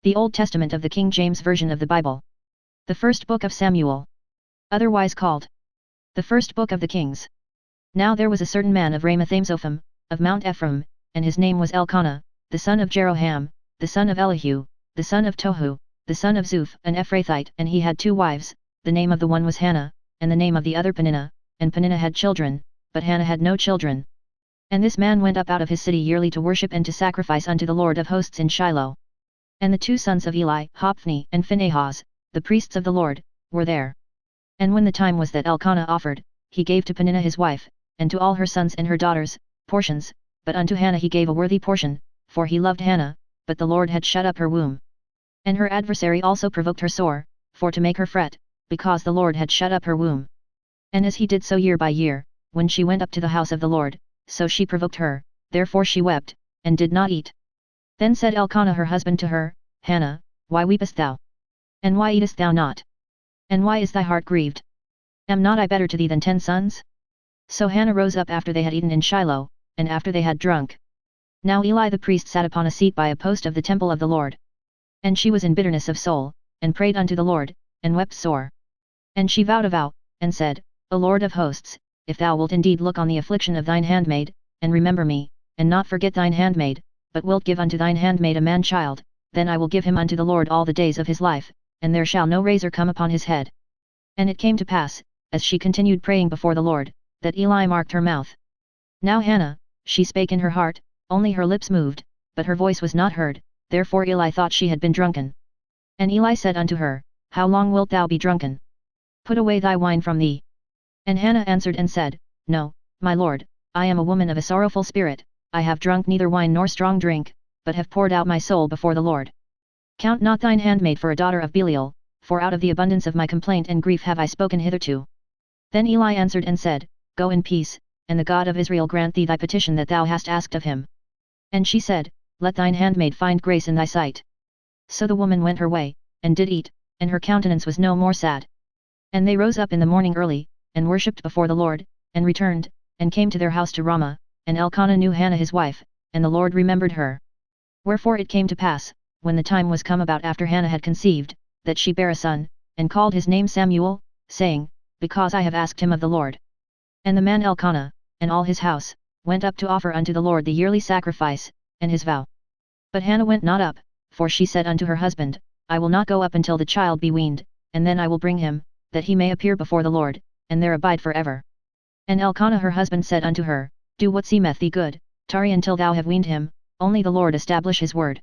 The Old Testament of the King James Version of the Bible. The First Book of Samuel. Otherwise called the First Book of the Kings. Now there was a certain man of Ramathaimzophim, of Mount Ephraim, and his name was Elkanah, the son of Jeroham, the son of Elihu, the son of Tohu, the son of Zuph, an Ephrathite, and he had 2 wives, the name of the one was Hannah, and the name of the other Peninnah, and Peninnah had children, but Hannah had no children. And this man went up out of his city yearly to worship and to sacrifice unto the Lord of hosts in Shiloh. And the 2 sons of Eli, Hophni and Phinehas, the priests of the Lord, were there. And when the time was that Elkanah offered, he gave to Peninnah his wife, and to all her sons and her daughters, portions, but unto Hannah he gave a worthy portion, for he loved Hannah, but the Lord had shut up her womb. And her adversary also provoked her sore, for to make her fret, because the Lord had shut up her womb. And as he did so year by year, when she went up to the house of the Lord, so she provoked her, therefore she wept, and did not eat. Then said Elkanah her husband to her, Hannah, why weepest thou? And why eatest thou not? And why is thy heart grieved? Am not I better to thee than 10 sons? So Hannah rose up after they had eaten in Shiloh, and after they had drunk. Now Eli the priest sat upon a seat by a post of the temple of the Lord. And she was in bitterness of soul, and prayed unto the Lord, and wept sore. And she vowed a vow, and said, O Lord of hosts, if thou wilt indeed look on the affliction of thine handmaid, and remember me, and not forget thine handmaid, but wilt give unto thine handmaid a man child, then I will give him unto the Lord all the days of his life, and there shall no razor come upon his head. And it came to pass, as she continued praying before the Lord, that Eli marked her mouth. Now Hannah, she spake in her heart, only her lips moved, but her voice was not heard, therefore Eli thought she had been drunken. And Eli said unto her, How long wilt thou be drunken? Put away thy wine from thee. And Hannah answered and said, No, my lord, I am a woman of a sorrowful spirit, I have drunk neither wine nor strong drink, but have poured out my soul before the Lord. Count not thine handmaid for a daughter of Belial, for out of the abundance of my complaint and grief have I spoken hitherto. Then Eli answered and said, Go in peace, and the God of Israel grant thee thy petition that thou hast asked of him. And she said, Let thine handmaid find grace in thy sight. So the woman went her way, and did eat, and her countenance was no more sad. And they rose up in the morning early, and worshipped before the Lord, and returned, and came to their house to Ramah, and Elkanah knew Hannah his wife, and the Lord remembered her. Wherefore it came to pass, when the time was come about after Hannah had conceived, that she bare a son, and called his name Samuel, saying, Because I have asked him of the Lord. And the man Elkanah, and all his house, went up to offer unto the Lord the yearly sacrifice, and his vow. But Hannah went not up, for she said unto her husband, I will not go up until the child be weaned, and then I will bring him, that he may appear before the Lord, and there abide for ever. And Elkanah her husband said unto her, Do what seemeth thee good, tarry until thou have weaned him, only the Lord establish his word.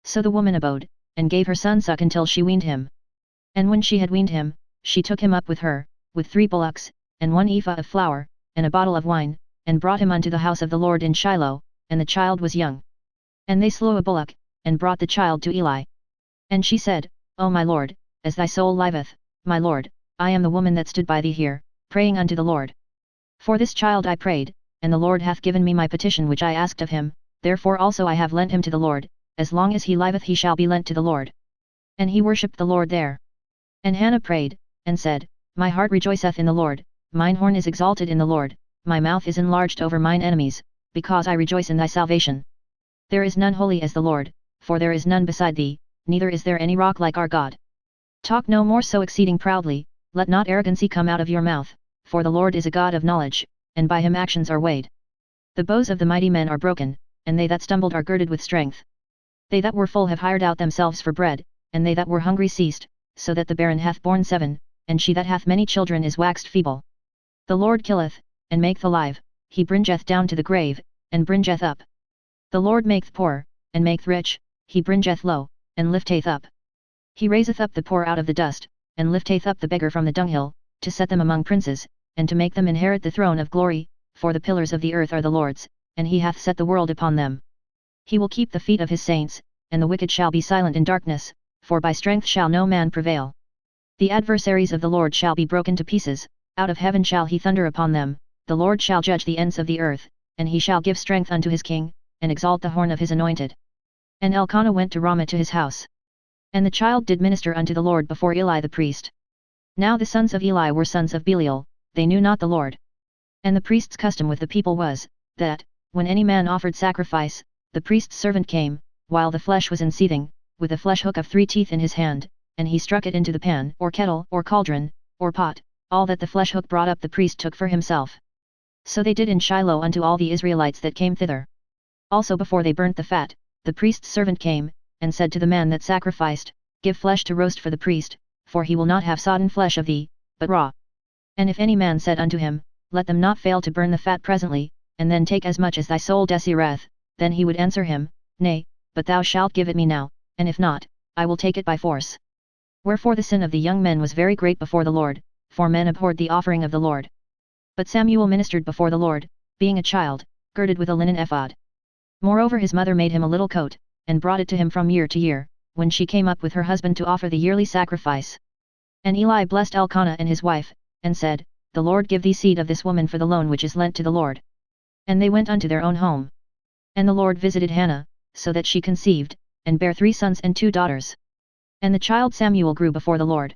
So the woman abode, and gave her son suck until she weaned him. And when she had weaned him, she took him up with her, with 3 bullocks, and 1 ephah of flour, and a bottle of wine, and brought him unto the house of the Lord in Shiloh, and the child was young. And they slew a bullock, and brought the child to Eli. And she said, O my lord, as thy soul liveth, my lord, I am the woman that stood by thee here, praying unto the Lord. For this child I prayed, and the Lord hath given me my petition which I asked of him, therefore also I have lent him to the Lord, as long as he liveth he shall be lent to the Lord. And he worshipped the Lord there. And Hannah prayed, and said, My heart rejoiceth in the Lord, mine horn is exalted in the Lord, my mouth is enlarged over mine enemies, because I rejoice in thy salvation. There is none holy as the Lord, for there is none beside thee, neither is there any rock like our God. Talk no more so exceeding proudly, let not arrogancy come out of your mouth, for the Lord is a God of knowledge, and by him actions are weighed. The bows of the mighty men are broken, and they that stumbled are girded with strength. They that were full have hired out themselves for bread, and they that were hungry ceased, so that the barren hath borne 7, and she that hath many children is waxed feeble. The Lord killeth, and maketh alive, he bringeth down to the grave, and bringeth up. The Lord maketh poor, and maketh rich, he bringeth low, and lifteth up. He raiseth up the poor out of the dust, and lifteth up the beggar from the dunghill, to set them among princes, and to make them inherit the throne of glory, for the pillars of the earth are the Lord's, and he hath set the world upon them. He will keep the feet of his saints, and the wicked shall be silent in darkness, for by strength shall no man prevail. The adversaries of the Lord shall be broken to pieces, out of heaven shall he thunder upon them, the Lord shall judge the ends of the earth, and he shall give strength unto his king, and exalt the horn of his anointed. And Elkanah went to Ramah to his house. And the child did minister unto the Lord before Eli the priest. Now the sons of Eli were sons of Belial, they knew not the Lord. And the priest's custom with the people was, that, when any man offered sacrifice, the priest's servant came, while the flesh was in seething, with a flesh hook of 3 teeth in his hand, and he struck it into the pan, or kettle, or cauldron, or pot. All that the flesh hook brought up the priest took for himself. So they did in Shiloh unto all the Israelites that came thither. Also before they burnt the fat, the priest's servant came, and said to the man that sacrificed, Give flesh to roast for the priest, for he will not have sodden flesh of thee, but raw. And if any man said unto him, Let them not fail to burn the fat presently, and then take as much as thy soul desireth, then he would answer him, Nay, but thou shalt give it me now, and if not, I will take it by force. Wherefore the sin of the young men was very great before the Lord, for men abhorred the offering of the Lord. But Samuel ministered before the Lord, being a child, girded with a linen ephod. Moreover his mother made him a little coat, and brought it to him from year to year, when she came up with her husband to offer the yearly sacrifice. And Eli blessed Elkanah and his wife, and said, The Lord give thee seed of this woman for the loan which is lent to the Lord. And they went unto their own home. And the Lord visited Hannah, so that she conceived, and bare 3 sons and 2 daughters. And the child Samuel grew before the Lord.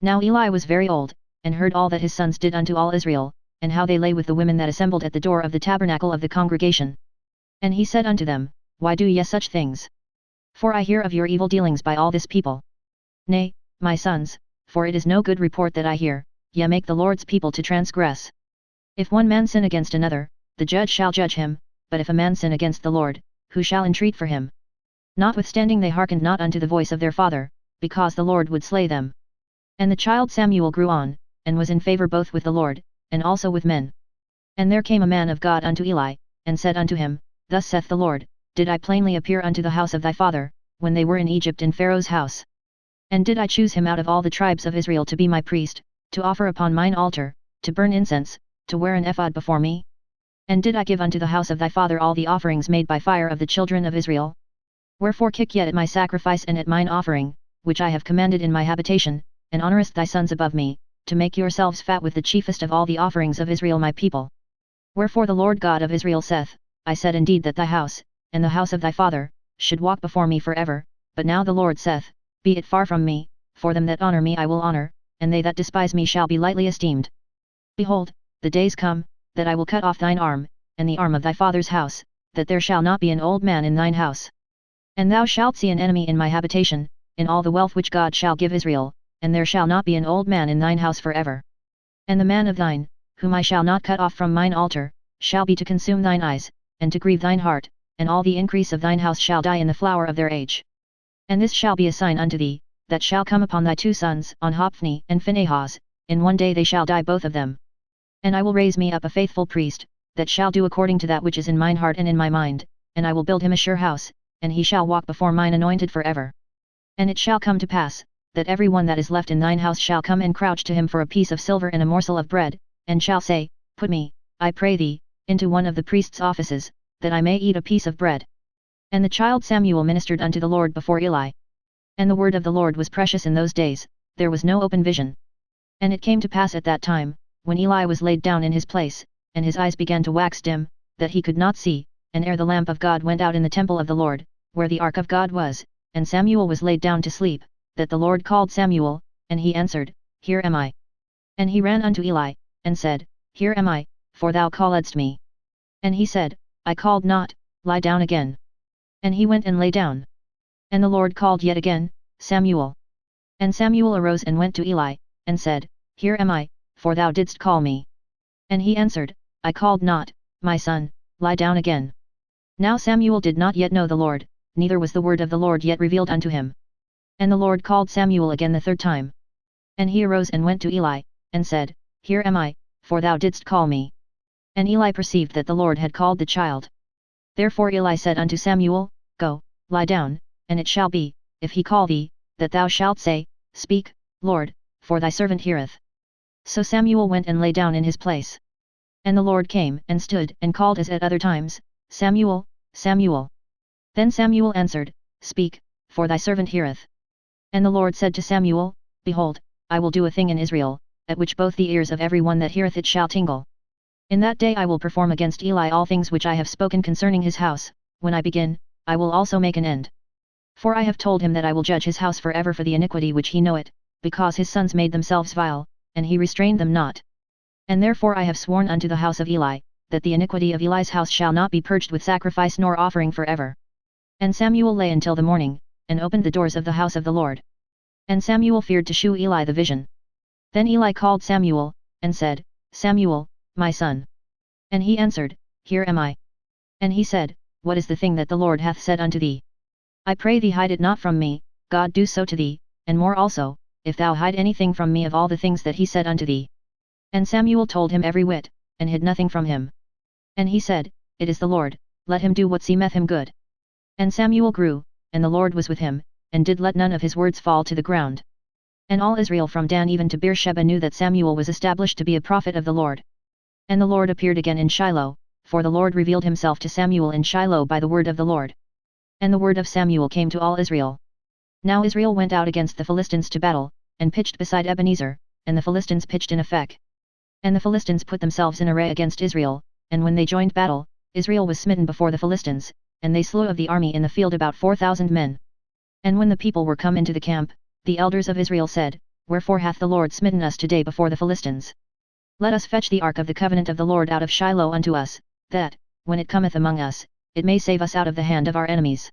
Now Eli was very old, and heard all that his sons did unto all Israel, and how they lay with the women that assembled at the door of the tabernacle of the congregation. And he said unto them, Why do ye such things? For I hear of your evil dealings by all this people. Nay, my sons, for it is no good report that I hear, ye make the Lord's people to transgress. If one man sin against another, the judge shall judge him, but if a man sin against the Lord, who shall entreat for him? Notwithstanding they hearkened not unto the voice of their father, because the Lord would slay them. And the child Samuel grew on, and was in favor both with the Lord, and also with men. And there came a man of God unto Eli, and said unto him, Thus saith the Lord, Did I plainly appear unto the house of thy father, when they were in Egypt in Pharaoh's house? And did I choose him out of all the tribes of Israel to be my priest, to offer upon mine altar, to burn incense, to wear an ephod before me? And did I give unto the house of thy father all the offerings made by fire of the children of Israel? Wherefore kick yet at my sacrifice and at mine offering, which I have commanded in my habitation, and honourest thy sons above me, to make yourselves fat with the chiefest of all the offerings of Israel my people. Wherefore the Lord God of Israel saith, I said indeed that thy house, and the house of thy father, should walk before me for ever, but now the Lord saith, Be it far from me, for them that honour me I will honour, and they that despise me shall be lightly esteemed. Behold, the days come, that I will cut off thine arm, and the arm of thy father's house, that there shall not be an old man in thine house. And thou shalt see an enemy in my habitation, in all the wealth which God shall give Israel, and there shall not be an old man in thine house for ever. And the man of thine, whom I shall not cut off from mine altar, shall be to consume thine eyes, and to grieve thine heart, and all the increase of thine house shall die in the flower of their age. And this shall be a sign unto thee, that shall come upon thy 2 sons, on Hophni and Phinehas, in one day they shall die both of them. And I will raise me up a faithful priest, that shall do according to that which is in mine heart and in my mind, and I will build him a sure house, and he shall walk before mine anointed for ever. And it shall come to pass, that every one that is left in thine house shall come and crouch to him for a piece of silver and a morsel of bread, and shall say, Put me, I pray thee, into one of the priest's offices, that I may eat a piece of bread. And the child Samuel ministered unto the Lord before Eli. And the word of the Lord was precious in those days, there was no open vision. And it came to pass at that time, when Eli was laid down in his place, and his eyes began to wax dim, that he could not see, and ere the lamp of God went out in the temple of the Lord, where the ark of God was, and Samuel was laid down to sleep, that the Lord called Samuel, and he answered, Here am I. And he ran unto Eli, and said, Here am I, for thou calledst me. And he said, I called not, lie down again. And he went and lay down. And the Lord called yet again, Samuel. And Samuel arose and went to Eli, and said, Here am I, for thou didst call me. And he answered, I called not, my son, lie down again. Now Samuel did not yet know the Lord, neither was the word of the Lord yet revealed unto him. And the Lord called Samuel again the 3rd time. And he arose and went to Eli, and said, Here am I, for thou didst call me. And Eli perceived that the Lord had called the child. Therefore Eli said unto Samuel, Go, lie down, and it shall be, if he call thee, that thou shalt say, Speak, Lord, for thy servant heareth. So Samuel went and lay down in his place. And the Lord came and stood and called as at other times, Samuel, Samuel. Then Samuel answered, Speak, for thy servant heareth. And the Lord said to Samuel, Behold, I will do a thing in Israel, at which both the ears of every one that heareth it shall tingle. In that day I will perform against Eli all things which I have spoken concerning his house, when I begin, I will also make an end. For I have told him that I will judge his house for ever for the iniquity which he knoweth, because his sons made themselves vile, and he restrained them not. And therefore I have sworn unto the house of Eli, that the iniquity of Eli's house shall not be purged with sacrifice nor offering for ever. And Samuel lay until the morning, and opened the doors of the house of the Lord. And Samuel feared to shew Eli the vision. Then Eli called Samuel, and said, Samuel, my son. And he answered, Here am I. And he said, What is the thing that the Lord hath said unto thee? I pray thee hide it not from me, God do so to thee, and more also, if thou hide anything from me of all the things that he said unto thee. And Samuel told him every whit, and hid nothing from him. And he said, It is the Lord, let him do what seemeth him good. And Samuel grew, and the Lord was with him, and did let none of his words fall to the ground. And all Israel from Dan even to Beersheba knew that Samuel was established to be a prophet of the Lord. And the Lord appeared again in Shiloh, for the Lord revealed himself to Samuel in Shiloh by the word of the Lord. And the word of Samuel came to all Israel. Now Israel went out against the Philistines to battle, and pitched beside Ebenezer, and the Philistines pitched in Aphek. And the Philistines put themselves in array against Israel, and when they joined battle, Israel was smitten before the Philistines, and they slew of the army in the field about 4,000 men. And when the people were come into the camp, the elders of Israel said, Wherefore hath the Lord smitten us today before the Philistines? Let us fetch the ark of the covenant of the Lord out of Shiloh unto us, that, when it cometh among us, it may save us out of the hand of our enemies.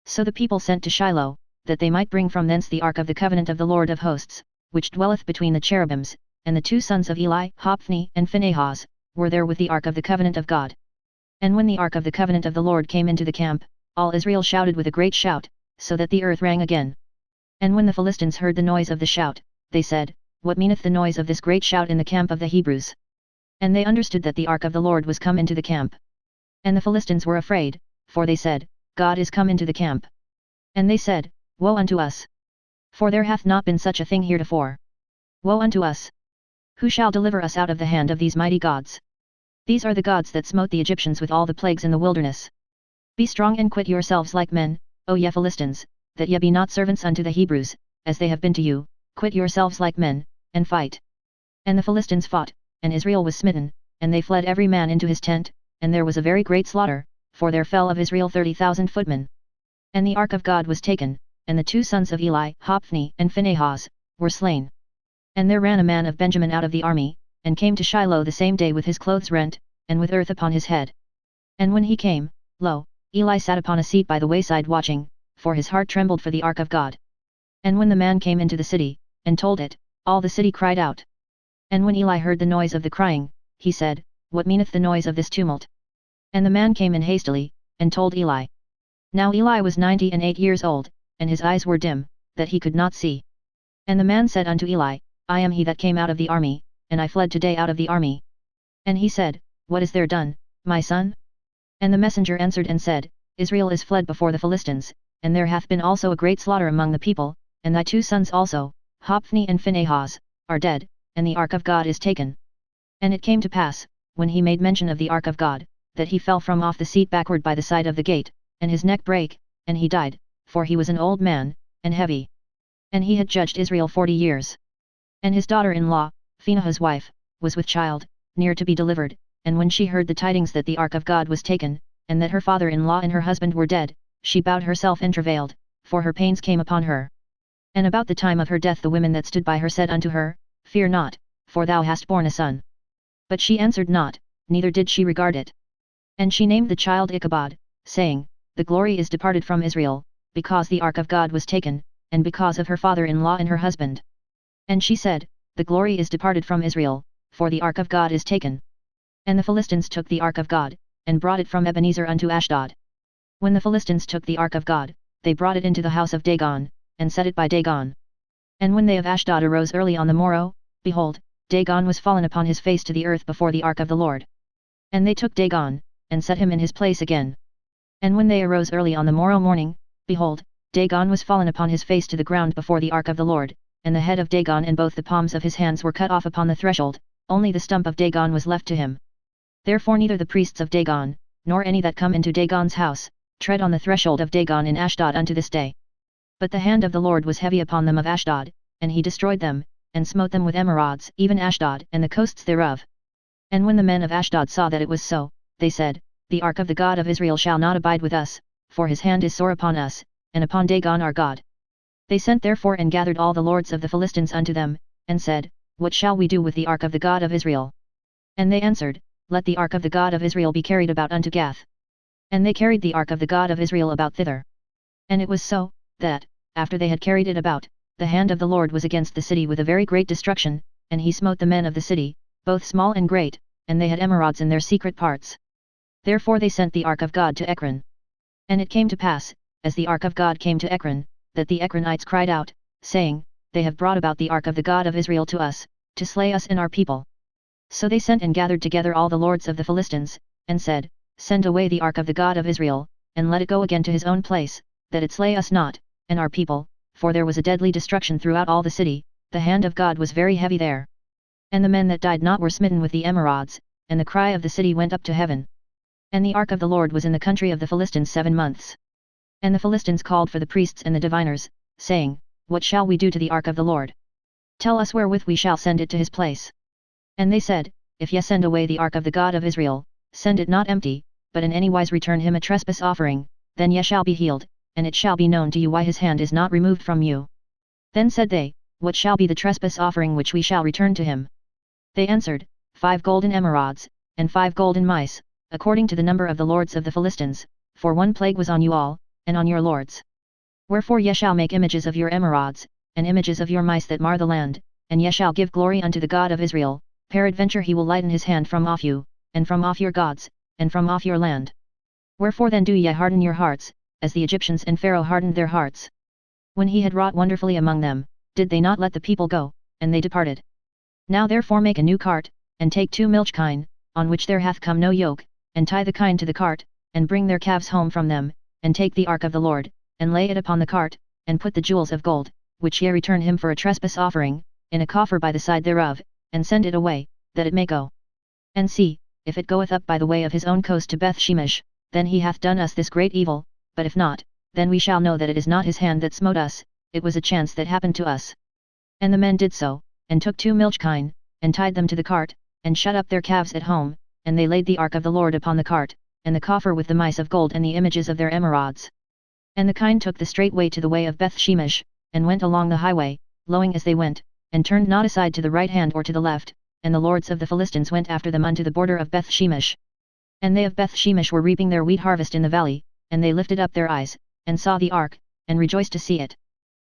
So the people sent to Shiloh, that they might bring from thence the ark of the covenant of the Lord of hosts, which dwelleth between the cherubims, and the two sons of Eli, Hophni and Phinehas, were there with the ark of the covenant of God. And when the ark of the covenant of the Lord came into the camp, all Israel shouted with a great shout, so that the earth rang again. And when the Philistines heard the noise of the shout, they said, What meaneth the noise of this great shout in the camp of the Hebrews? And they understood that the ark of the Lord was come into the camp. And the Philistines were afraid, for they said, God is come into the camp. And they said, Woe unto us! For there hath not been such a thing heretofore. Woe unto us! Who shall deliver us out of the hand of these mighty gods? These are the gods that smote the Egyptians with all the plagues in the wilderness. Be strong and quit yourselves like men, O ye Philistines, that ye be not servants unto the Hebrews, as they have been to you, quit yourselves like men, and fight. And the Philistines fought, and Israel was smitten, and they fled every man into his tent, and there was a very great slaughter, for there fell of Israel 30,000 footmen. And the ark of God was taken, and the two sons of Eli, Hophni and Phinehas, were slain. And there ran a man of Benjamin out of the army, and came to Shiloh the same day with his clothes rent, and with earth upon his head. And when he came, lo, Eli sat upon a seat by the wayside watching, for his heart trembled for the ark of God. And when the man came into the city, and told it, all the city cried out. And when Eli heard the noise of the crying, he said, What meaneth the noise of this tumult? And the man came in hastily, and told Eli. Now Eli was 98 years old, and his eyes were dim, that he could not see. And the man said unto Eli, I am he that came out of the army, and I fled today out of the army. And he said, What is there done, my son? And the messenger answered and said, Israel is fled before the Philistines, and there hath been also a great slaughter among the people, and thy two sons also, Hophni and Phinehas, are dead, and the ark of God is taken. And it came to pass, when he made mention of the ark of God, that he fell from off the seat backward by the side of the gate, and his neck brake, and he died, for he was an old man, and heavy. And he had judged Israel 40 years. And his daughter-in-law, Phinehas' wife, was with child, near to be delivered, and when she heard the tidings that the ark of God was taken, and that her father-in-law and her husband were dead, she bowed herself and travailed, for her pains came upon her. And about the time of her death the women that stood by her said unto her, Fear not, for thou hast borne a son. But she answered not, neither did she regard it. And she named the child Ichabod, saying, The glory is departed from Israel, because the ark of God was taken, and because of her father-in-law and her husband. And she said, The glory is departed from Israel, for the ark of God is taken. And the Philistines took the ark of God, and brought it from Ebenezer unto Ashdod. When the Philistines took the ark of God, they brought it into the house of Dagon, and set it by Dagon. And when they of Ashdod arose early on the morrow, behold, Dagon was fallen upon his face to the earth before the ark of the Lord. And they took Dagon, and set him in his place again. And when they arose early on the morrow morning, behold, Dagon was fallen upon his face to the ground before the ark of the Lord, and the head of Dagon and both the palms of his hands were cut off upon the threshold, only the stump of Dagon was left to him. Therefore neither the priests of Dagon, nor any that come into Dagon's house, tread on the threshold of Dagon in Ashdod unto this day. But the hand of the Lord was heavy upon them of Ashdod, and he destroyed them, and smote them with emerods, even Ashdod and the coasts thereof. And when the men of Ashdod saw that it was so, they said, The ark of the God of Israel shall not abide with us, for his hand is sore upon us, and upon Dagon our God. They sent therefore and gathered all the lords of the Philistines unto them, and said, What shall we do with the ark of the God of Israel? And they answered, Let the ark of the God of Israel be carried about unto Gath. And they carried the ark of the God of Israel about thither. And it was so, that, after they had carried it about, the hand of the Lord was against the city with a very great destruction, and he smote the men of the city, both small and great, and they had emerods in their secret parts. Therefore they sent the ark of God to Ekron. And it came to pass, as the ark of God came to Ekron, that the Ekronites cried out, saying, They have brought about the ark of the God of Israel to us, to slay us and our people. So they sent and gathered together all the lords of the Philistines, and said, Send away the ark of the God of Israel, and let it go again to his own place, that it slay us not, and our people, for there was a deadly destruction throughout all the city, the hand of God was very heavy there. And the men that died not were smitten with the emerods, and the cry of the city went up to heaven. And the ark of the Lord was in the country of the Philistines 7 months. And the Philistines called for the priests and the diviners, saying, What shall we do to the ark of the Lord? Tell us wherewith we shall send it to his place. And they said, If ye send away the ark of the God of Israel, send it not empty, but in any wise return him a trespass offering, then ye shall be healed, and it shall be known to you why his hand is not removed from you. Then said they, What shall be the trespass offering which we shall return to him? They answered, 5 golden emerods, and 5 golden mice, according to the number of the lords of the Philistines, for one plague was on you all, and on your lords. Wherefore ye shall make images of your emerods, and images of your mice that mar the land, and ye shall give glory unto the God of Israel, peradventure he will lighten his hand from off you, and from off your gods, and from off your land. Wherefore then do ye harden your hearts, as the Egyptians and Pharaoh hardened their hearts. When he had wrought wonderfully among them, did they not let the people go, and they departed. Now therefore make a new cart, and take 2 milch kine, on which there hath come no yoke, and tie the kine to the cart, and bring their calves home from them, and take the ark of the Lord, and lay it upon the cart, and put the jewels of gold, which ye return him for a trespass offering, in a coffer by the side thereof, and send it away, that it may go. And see, if it goeth up by the way of his own coast to Beth Shemesh, then he hath done us this great evil, but if not, then we shall know that it is not his hand that smote us, it was a chance that happened to us. And the men did so, and took 2 milch kine, and tied them to the cart, and shut up their calves at home, and they laid the ark of the Lord upon the cart, and the coffer with the mice of gold and the images of their emerods. And the kine took the straight way to the way of Beth Shemesh, and went along the highway, lowing as they went, and turned not aside to the right hand or to the left, and the lords of the Philistines went after them unto the border of Beth Shemesh. And they of Beth Shemesh were reaping their wheat harvest in the valley, and they lifted up their eyes, and saw the ark, and rejoiced to see it.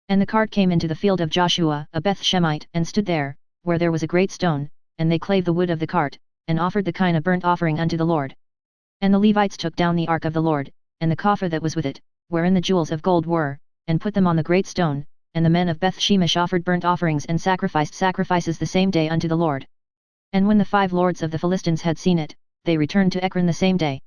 And the cart came into the field of Joshua a Beth Shemite, and stood there, where there was a great stone, and they clave the wood of the cart, and offered the kine a burnt offering unto the Lord. And the Levites took down the ark of the Lord, and the coffer that was with it, wherein the jewels of gold were, and put them on the great stone, and the men of Beth Shemesh offered burnt offerings and sacrificed sacrifices the same day unto the Lord. And when the 5 lords of the Philistines had seen it, they returned to Ekron the same day.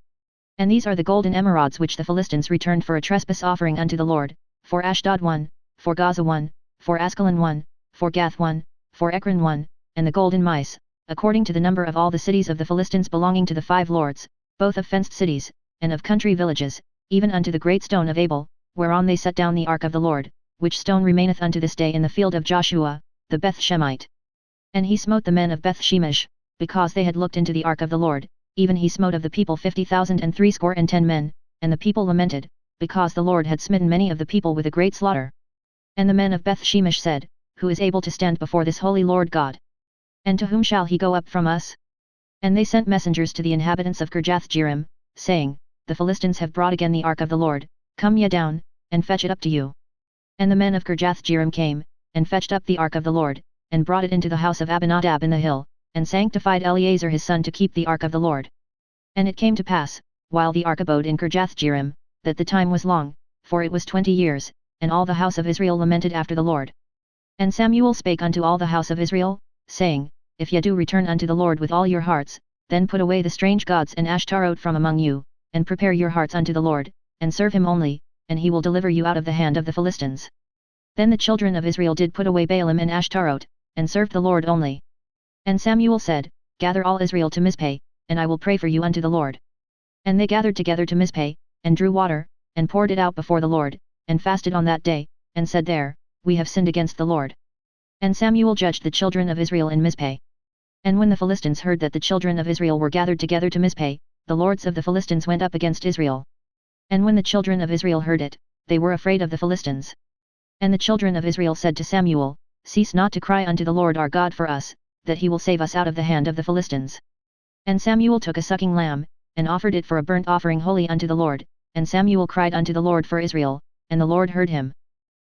And these are the golden emerods which the Philistines returned for a trespass offering unto the Lord, for Ashdod 1, for Gaza 1, for Askelon 1, for Gath 1, for Ekron 1, and the golden mice, according to the number of all the cities of the Philistines belonging to the 5 lords, both of fenced cities, and of country villages, even unto the great stone of Abel, whereon they set down the ark of the Lord, which stone remaineth unto this day in the field of Joshua, the Beth Shemite. And he smote the men of Beth Shemesh, because they had looked into the ark of the Lord, even he smote of the people 50,010 men, and the people lamented, because the Lord had smitten many of the people with a great slaughter. And the men of Beth Shemesh said, Who is able to stand before this holy Lord God? And to whom shall he go up from us? And they sent messengers to the inhabitants of Kirjath-jearim, saying, The Philistines have brought again the ark of the Lord, come ye down, and fetch it up to you. And the men of Kirjath-jearim came, and fetched up the ark of the Lord, and brought it into the house of Abinadab in the hill, and sanctified Eleazar his son to keep the ark of the Lord. And it came to pass, while the ark abode in Kirjath-jearim, that the time was long, for it was 20 years, and all the house of Israel lamented after the Lord. And Samuel spake unto all the house of Israel, saying, If ye do return unto the Lord with all your hearts, then put away the strange gods and Ashtaroth from among you, and prepare your hearts unto the Lord, and serve him only, and he will deliver you out of the hand of the Philistines. Then the children of Israel did put away Baalim and Ashtaroth, and served the Lord only. And Samuel said, Gather all Israel to Mizpeh, and I will pray for you unto the Lord. And they gathered together to Mizpeh, and drew water, and poured it out before the Lord, and fasted on that day, and said there, We have sinned against the Lord. And Samuel judged the children of Israel in Mizpeh. And when the Philistines heard that the children of Israel were gathered together to Mizpeh, the lords of the Philistines went up against Israel. And when the children of Israel heard it, they were afraid of the Philistines. And the children of Israel said to Samuel, Cease not to cry unto the Lord our God for us, that he will save us out of the hand of the Philistines. And Samuel took a sucking lamb, and offered it for a burnt offering holy unto the Lord, and Samuel cried unto the Lord for Israel, and the Lord heard him.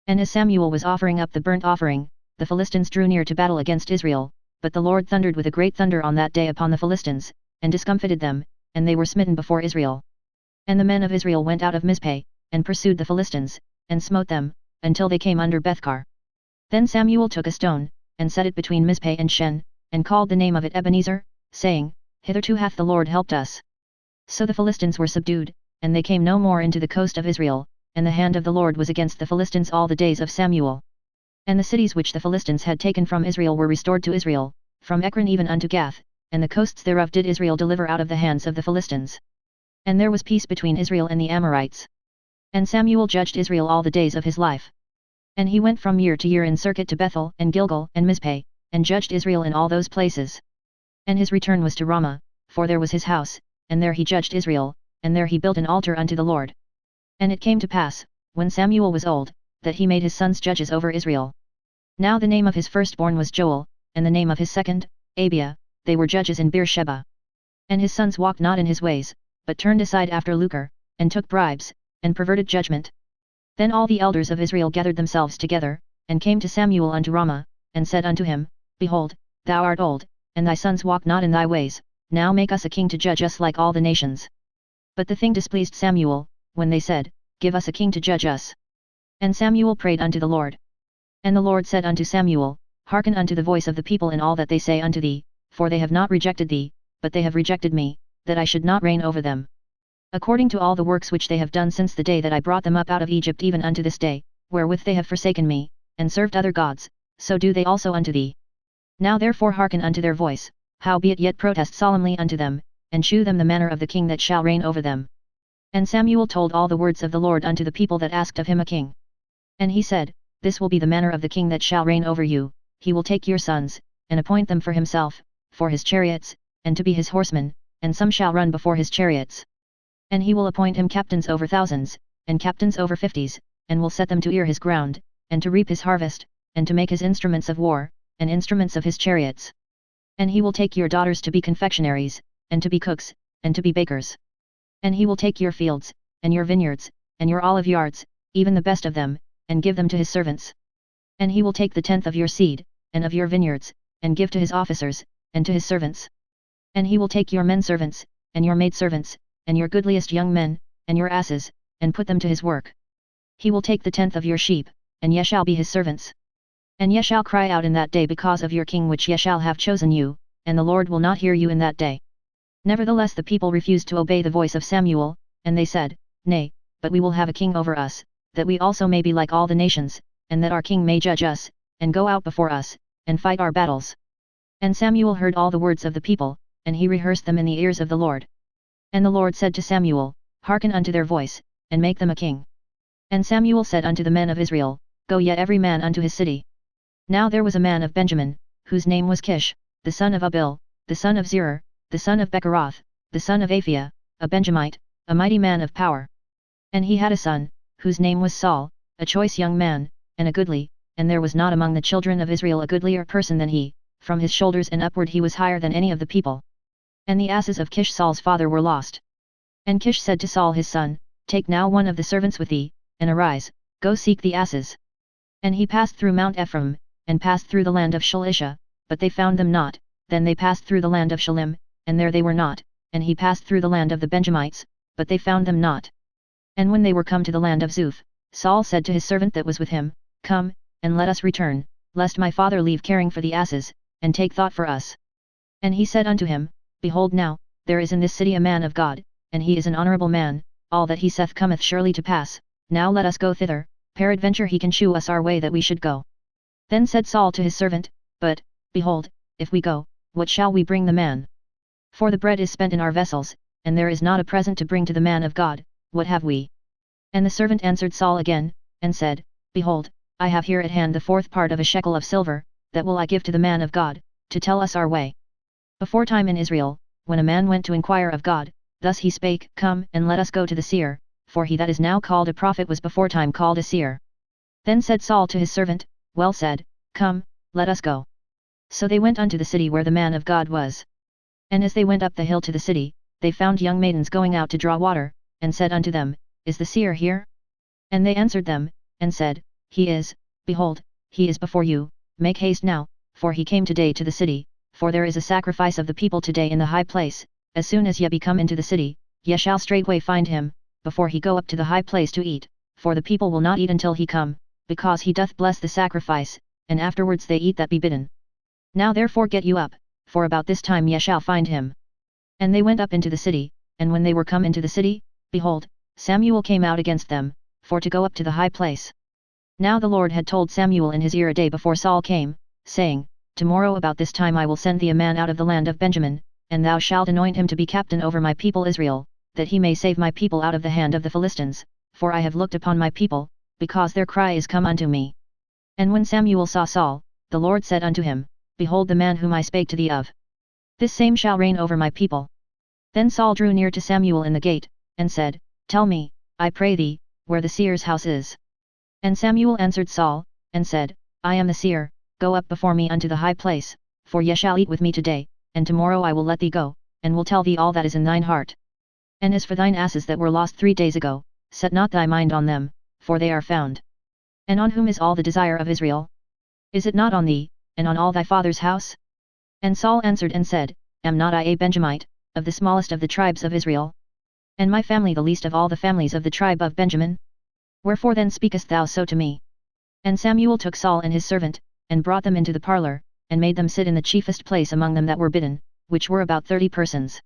And as Samuel was offering up the burnt offering, the Philistines drew near to battle against Israel, but the Lord thundered with a great thunder on that day upon the Philistines, and discomfited them, and they were smitten before Israel. And the men of Israel went out of Mizpeh, and pursued the Philistines, and smote them, until they came under Bethkar. Then Samuel took a stone, and set it between Mizpeh and Shen, and called the name of it Ebenezer, saying, Hitherto hath the Lord helped us. So the Philistines were subdued, and they came no more into the coast of Israel, and the hand of the Lord was against the Philistines all the days of Samuel. And the cities which the Philistines had taken from Israel were restored to Israel, from Ekron even unto Gath, and the coasts thereof did Israel deliver out of the hands of the Philistines. And there was peace between Israel and the Amorites. And Samuel judged Israel all the days of his life. And he went from year to year in circuit to Bethel and Gilgal and Mizpeh, and judged Israel in all those places. And his return was to Ramah, for there was his house, and there he judged Israel, and there he built an altar unto the Lord. And it came to pass, when Samuel was old, that he made his sons judges over Israel. Now the name of his firstborn was Joel, and the name of his second, Abiah, they were judges in Beersheba. And his sons walked not in his ways, but turned aside after lucre, and took bribes, and perverted judgment. Then all the elders of Israel gathered themselves together, and came to Samuel unto Ramah, and said unto him, Behold, thou art old, and thy sons walk not in thy ways, now make us a king to judge us like all the nations. But the thing displeased Samuel, when they said, Give us a king to judge us. And Samuel prayed unto the Lord. And the Lord said unto Samuel, Hearken unto the voice of the people in all that they say unto thee, for they have not rejected thee, but they have rejected me, that I should not reign over them. According to all the works which they have done since the day that I brought them up out of Egypt even unto this day, wherewith they have forsaken me, and served other gods, so do they also unto thee. Now therefore hearken unto their voice, howbeit yet protest solemnly unto them, and shew them the manner of the king that shall reign over them. And Samuel told all the words of the Lord unto the people that asked of him a king. And he said, This will be the manner of the king that shall reign over you, he will take your sons, and appoint them for himself, for his chariots, and to be his horsemen, and some shall run before his chariots. And he will appoint him captains over thousands, and captains over 50s, and will set them to ear his ground, and to reap his harvest, and to make his instruments of war, and instruments of his chariots. And he will take your daughters to be confectionaries, and to be cooks, and to be bakers. And he will take your fields, and your vineyards, and your olive yards, even the best of them, and give them to his servants. And he will take the tenth of your seed, and of your vineyards, and give to his officers, and to his servants. And he will take your men servants, and your maidservants, and your goodliest young men, and your asses, and put them to his work. He will take the tenth of your sheep, and ye shall be his servants. And ye shall cry out in that day because of your king which ye shall have chosen you, and the Lord will not hear you in that day. Nevertheless the people refused to obey the voice of Samuel, and they said, Nay, but we will have a king over us, that we also may be like all the nations, and that our king may judge us, and go out before us, and fight our battles. And Samuel heard all the words of the people, and he rehearsed them in the ears of the Lord. And the Lord said to Samuel, Hearken unto their voice, and make them a king. And Samuel said unto the men of Israel, Go ye every man unto his city. Now there was a man of Benjamin, whose name was Kish, the son of Abil, the son of Zerah, the son of Becheroth, the son of Aphiah, a Benjamite, a mighty man of power. And he had a son, whose name was Saul, a choice young man, and a goodly, and there was not among the children of Israel a goodlier person than he, from his shoulders and upward he was higher than any of the people. And the asses of Kish Saul's father were lost. And Kish said to Saul his son, Take now one of the servants with thee, and arise, go seek the asses. And he passed through Mount Ephraim, and passed through the land of Shalisha, but they found them not. Then they passed through the land of Shalim, and there they were not, and he passed through the land of the Benjamites, but they found them not. And when they were come to the land of Zuph, Saul said to his servant that was with him, Come, and let us return, lest my father leave caring for the asses, and take thought for us. And he said unto him, Behold now, there is in this city a man of God, and he is an honourable man, all that he saith cometh surely to pass, now let us go thither, peradventure he can shew us our way that we should go. Then said Saul to his servant, But, behold, if we go, what shall we bring the man? For the bread is spent in our vessels, and there is not a present to bring to the man of God, what have we? And the servant answered Saul again, and said, Behold, I have here at hand the fourth part of a shekel of silver, that will I give to the man of God, to tell us our way. Beforetime in Israel, when a man went to inquire of God, thus he spake, Come and let us go to the seer, for he that is now called a prophet was beforetime called a seer. Then said Saul to his servant, Well said, Come, let us go. So they went unto the city where the man of God was. And as they went up the hill to the city, they found young maidens going out to draw water, and said unto them, Is the seer here? And they answered them, and said, he is, behold, he is before you, make haste now, for he came today to the city, for there is a sacrifice of the people today in the high place, as soon as ye be come into the city, ye shall straightway find him, before he go up to the high place to eat, for the people will not eat until he come, because he doth bless the sacrifice, and afterwards they eat that be bidden. Now therefore get you up, for about this time ye shall find him. And they went up into the city, and when they were come into the city, behold, Samuel came out against them, for to go up to the high place. Now the Lord had told Samuel in his ear a day before Saul came, saying, Tomorrow about this time I will send thee a man out of the land of Benjamin, and thou shalt anoint him to be captain over my people Israel, that he may save my people out of the hand of the Philistines, for I have looked upon my people, because their cry is come unto me. And when Samuel saw Saul, the Lord said unto him, Behold the man whom I spake to thee of. This same shall reign over my people. Then Saul drew near to Samuel in the gate, and said, Tell me, I pray thee, where the seer's house is. And Samuel answered Saul, and said, I am the seer, go up before me unto the high place, for ye shall eat with me today, and tomorrow I will let thee go, and will tell thee all that is in thine heart. And as for thine asses that were lost 3 days ago, set not thy mind on them, for they are found. And on whom is all the desire of Israel? Is it not on thee, and on all thy father's house? And Saul answered and said, Am not I a Benjamite, of the smallest of the tribes of Israel? And my family the least of all the families of the tribe of Benjamin? Wherefore then speakest thou so to me? And Samuel took Saul and his servant, and brought them into the parlour, and made them sit in the chiefest place among them that were bidden, which were about 30 persons.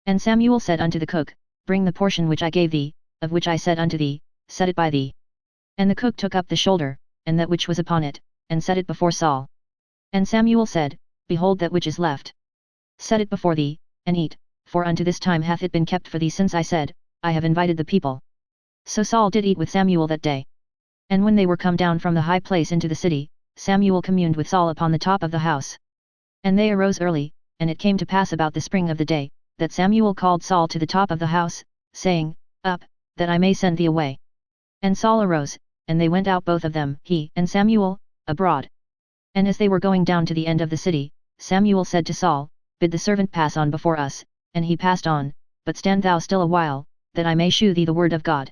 And Samuel said unto the cook, Bring the portion which I gave thee, of which I said unto thee, Set it by thee. And the cook took up the shoulder, and that which was upon it, and set it before Saul. And Samuel said, Behold that which is left. Set it before thee, and eat, for unto this time hath it been kept for thee since I said, I have invited the people. So Saul did eat with Samuel that day. And when they were come down from the high place into the city, Samuel communed with Saul upon the top of the house. And they arose early, and it came to pass about the spring of the day, that Samuel called Saul to the top of the house, saying, Up, that I may send thee away. And Saul arose, and they went out both of them, he and Samuel, abroad. And as they were going down to the end of the city, Samuel said to Saul, Bid the servant pass on before us, and he passed on, but stand thou still a while, that I may shew thee the word of God.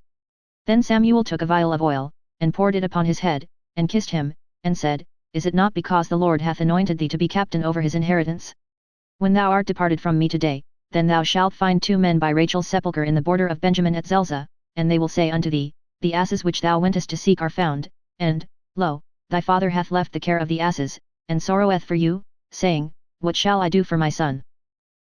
Then Samuel took a vial of oil, and poured it upon his head, and kissed him, and said, Is it not because the Lord hath anointed thee to be captain over his inheritance? When thou art departed from me today, then thou shalt find 2 men by Rachel's sepulchre in the border of Benjamin at Zelzah, and they will say unto thee, The asses which thou wentest to seek are found, and, lo, thy father hath left the care of the asses, and sorroweth for you, saying, What shall I do for my son?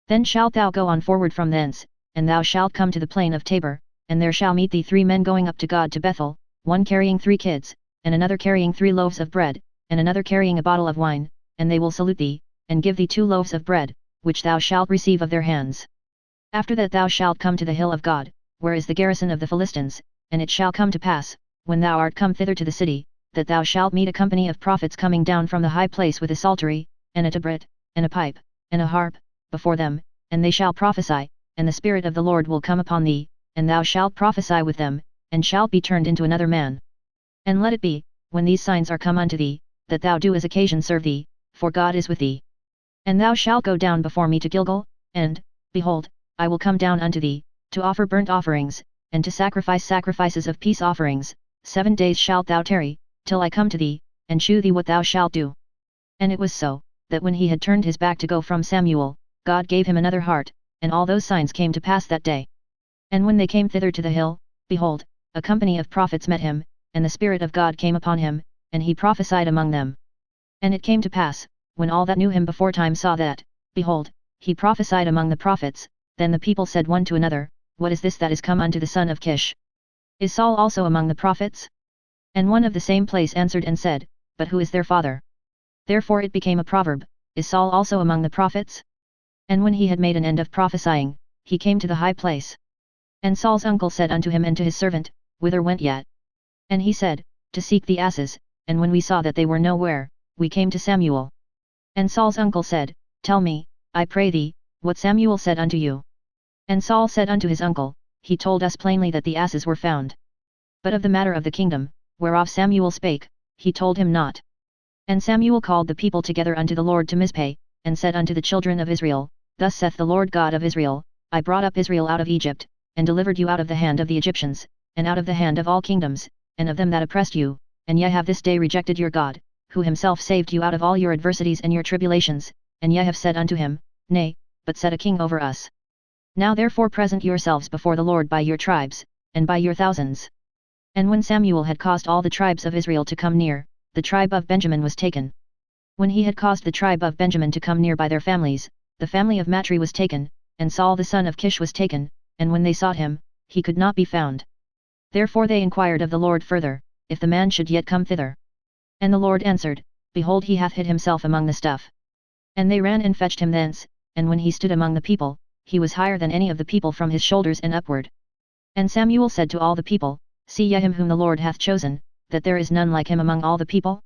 Then shalt thou go on forward from thence, and thou shalt come to the plain of Tabor, and there shall meet thee 3 men going up to God to Bethel, one carrying 3 kids, and another carrying 3 loaves of bread, and another carrying a bottle of wine, and they will salute thee, and give thee 2 loaves of bread, which thou shalt receive of their hands. After that thou shalt come to the hill of God, where is the garrison of the Philistines, and it shall come to pass, when thou art come thither to the city, that thou shalt meet a company of prophets coming down from the high place with a psaltery, and a tabret, and a pipe, and a harp, before them, and they shall prophesy, and the Spirit of the Lord will come upon thee, and thou shalt prophesy with them, and shalt be turned into another man. And let it be, when these signs are come unto thee, that thou do as occasion serve thee, for God is with thee. And thou shalt go down before me to Gilgal, and, behold, I will come down unto thee, to offer burnt offerings, and to sacrifice sacrifices of peace offerings. 7 days shalt thou tarry, till I come to thee, and shew thee what thou shalt do. And it was so, that when he had turned his back to go from Samuel, God gave him another heart, and all those signs came to pass that day. And when they came thither to the hill, behold, a company of prophets met him, and the Spirit of God came upon him, and he prophesied among them. And it came to pass, when all that knew him beforetime saw that, behold, he prophesied among the prophets, then the people said one to another, What is this that is come unto the son of Kish? Is Saul also among the prophets? And one of the same place answered and said, But who is their father? Therefore it became a proverb, Is Saul also among the prophets? And when he had made an end of prophesying, he came to the high place. And Saul's uncle said unto him and to his servant, Whither went ye? And he said, To seek the asses, and when we saw that they were nowhere, we came to Samuel. And Saul's uncle said, Tell me, I pray thee, what Samuel said unto you. And Saul said unto his uncle, He told us plainly that the asses were found. But of the matter of the kingdom, whereof Samuel spake, he told him not. And Samuel called the people together unto the Lord to Mizpeh, and said unto the children of Israel, Thus saith the Lord God of Israel, I brought up Israel out of Egypt, and delivered you out of the hand of the Egyptians, and out of the hand of all kingdoms, and of them that oppressed you, and ye have this day rejected your God, who himself saved you out of all your adversities and your tribulations, and ye have said unto him, Nay, but set a king over us. Now therefore present yourselves before the Lord by your tribes, and by your thousands. And when Samuel had caused all the tribes of Israel to come near, the tribe of Benjamin was taken. When he had caused the tribe of Benjamin to come near by their families, the family of Matri was taken, and Saul the son of Kish was taken, and when they sought him, he could not be found. Therefore they inquired of the Lord further, if the man should yet come thither. And the Lord answered, Behold, he hath hid himself among the stuff. And they ran and fetched him thence, and when he stood among the people, he was higher than any of the people from his shoulders and upward. And Samuel said to all the people, See ye him whom the Lord hath chosen, that there is none like him among all the people?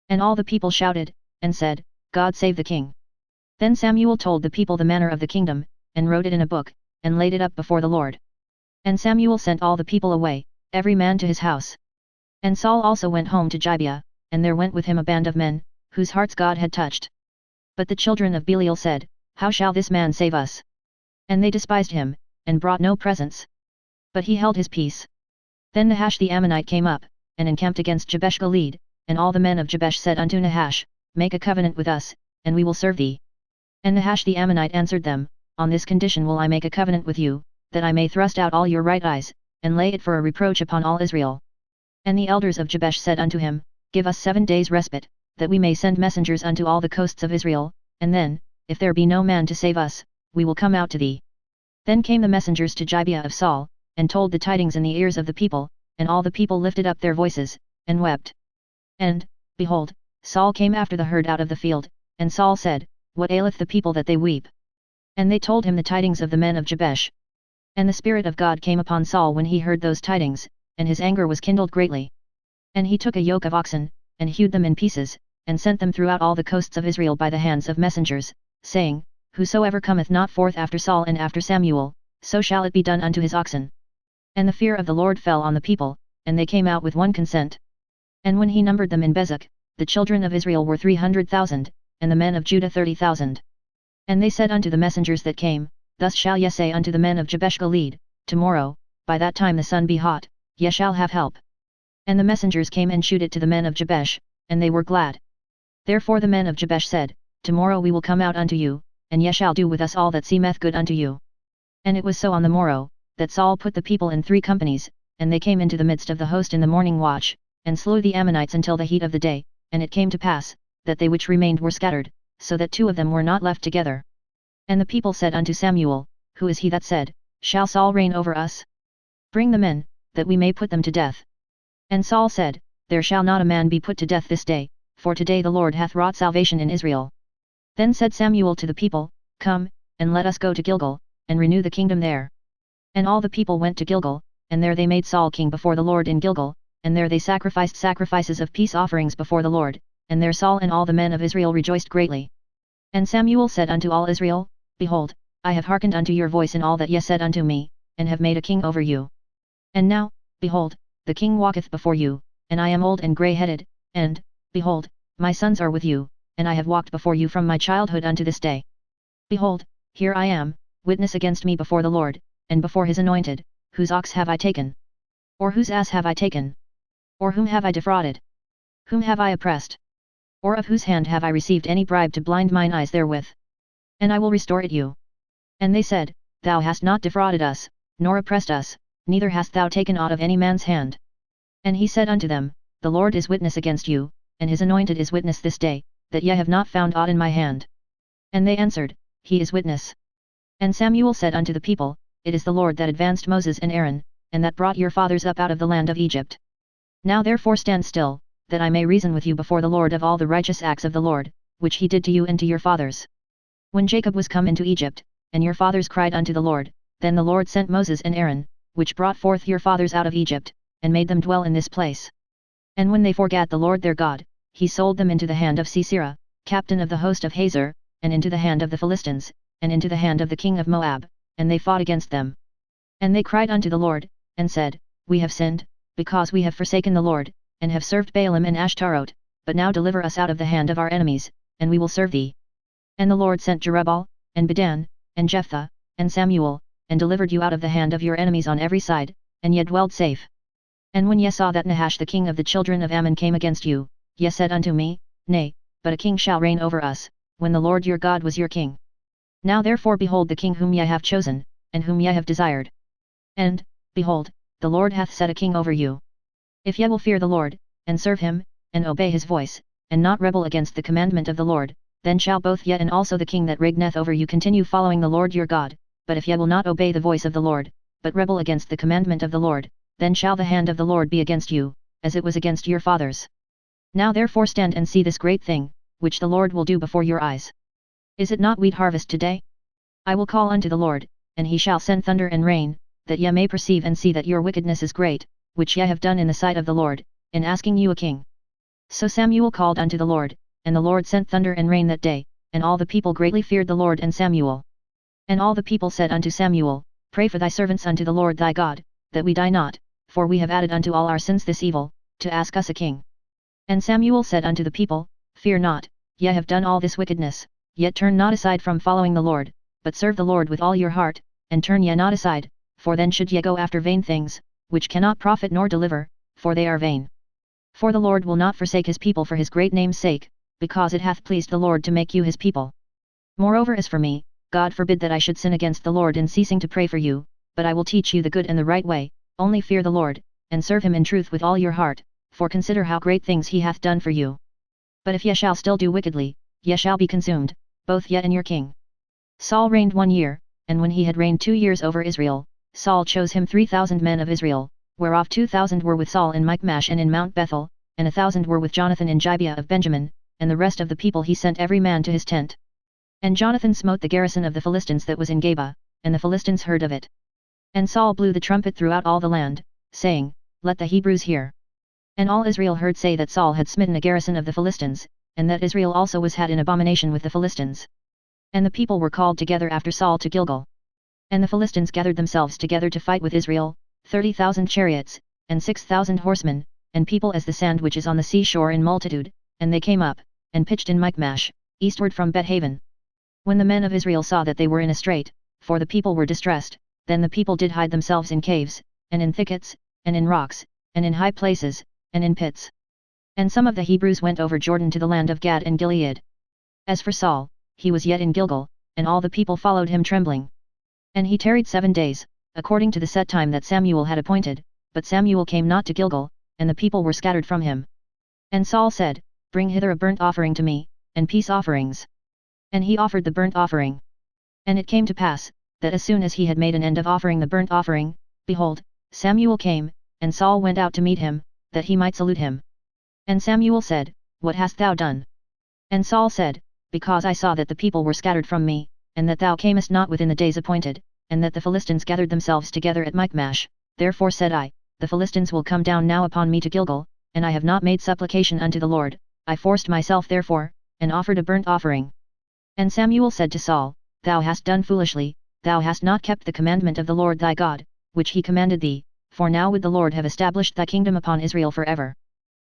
And all the people shouted, and said, God save the king. Then Samuel told the people the manner of the kingdom, and wrote it in a book, and laid it up before the Lord. And Samuel sent all the people away, every man to his house. And Saul also went home to Gibeah, and there went with him a band of men, whose hearts God had touched. But the children of Belial said, How shall this man save us? And they despised him, and brought no presents. But he held his peace. Then Nahash the Ammonite came up, and encamped against Jabesh Gilead, and all the men of Jabesh said unto Nahash, Make a covenant with us, and we will serve thee. And Nahash the Ammonite answered them, On this condition will I make a covenant with you, that I may thrust out all your right eyes, and lay it for a reproach upon all Israel. And the elders of Jabesh said unto him, Give us 7 days' respite, that we may send messengers unto all the coasts of Israel, and then, if there be no man to save us, we will come out to thee. Then came the messengers to Gibeah of Saul, and told the tidings in the ears of the people, and all the people lifted up their voices, and wept. And, behold, Saul came after the herd out of the field, and Saul said, What aileth the people that they weep? And they told him the tidings of the men of Jabesh. And the Spirit of God came upon Saul when he heard those tidings, and his anger was kindled greatly. And he took a yoke of oxen, and hewed them in pieces, and sent them throughout all the coasts of Israel by the hands of messengers, saying, Whosoever cometh not forth after Saul and after Samuel, so shall it be done unto his oxen. And the fear of the Lord fell on the people, and they came out with one consent. And when he numbered them in Bezek, the children of Israel were 300,000, and the men of Judah 30,000. And they said unto the messengers that came, Thus shall ye say unto the men of Jabesh Gilead, Tomorrow, by that time the sun be hot, ye shall have help. And the messengers came and shewed it to the men of Jabesh, and they were glad. Therefore the men of Jabesh said, Tomorrow we will come out unto you, and ye shall do with us all that seemeth good unto you. And it was so on the morrow, that Saul put the people in 3 companies, and they came into the midst of the host in the morning watch, and slew the Ammonites until the heat of the day, and it came to pass, that they which remained were scattered, so that 2 of them were not left together. And the people said unto Samuel, Who is he that said, Shall Saul reign over us? Bring the men, that we may put them to death. And Saul said, There shall not a man be put to death this day, for today the Lord hath wrought salvation in Israel. Then said Samuel to the people, Come, and let us go to Gilgal, and renew the kingdom there. And all the people went to Gilgal, and there they made Saul king before the Lord in Gilgal, and there they sacrificed sacrifices of peace offerings before the Lord, and there Saul and all the men of Israel rejoiced greatly. And Samuel said unto all Israel, Behold, I have hearkened unto your voice in all that ye said unto me, and have made a king over you. And now, behold, the king walketh before you, and I am old and grey-headed, and, behold, my sons are with you, and I have walked before you from my childhood unto this day. Behold, here I am, witness against me before the Lord, and before his anointed, whose ox have I taken? Or whose ass have I taken? Or whom have I defrauded? Whom have I oppressed? Or of whose hand have I received any bribe to blind mine eyes therewith? And I will restore it you. And they said, Thou hast not defrauded us, nor oppressed us, neither hast thou taken aught of any man's hand. And he said unto them, The Lord is witness against you, and his anointed is witness this day, that ye have not found aught in my hand. And they answered, He is witness. And Samuel said unto the people, It is the Lord that advanced Moses and Aaron, and that brought your fathers up out of the land of Egypt. Now therefore stand still, that I may reason with you before the Lord of all the righteous acts of the Lord, which he did to you and to your fathers. When Jacob was come into Egypt, and your fathers cried unto the Lord, then the Lord sent Moses and Aaron, which brought forth your fathers out of Egypt, and made them dwell in this place. And when they forgat the Lord their God, he sold them into the hand of Sisera, captain of the host of Hazor, and into the hand of the Philistines, and into the hand of the king of Moab, and they fought against them. And they cried unto the Lord, and said, We have sinned, because we have forsaken the Lord, and have served Baalim and Ashtaroth, but now deliver us out of the hand of our enemies, and we will serve thee. And the Lord sent Jerubbaal, and Bedan, and Jephthah, and Samuel, and delivered you out of the hand of your enemies on every side, and ye dwelled safe. And when ye saw that Nahash the king of the children of Ammon came against you, ye said unto me, Nay, but a king shall reign over us, when the Lord your God was your king. Now therefore behold the king whom ye have chosen, and whom ye have desired. And, behold, the Lord hath set a king over you. If ye will fear the Lord, and serve him, and obey his voice, and not rebel against the commandment of the Lord, then shall both ye and also the king that reigneth over you continue following the Lord your God, but if ye will not obey the voice of the Lord, but rebel against the commandment of the Lord, then shall the hand of the Lord be against you, as it was against your fathers. Now therefore stand and see this great thing, which the Lord will do before your eyes. Is it not wheat harvest today? I will call unto the Lord, and he shall send thunder and rain, that ye may perceive and see that your wickedness is great, which ye have done in the sight of the Lord, in asking you a king. So Samuel called unto the Lord, and the Lord sent thunder and rain that day, and all the people greatly feared the Lord and Samuel. And all the people said unto Samuel, Pray for thy servants unto the Lord thy God, that we die not, for we have added unto all our sins this evil, to ask us a king. And Samuel said unto the people, Fear not, ye have done all this wickedness, yet turn not aside from following the Lord, but serve the Lord with all your heart, and turn ye not aside, for then should ye go after vain things, which cannot profit nor deliver, for they are vain. For the Lord will not forsake his people for his great name's sake, because it hath pleased the Lord to make you his people. Moreover as for me, God forbid that I should sin against the Lord in ceasing to pray for you, but I will teach you the good and the right way, only fear the Lord, and serve him in truth with all your heart, for consider how great things he hath done for you. But if ye shall still do wickedly, ye shall be consumed, both ye and your king. Saul reigned 1 year, and when he had reigned 2 years over Israel, Saul chose him 3,000 men of Israel, whereof 2,000 were with Saul in Michmash and in Mount Bethel, and 1,000 were with Jonathan in Gibeah of Benjamin, and the rest of the people he sent every man to his tent. And Jonathan smote the garrison of the Philistines that was in Geba, and the Philistines heard of it. And Saul blew the trumpet throughout all the land, saying, Let the Hebrews hear. And all Israel heard say that Saul had smitten a garrison of the Philistines, and that Israel also was had in abomination with the Philistines. And the people were called together after Saul to Gilgal. And the Philistines gathered themselves together to fight with Israel, 30,000 chariots, and 6,000 horsemen, and people as the sand which is on the seashore in multitude, and they came up, and pitched in Michmash, eastward from Bethaven. When the men of Israel saw that they were in a strait, for the people were distressed, then the people did hide themselves in caves, and in thickets, and in rocks, and in high places, and in pits. And some of the Hebrews went over Jordan to the land of Gad and Gilead. As for Saul, he was yet in Gilgal, and all the people followed him trembling. And he tarried 7 days, according to the set time that Samuel had appointed, but Samuel came not to Gilgal, and the people were scattered from him. And Saul said, Bring hither a burnt offering to me, and peace offerings. And he offered the burnt offering. And it came to pass, that as soon as he had made an end of offering the burnt offering, behold, Samuel came, and Saul went out to meet him, that he might salute him. And Samuel said, What hast thou done? And Saul said, Because I saw that the people were scattered from me, and that thou camest not within the days appointed, and that the Philistines gathered themselves together at Michmash, therefore said I, The Philistines will come down now upon me to Gilgal, and I have not made supplication unto the Lord, I forced myself therefore, and offered a burnt offering. And Samuel said to Saul, Thou hast done foolishly, thou hast not kept the commandment of the Lord thy God, which he commanded thee, for now would the Lord have established thy kingdom upon Israel for ever.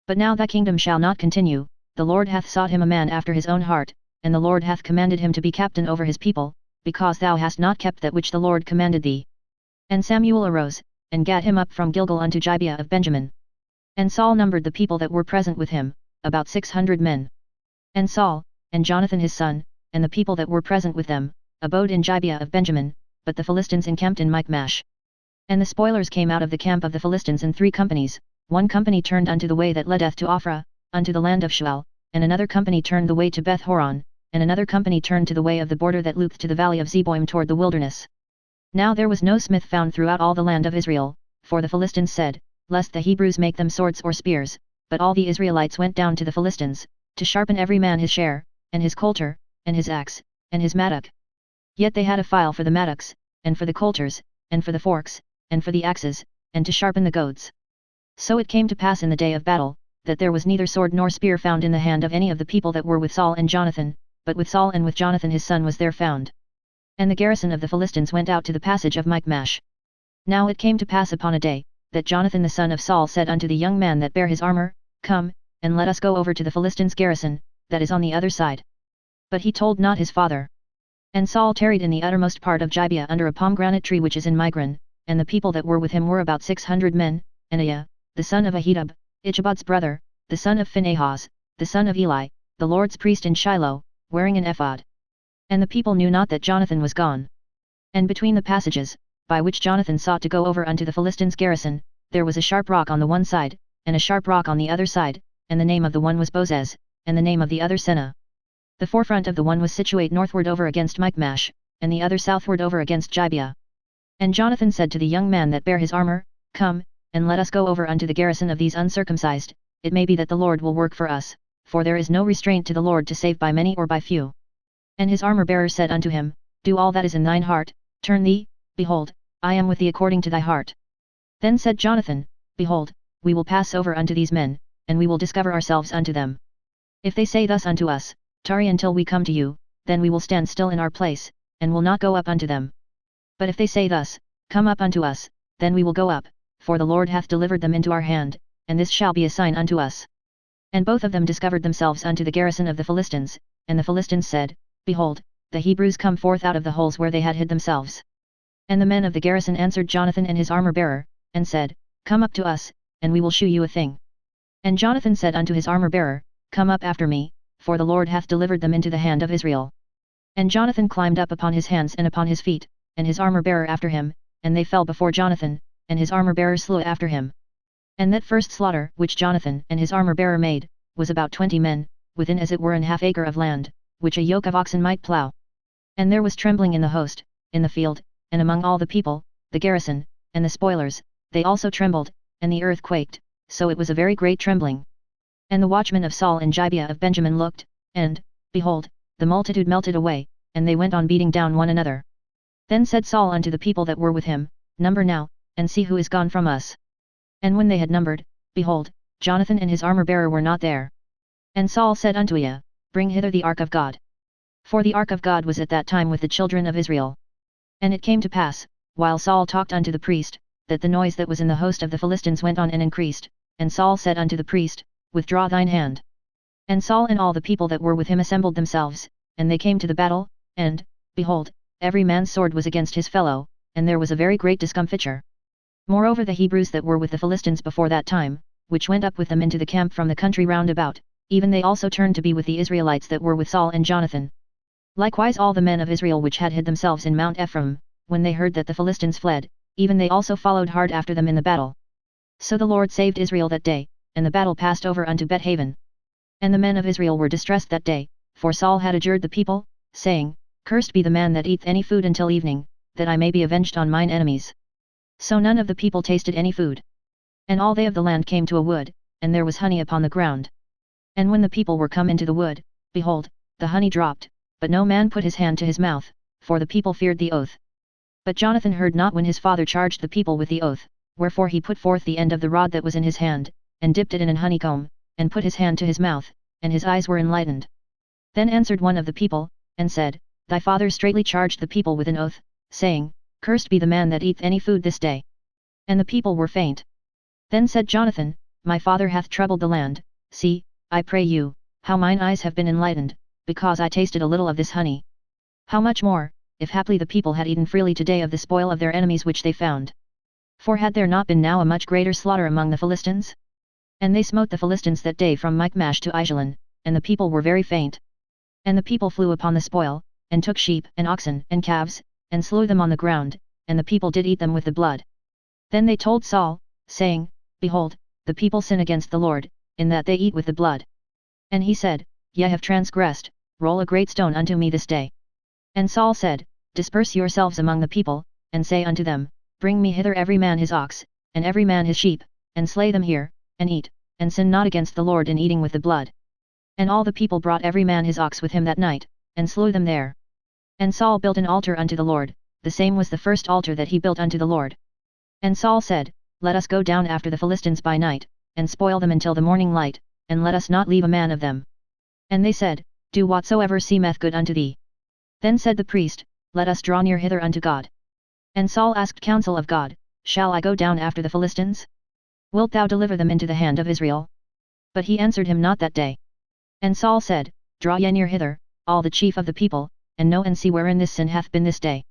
But now thy kingdom shall not continue, the Lord hath sought him a man after his own heart, and the Lord hath commanded him to be captain over his people, because thou hast not kept that which the Lord commanded thee. And Samuel arose, and gat him up from Gilgal unto Gibeah of Benjamin. And Saul numbered the people that were present with him, about 600 men. And Saul, and Jonathan his son, and the people that were present with them, abode in Gibeah of Benjamin, but the Philistines encamped in Michmash. And the spoilers came out of the camp of the Philistines in 3 companies, one company turned unto the way that leadeth to Ophrah, unto the land of Shual, and another company turned the way to Beth Horon, and another company turned to the way of the border that looped to the valley of Zeboim toward the wilderness. Now there was no smith found throughout all the land of Israel, for the Philistines said, Lest the Hebrews make them swords or spears, but all the Israelites went down to the Philistines, to sharpen every man his share, and his coulter, and his axe, and his mattock. Yet they had a file for the mattocks, and for the coulters, and for the forks, and for the axes, and to sharpen the goads. So it came to pass in the day of battle, that there was neither sword nor spear found in the hand of any of the people that were with Saul and Jonathan, but with Saul and with Jonathan his son was there found. And the garrison of the Philistines went out to the passage of Michmash. Now it came to pass upon a day, that Jonathan the son of Saul said unto the young man that bare his armor, Come, and let us go over to the Philistines' garrison, that is on the other side. But he told not his father. And Saul tarried in the uttermost part of Gibeah under a pomegranate tree which is in Migron, and the people that were with him were about 600 men, Anaiah, the son of Ahitub, Ichabod's brother, the son of Phinehas, the son of Eli, the Lord's priest in Shiloh, wearing an ephod. And the people knew not that Jonathan was gone. And between the passages, by which Jonathan sought to go over unto the Philistines' garrison, there was a sharp rock on the one side, and a sharp rock on the other side, and the name of the one was Bozez, and the name of the other Seneh. The forefront of the one was situate northward over against Michmash, and the other southward over against Gibeah. And Jonathan said to the young man that bare his armor, Come, and let us go over unto the garrison of these uncircumcised, it may be that the Lord will work for us, for there is no restraint to the Lord to save by many or by few. And his armor-bearer said unto him, Do all that is in thine heart, turn thee, behold, I am with thee according to thy heart. Then said Jonathan, Behold, we will pass over unto these men, and we will discover ourselves unto them. If they say thus unto us, Tarry until we come to you, then we will stand still in our place, and will not go up unto them. But if they say thus, Come up unto us, then we will go up, for the Lord hath delivered them into our hand, and this shall be a sign unto us. And both of them discovered themselves unto the garrison of the Philistines, and the Philistines said, Behold, the Hebrews come forth out of the holes where they had hid themselves. And the men of the garrison answered Jonathan and his armor-bearer, and said, Come up to us, and we will shew you a thing. And Jonathan said unto his armor-bearer, Come up after me, for the Lord hath delivered them into the hand of Israel. And Jonathan climbed up upon his hands and upon his feet, and his armor-bearer after him, and they fell before Jonathan, and his armor-bearer slew after him. And that first slaughter which Jonathan and his armor-bearer made, was about 20 men, within as it were an half acre of land, which a yoke of oxen might plough. And there was trembling in the host, in the field, and among all the people, the garrison, and the spoilers, they also trembled, and the earth quaked, so it was a very great trembling. And the watchmen of Saul and Gibeah of Benjamin looked, and, behold, the multitude melted away, and they went on beating down one another. Then said Saul unto the people that were with him, Number now, and see who is gone from us. And when they had numbered, behold, Jonathan and his armor-bearer were not there. And Saul said unto Ea, Bring hither the ark of God. For the ark of God was at that time with the children of Israel. And it came to pass, while Saul talked unto the priest, that the noise that was in the host of the Philistines went on and increased, and Saul said unto the priest, Withdraw thine hand. And Saul and all the people that were with him assembled themselves, and they came to the battle, and, behold, every man's sword was against his fellow, and there was a very great discomfiture. Moreover the Hebrews that were with the Philistines before that time, which went up with them into the camp from the country round about, even they also turned to be with the Israelites that were with Saul and Jonathan. Likewise all the men of Israel which had hid themselves in Mount Ephraim, when they heard that the Philistines fled, even they also followed hard after them in the battle. So the Lord saved Israel that day, and the battle passed over unto Bet-haven. And the men of Israel were distressed that day, for Saul had adjured the people, saying, Cursed be the man that eateth any food until evening, that I may be avenged on mine enemies. So none of the people tasted any food. And all they of the land came to a wood, and there was honey upon the ground. And when the people were come into the wood, behold, the honey dropped, but no man put his hand to his mouth, for the people feared the oath. But Jonathan heard not when his father charged the people with the oath, wherefore he put forth the end of the rod that was in his hand, and dipped it in an honeycomb, and put his hand to his mouth, and his eyes were enlightened. Then answered one of the people, and said, Thy father straitly charged the people with an oath, saying, Cursed be the man that eateth any food this day. And the people were faint. Then said Jonathan, My father hath troubled the land, see, I pray you, how mine eyes have been enlightened, because I tasted a little of this honey. How much more, if haply the people had eaten freely today of the spoil of their enemies which they found. For had there not been now a much greater slaughter among the Philistines? And they smote the Philistines that day from Michmash to Aijalon, and the people were very faint. And the people flew upon the spoil, and took sheep and oxen and calves, and slew them on the ground, and the people did eat them with the blood. Then they told Saul, saying, Behold, the people sin against the Lord, in that they eat with the blood. And he said, Ye have transgressed, roll a great stone unto me this day. And Saul said, Disperse yourselves among the people, and say unto them, Bring me hither every man his ox, and every man his sheep, and slay them here, and eat, and sin not against the Lord in eating with the blood. And all the people brought every man his ox with him that night, and slew them there. And Saul built an altar unto the Lord, the same was the first altar that he built unto the Lord. And Saul said, Let us go down after the Philistines by night, and spoil them until the morning light, and let us not leave a man of them. And they said, Do whatsoever seemeth good unto thee. Then said the priest, Let us draw near hither unto God. And Saul asked counsel of God, Shall I go down after the Philistines? Wilt thou deliver them into the hand of Israel? But he answered him not that day. And Saul said, Draw ye near hither, all the chief of the people, and know and see wherein this sin hath been this day.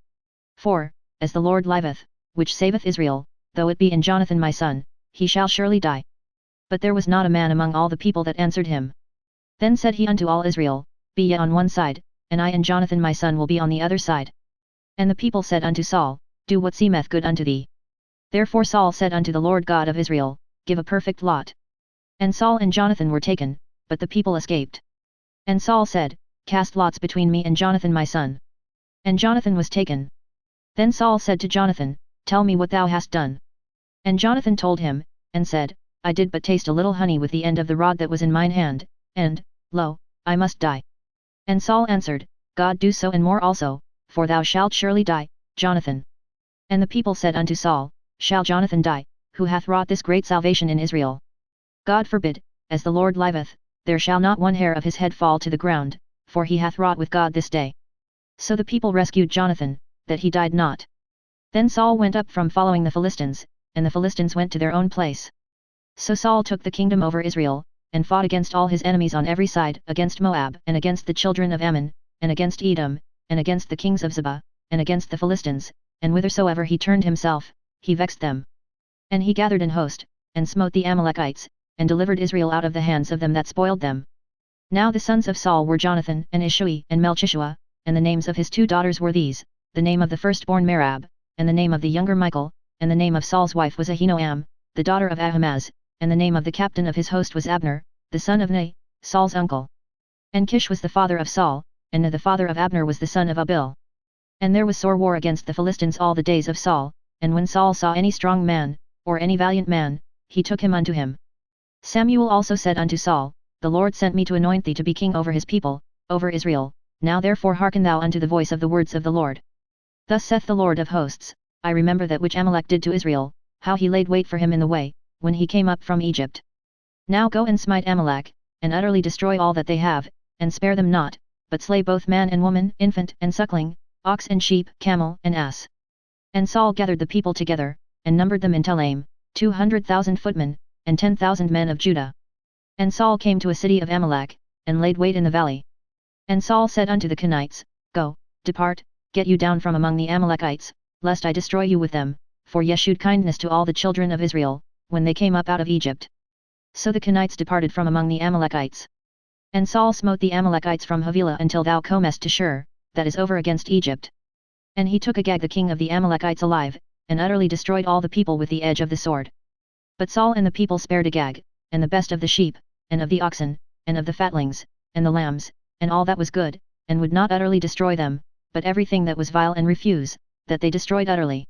For, as the Lord liveth, which saveth Israel, though it be in Jonathan my son, he shall surely die. But there was not a man among all the people that answered him. Then said he unto all Israel, Be ye on one side, and I and Jonathan my son will be on the other side. And the people said unto Saul, Do what seemeth good unto thee. Therefore Saul said unto the Lord God of Israel, Give a perfect lot. And Saul and Jonathan were taken, but the people escaped. And Saul said, Cast lots between me and Jonathan my son. And Jonathan was taken. Then Saul said to Jonathan, Tell me what thou hast done. And Jonathan told him, and said, I did but taste a little honey with the end of the rod that was in mine hand, and, lo, I must die. And Saul answered, God do so and more also, for thou shalt surely die, Jonathan. And the people said unto Saul, Shall Jonathan die, who hath wrought this great salvation in Israel? God forbid, as the Lord liveth, there shall not one hair of his head fall to the ground, for he hath wrought with God this day. So the people rescued Jonathan, that he died not. Then Saul went up from following the Philistines, and the Philistines went to their own place. So Saul took the kingdom over Israel, and fought against all his enemies on every side, against Moab, and against the children of Ammon, and against Edom, and against the kings of Zebah, and against the Philistines, and whithersoever he turned himself, he vexed them. And he gathered an host, and smote the Amalekites, and delivered Israel out of the hands of them that spoiled them. Now the sons of Saul were Jonathan, and Ishui, and Melchishua, and the names of his 2 daughters were these, the name of the firstborn Merab, and the name of the younger Michal, and the name of Saul's wife was Ahinoam, the daughter of Ahimaaz, and the name of the captain of his host was Abner, the son of Ner, Saul's uncle. And Kish was the father of Saul, and Ner the father of Abner was the son of Abil. And there was sore war against the Philistines all the days of Saul, and when Saul saw any strong man, or any valiant man, he took him unto him. Samuel also said unto Saul, The Lord sent me to anoint thee to be king over his people, over Israel, now therefore hearken thou unto the voice of the words of the Lord. Thus saith the Lord of hosts, I remember that which Amalek did to Israel, how he laid wait for him in the way, when he came up from Egypt. Now go and smite Amalek, and utterly destroy all that they have, and spare them not, but slay both man and woman, infant and suckling, ox and sheep, camel and ass. And Saul gathered the people together, and numbered them in Telaim, 200,000 footmen, and 10,000 men of Judah. And Saul came to a city of Amalek, and laid wait in the valley. And Saul said unto the Kenites, Go, depart, get you down from among the Amalekites, lest I destroy you with them, for ye shewed kindness to all the children of Israel, when they came up out of Egypt. So the Kenites departed from among the Amalekites. And Saul smote the Amalekites from Havilah until thou comest to Shur, that is over against Egypt. And he took Agag the king of the Amalekites alive, and utterly destroyed all the people with the edge of the sword. But Saul and the people spared Agag, and the best of the sheep, and of the oxen, and of the fatlings, and the lambs, and all that was good, and would not utterly destroy them, but everything that was vile and refuse, that they destroyed utterly.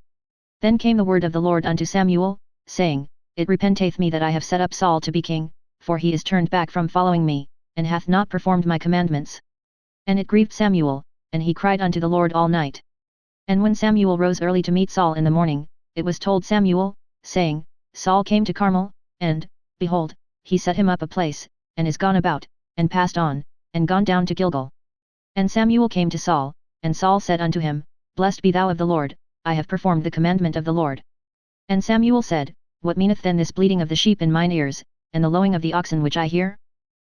Then came the word of the Lord unto Samuel, saying, It repenteth me that I have set up Saul to be king, for he is turned back from following me, and hath not performed my commandments. And it grieved Samuel, and he cried unto the Lord all night. And when Samuel rose early to meet Saul in the morning, it was told Samuel, saying, Saul came to Carmel, and, behold, he set him up a place, and is gone about, and passed on, and gone down to Gilgal. And Samuel came to Saul, and Saul said unto him, Blessed be thou of the Lord, I have performed the commandment of the Lord. And Samuel said, What meaneth then this bleating of the sheep in mine ears, and the lowing of the oxen which I hear?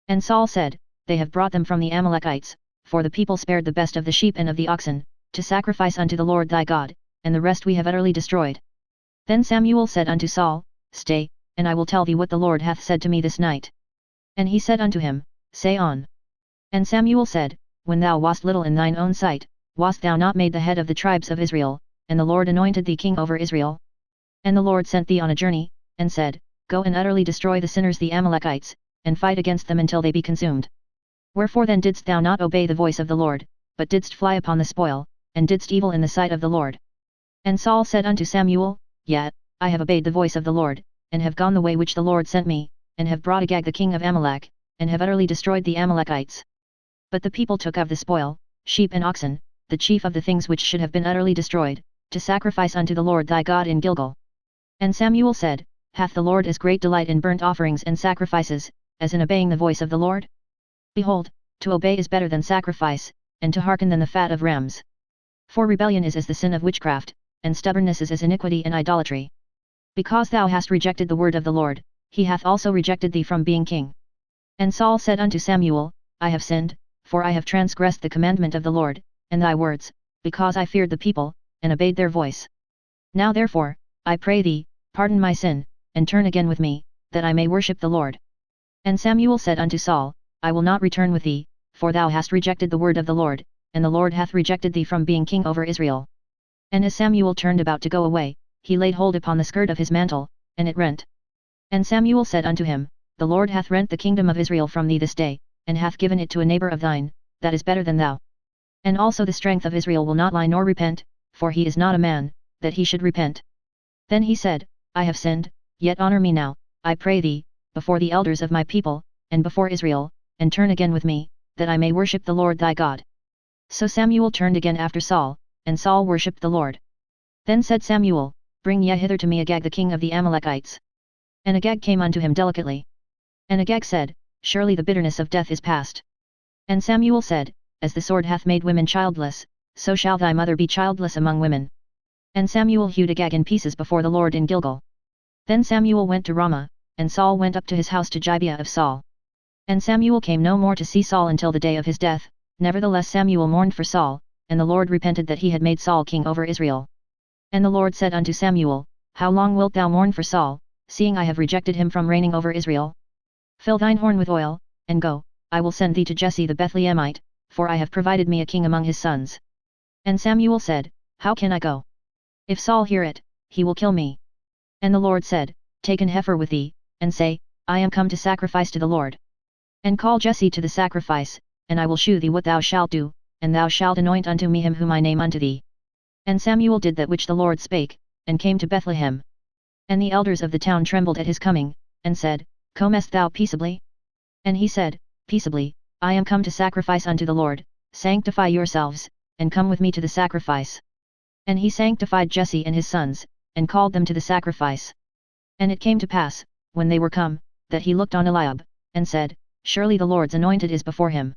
And Saul said, They have brought them from the Amalekites, for the people spared the best of the sheep and of the oxen, to sacrifice unto the Lord thy God, and the rest we have utterly destroyed. Then Samuel said unto Saul, Stay, and I will tell thee what the Lord hath said to me this night. And he said unto him, Say on. And Samuel said, When thou wast little in thine own sight, wast thou not made the head of the tribes of Israel, and the Lord anointed thee king over Israel? And the Lord sent thee on a journey, and said, Go and utterly destroy the sinners the Amalekites, and fight against them until they be consumed. Wherefore then didst thou not obey the voice of the Lord, but didst fly upon the spoil, and didst evil in the sight of the Lord? And Saul said unto Samuel, Yet, I have obeyed the voice of the Lord, and have gone the way which the Lord sent me, and have brought Agag the king of Amalek, and have utterly destroyed the Amalekites. But the people took of the spoil, sheep and oxen, the chief of the things which should have been utterly destroyed, to sacrifice unto the Lord thy God in Gilgal. And Samuel said, Hath the Lord as great delight in burnt offerings and sacrifices, as in obeying the voice of the Lord? Behold, to obey is better than sacrifice, and to hearken than the fat of rams. For rebellion is as the sin of witchcraft, and stubbornness is as iniquity and idolatry. Because thou hast rejected the word of the Lord, he hath also rejected thee from being king. And Saul said unto Samuel, I have sinned, for I have transgressed the commandment of the Lord, and thy words, because I feared the people, and obeyed their voice. Now therefore, I pray thee, pardon my sin, and turn again with me, that I may worship the Lord. And Samuel said unto Saul, I will not return with thee, for thou hast rejected the word of the Lord, and the Lord hath rejected thee from being king over Israel. And as Samuel turned about to go away, he laid hold upon the skirt of his mantle, and it rent. And Samuel said unto him, The Lord hath rent the kingdom of Israel from thee this day, and hath given it to a neighbor of thine, that is better than thou. And also the strength of Israel will not lie nor repent, for he is not a man, that he should repent. Then he said, I have sinned, yet honor me now, I pray thee, before the elders of my people, and before Israel, and turn again with me, that I may worship the Lord thy God. So Samuel turned again after Saul, and Saul worshipped the Lord. Then said Samuel, Bring ye hither to me Agag the king of the Amalekites. And Agag came unto him delicately. And Agag said, Surely the bitterness of death is past. And Samuel said, As the sword hath made women childless, so shall thy mother be childless among women. And Samuel hewed Agag in pieces before the Lord in Gilgal. Then Samuel went to Ramah, and Saul went up to his house to Gibeah of Saul. And Samuel came no more to see Saul until the day of his death, nevertheless Samuel mourned for Saul, and the Lord repented that he had made Saul king over Israel. And the Lord said unto Samuel, How long wilt thou mourn for Saul, seeing I have rejected him from reigning over Israel? Fill thine horn with oil, and go, I will send thee to Jesse the Bethlehemite, for I have provided me a king among his sons. And Samuel said, How can I go? If Saul hear it, he will kill me. And the Lord said, Take an heifer with thee, and say, I am come to sacrifice to the Lord. And call Jesse to the sacrifice, and I will shew thee what thou shalt do, and thou shalt anoint unto me him whom I name unto thee. And Samuel did that which the Lord spake, and came to Bethlehem. And the elders of the town trembled at his coming, and said, Comest thou peaceably? And he said, Peaceably, I am come to sacrifice unto the Lord, sanctify yourselves, and come with me to the sacrifice. And he sanctified Jesse and his sons, and called them to the sacrifice. And it came to pass, when they were come, that he looked on Eliab, and said, Surely the Lord's anointed is before him.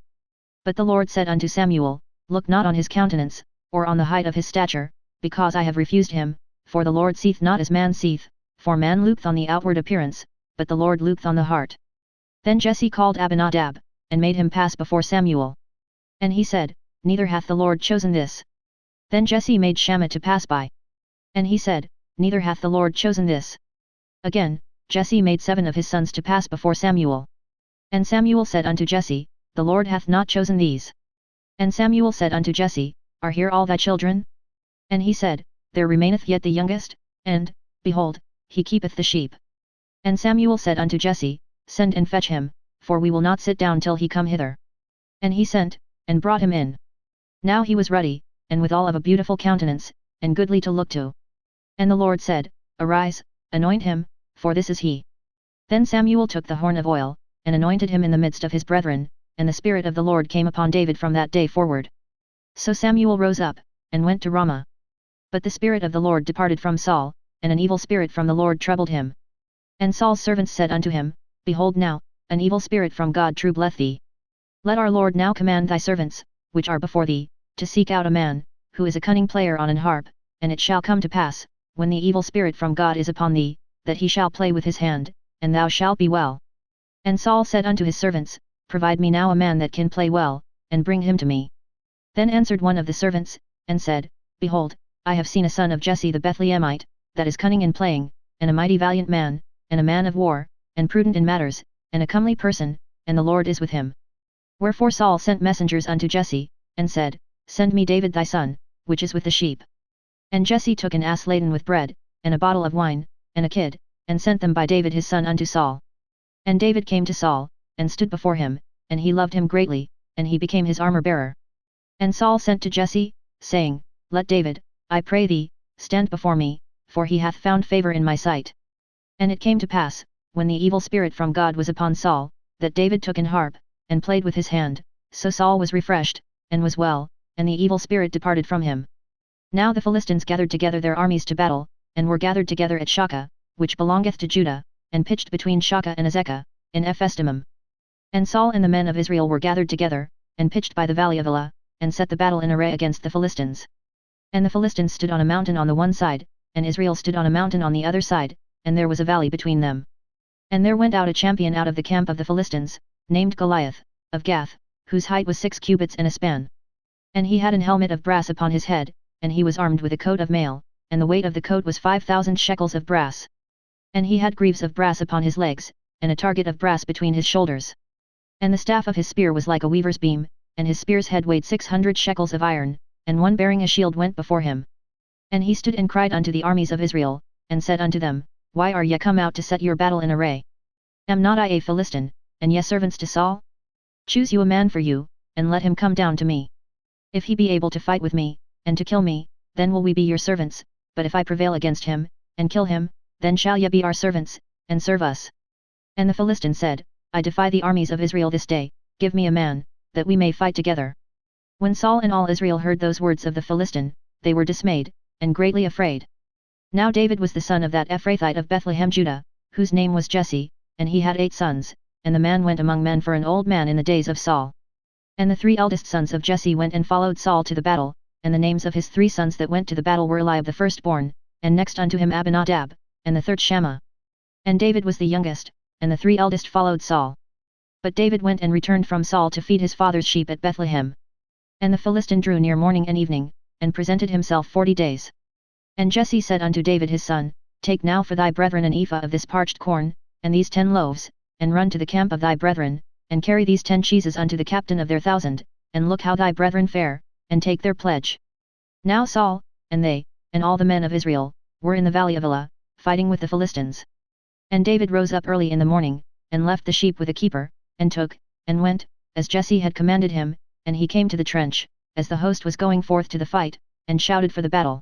But the Lord said unto Samuel, Look not on his countenance, or on the height of his stature, because I have refused him, for the Lord seeth not as man seeth, for man looketh on the outward appearance, but the Lord looketh on the heart. Then Jesse called Abinadab, and made him pass before Samuel. And he said, Neither hath the Lord chosen this. Then Jesse made Shammah to pass by. And he said, Neither hath the Lord chosen this. Again, Jesse made 7 of his sons to pass before Samuel. And Samuel said unto Jesse, The Lord hath not chosen these. And Samuel said unto Jesse, Are here all thy children? And he said, There remaineth yet the youngest, and, behold, he keepeth the sheep. And Samuel said unto Jesse, Send and fetch him, for we will not sit down till he come hither. And he sent, and brought him in. Now he was ruddy, and withal of a beautiful countenance, and goodly to look to. And the Lord said, Arise, anoint him, for this is he. Then Samuel took the horn of oil, and anointed him in the midst of his brethren, and the Spirit of the Lord came upon David from that day forward. So Samuel rose up, and went to Ramah. But the Spirit of the Lord departed from Saul, and an evil spirit from the Lord troubled him. And Saul's servants said unto him, Behold now, an evil spirit from God troubleth thee. Let our Lord now command thy servants, which are before thee, to seek out a man, who is a cunning player on an harp, and it shall come to pass, when the evil spirit from God is upon thee, that he shall play with his hand, and thou shalt be well. And Saul said unto his servants, Provide me now a man that can play well, and bring him to me. Then answered one of the servants, and said, Behold, I have seen a son of Jesse the Bethlehemite, that is cunning in playing, and a mighty valiant man, and a man of war, and prudent in matters, and a comely person, and the Lord is with him. Wherefore Saul sent messengers unto Jesse, and said, Send me David thy son, which is with the sheep. And Jesse took an ass laden with bread, and a bottle of wine, and a kid, and sent them by David his son unto Saul. And David came to Saul, and stood before him, and he loved him greatly, and he became his armor-bearer. And Saul sent to Jesse, saying, Let David, I pray thee, stand before me, for he hath found favor in my sight. And it came to pass, when the evil spirit from God was upon Saul, that David took an harp, and played with his hand, so Saul was refreshed, and was well, and the evil spirit departed from him. Now the Philistines gathered together their armies to battle, and were gathered together at Shakah, which belongeth to Judah, and pitched between Shakah and Azekah, in Ephesdammim. And Saul and the men of Israel were gathered together, and pitched by the valley of Elah, and set the battle in array against the Philistines. And the Philistines stood on a mountain on the one side, and Israel stood on a mountain on the other side, and there was a valley between them. And there went out a champion out of the camp of the Philistines, named Goliath, of Gath, whose height was 6 cubits and a span. And he had an helmet of brass upon his head, and he was armed with a coat of mail, and the weight of the coat was 5,000 shekels of brass. And he had greaves of brass upon his legs, and a target of brass between his shoulders. And the staff of his spear was like a weaver's beam, and his spear's head weighed 600 shekels of iron, and one bearing a shield went before him. And he stood and cried unto the armies of Israel, and said unto them, Why are ye come out to set your battle in array? Am not I a Philistine, and ye servants to Saul? Choose you a man for you, and let him come down to me. If he be able to fight with me, and to kill me, then will we be your servants, but if I prevail against him, and kill him, then shall ye be our servants, and serve us. And the Philistine said, I defy the armies of Israel this day, give me a man, that we may fight together. When Saul and all Israel heard those words of the Philistine, they were dismayed, and greatly afraid. Now David was the son of that Ephrathite of Bethlehem Judah, whose name was Jesse, and he had 8 sons, and the man went among men for an old man in the days of Saul. And the 3 eldest sons of Jesse went and followed Saul to the battle, and the names of his 3 sons that went to the battle were Eliab the firstborn, and next unto him Abinadab, and the third Shammah. And David was the youngest, and the 3 eldest followed Saul. But David went and returned from Saul to feed his father's sheep at Bethlehem. And the Philistine drew near morning and evening, and presented himself 40 days. And Jesse said unto David his son, Take now for thy brethren an ephah of this parched corn, and these 10 loaves, and run to the camp of thy brethren, and carry these 10 cheeses unto the captain of their 1,000, and look how thy brethren fare, and take their pledge. Now Saul, and they, and all the men of Israel, were in the valley of Elah, fighting with the Philistines. And David rose up early in the morning, and left the sheep with a keeper, and took, and went, as Jesse had commanded him, and he came to the trench, as the host was going forth to the fight, and shouted for the battle.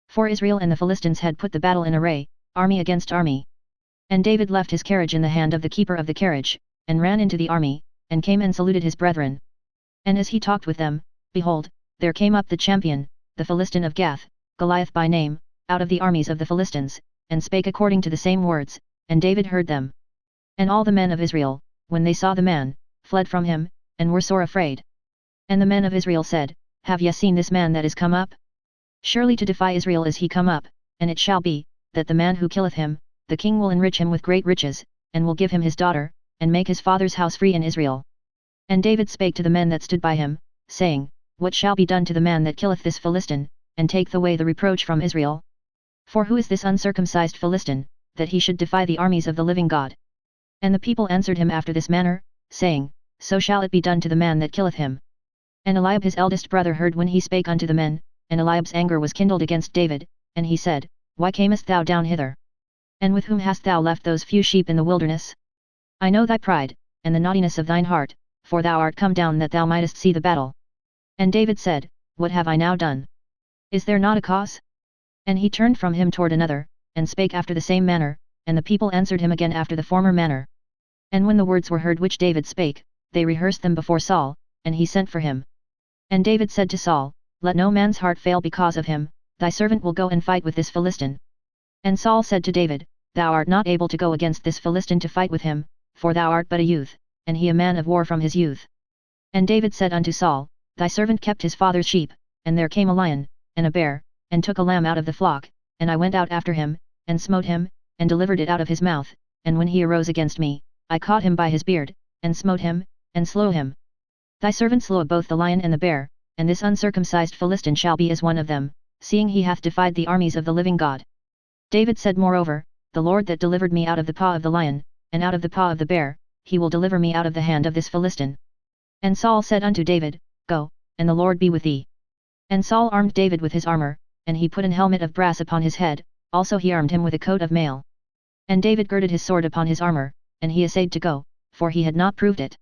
For Israel and the Philistines had put the battle in array, army against army. And David left his carriage in the hand of the keeper of the carriage, and ran into the army, and came and saluted his brethren. And as he talked with them, behold, there came up the champion, the Philistine of Gath, Goliath by name, out of the armies of the Philistines, and spake according to the same words, and David heard them. And all the men of Israel, when they saw the man, fled from him, and were sore afraid. And the men of Israel said, Have ye seen this man that is come up? Surely to defy Israel is he come up, and it shall be, that the man who killeth him, the king will enrich him with great riches, and will give him his daughter, and make his father's house free in Israel. And David spake to the men that stood by him, saying, What shall be done to the man that killeth this Philistine, and take away the reproach from Israel? For who is this uncircumcised Philistine, that he should defy the armies of the living God? And the people answered him after this manner, saying, So shall it be done to the man that killeth him. And Eliab his eldest brother heard when he spake unto the men, and Eliab's anger was kindled against David, and he said, Why camest thou down hither? And with whom hast thou left those few sheep in the wilderness? I know thy pride, and the naughtiness of thine heart, for thou art come down that thou mightest see the battle. And David said, What have I now done? Is there not a cause? And he turned from him toward another, and spake after the same manner, and the people answered him again after the former manner. And when the words were heard which David spake, they rehearsed them before Saul, and he sent for him. And David said to Saul, Let no man's heart fail because of him, thy servant will go and fight with this Philistine. And Saul said to David, Thou art not able to go against this Philistine to fight with him, for thou art but a youth, and he a man of war from his youth. And David said unto Saul, Thy servant kept his father's sheep, and there came a lion, and a bear, and took a lamb out of the flock, and I went out after him, and smote him, and delivered it out of his mouth, and when he arose against me, I caught him by his beard, and smote him, and slew him. Thy servant slew both the lion and the bear, and this uncircumcised Philistine shall be as one of them, seeing he hath defied the armies of the living God. David said moreover, The Lord that delivered me out of the paw of the lion, and out of the paw of the bear, he will deliver me out of the hand of this Philistine. And Saul said unto David, Go, and the Lord be with thee. And Saul armed David with his armor, and he put an helmet of brass upon his head, also he armed him with a coat of mail. And David girded his sword upon his armor, and he essayed to go, for he had not proved it.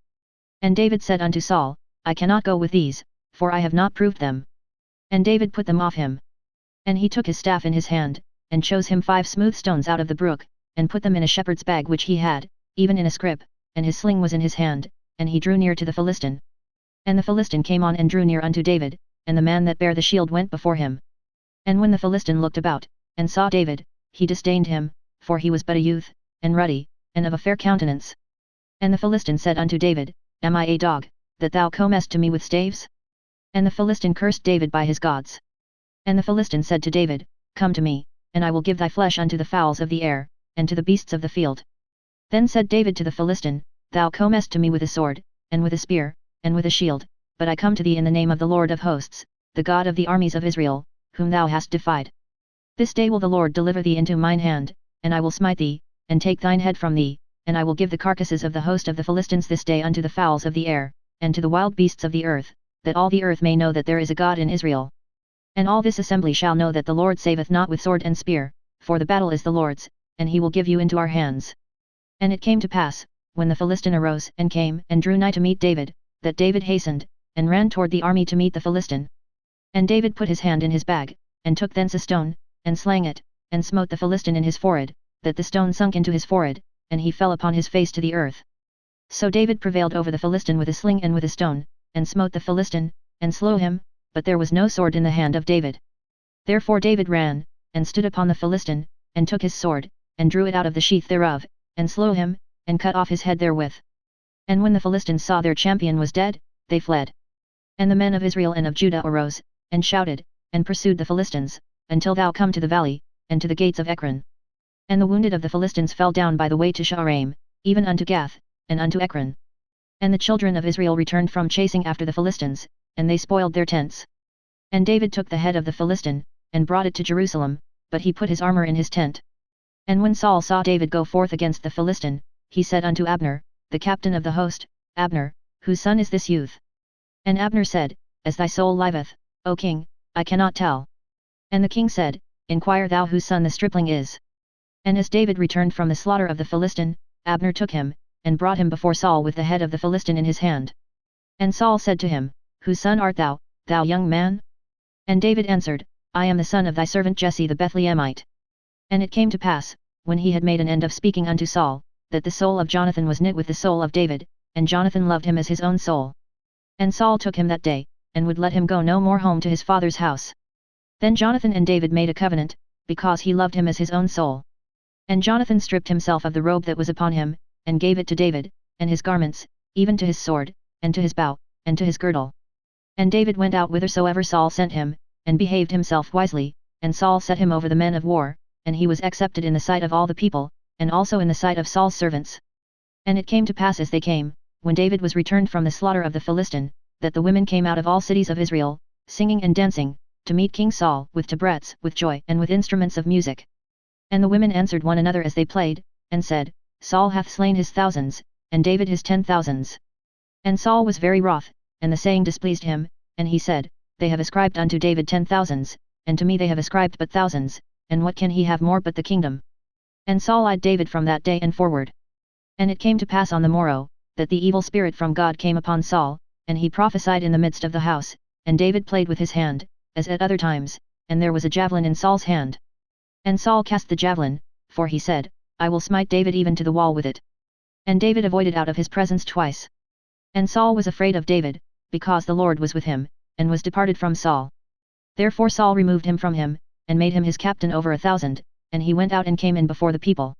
And David said unto Saul, I cannot go with these, for I have not proved them. And David put them off him. And he took his staff in his hand, and chose him 5 smooth stones out of the brook, and put them in a shepherd's bag which he had, even in a scrip, and his sling was in his hand, and he drew near to the Philistine. And the Philistine came on and drew near unto David, and the man that bare the shield went before him. And when the Philistine looked about, and saw David, he disdained him, for he was but a youth, and ruddy, and of a fair countenance. And the Philistine said unto David, Am I a dog, that thou comest to me with staves? And the Philistine cursed David by his gods. And the Philistine said to David, Come to me, and I will give thy flesh unto the fowls of the air, and to the beasts of the field. Then said David to the Philistine, Thou comest to me with a sword, and with a spear, and with a shield, but I come to thee in the name of the Lord of hosts, the God of the armies of Israel, whom thou hast defied. This day will the Lord deliver thee into mine hand, and I will smite thee, and take thine head from thee, and I will give the carcasses of the host of the Philistines this day unto the fowls of the air, and to the wild beasts of the earth, that all the earth may know that there is a God in Israel. And all this assembly shall know that the Lord saveth not with sword and spear, for the battle is the Lord's, and he will give you into our hands. And it came to pass, when the Philistine arose and came and drew nigh to meet David, that David hastened, and ran toward the army to meet the Philistine. And David put his hand in his bag, and took thence a stone, and slang it, and smote the Philistine in his forehead, that the stone sunk into his forehead, and he fell upon his face to the earth. So David prevailed over the Philistine with a sling and with a stone, and smote the Philistine, and slew him, but there was no sword in the hand of David. Therefore David ran, and stood upon the Philistine, and took his sword, and drew it out of the sheath thereof, and slew him, and cut off his head therewith. And when the Philistines saw their champion was dead, they fled. And the men of Israel and of Judah arose, and shouted, and pursued the Philistines, until thou come to the valley, and to the gates of Ekron. And the wounded of the Philistines fell down by the way to Sha'araim, even unto Gath, and unto Ekron. And the children of Israel returned from chasing after the Philistines, and they spoiled their tents. And David took the head of the Philistine, and brought it to Jerusalem, but he put his armor in his tent. And when Saul saw David go forth against the Philistine, he said unto Abner, the captain of the host, Abner, whose son is this youth? And Abner said, As thy soul liveth, O king, I cannot tell. And the king said, Inquire thou whose son the stripling is. And as David returned from the slaughter of the Philistine, Abner took him, and brought him before Saul with the head of the Philistine in his hand. And Saul said to him, Whose son art thou, thou young man? And David answered, I am the son of thy servant Jesse the Bethlehemite. And it came to pass, when he had made an end of speaking unto Saul, that the soul of Jonathan was knit with the soul of David, and Jonathan loved him as his own soul. And Saul took him that day, and would let him go no more home to his father's house. Then Jonathan and David made a covenant, because he loved him as his own soul. And Jonathan stripped himself of the robe that was upon him, and gave it to David, and his garments, even to his sword, and to his bow, and to his girdle. And David went out whithersoever Saul sent him, and behaved himself wisely, and Saul set him over the men of war, and he was accepted in the sight of all the people, and also in the sight of Saul's servants. And it came to pass as they came, when David was returned from the slaughter of the Philistine, that the women came out of all cities of Israel, singing and dancing, to meet King Saul with tabrets, with joy, and with instruments of music. And the women answered one another as they played, and said, Saul hath slain his thousands, and David his 10,000s. And Saul was very wroth, and the saying displeased him, and he said, They have ascribed unto David 10,000s, and to me they have ascribed but thousands, and what can he have more but the kingdom? And Saul eyed David from that day and forward. And it came to pass on the morrow, that the evil spirit from God came upon Saul, and he prophesied in the midst of the house, and David played with his hand, as at other times, and there was a javelin in Saul's hand. And Saul cast the javelin, for he said, I will smite David even to the wall with it. And David avoided out of his presence twice. And Saul was afraid of David, because the Lord was with him, and was departed from Saul. Therefore Saul removed him from him, and made him his captain over 1,000, and he went out and came in before the people.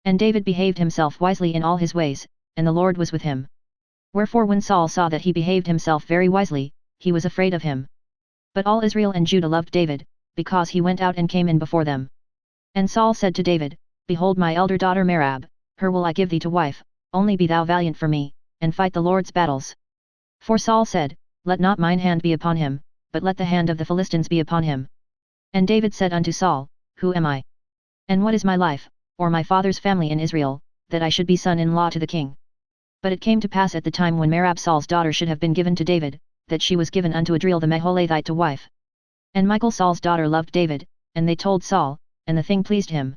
And David behaved himself wisely in all his ways, and the Lord was with him. Wherefore when Saul saw that he behaved himself very wisely, he was afraid of him. But all Israel and Judah loved David, because he went out and came in before them. And Saul said to David, Behold my elder daughter Merab, her will I give thee to wife, only be thou valiant for me, and fight the Lord's battles. For Saul said, Let not mine hand be upon him, but let the hand of the Philistines be upon him. And David said unto Saul, Who am I? And what is my life, or my father's family in Israel, that I should be son-in-law to the king? But it came to pass at the time when Merab Saul's daughter should have been given to David, that she was given unto Adriel the Meholathite to wife. And Michal Saul's daughter loved David, and they told Saul, and the thing pleased him.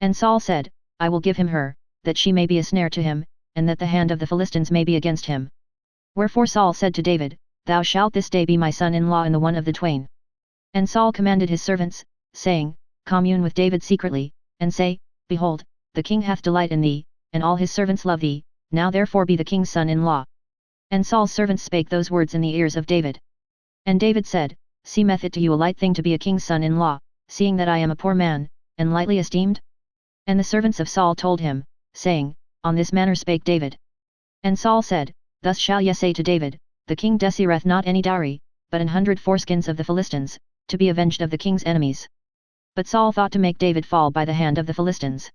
And Saul said, I will give him her, that she may be a snare to him, and that the hand of the Philistines may be against him. Wherefore Saul said to David, Thou shalt this day be my son-in-law in the one of the twain. And Saul commanded his servants, saying, Commune with David secretly, and say, Behold, the king hath delight in thee, and all his servants love thee, now therefore be the king's son-in-law. And Saul's servants spake those words in the ears of David. And David said, Seemeth it to you a light thing to be a king's son-in-law, seeing that I am a poor man, and lightly esteemed? And the servants of Saul told him, saying, On this manner spake David. And Saul said, Thus shall ye say to David, The king desireth not any dowry, but 100 foreskins of the Philistines, to be avenged of the king's enemies. But Saul thought to make David fall by the hand of the Philistines.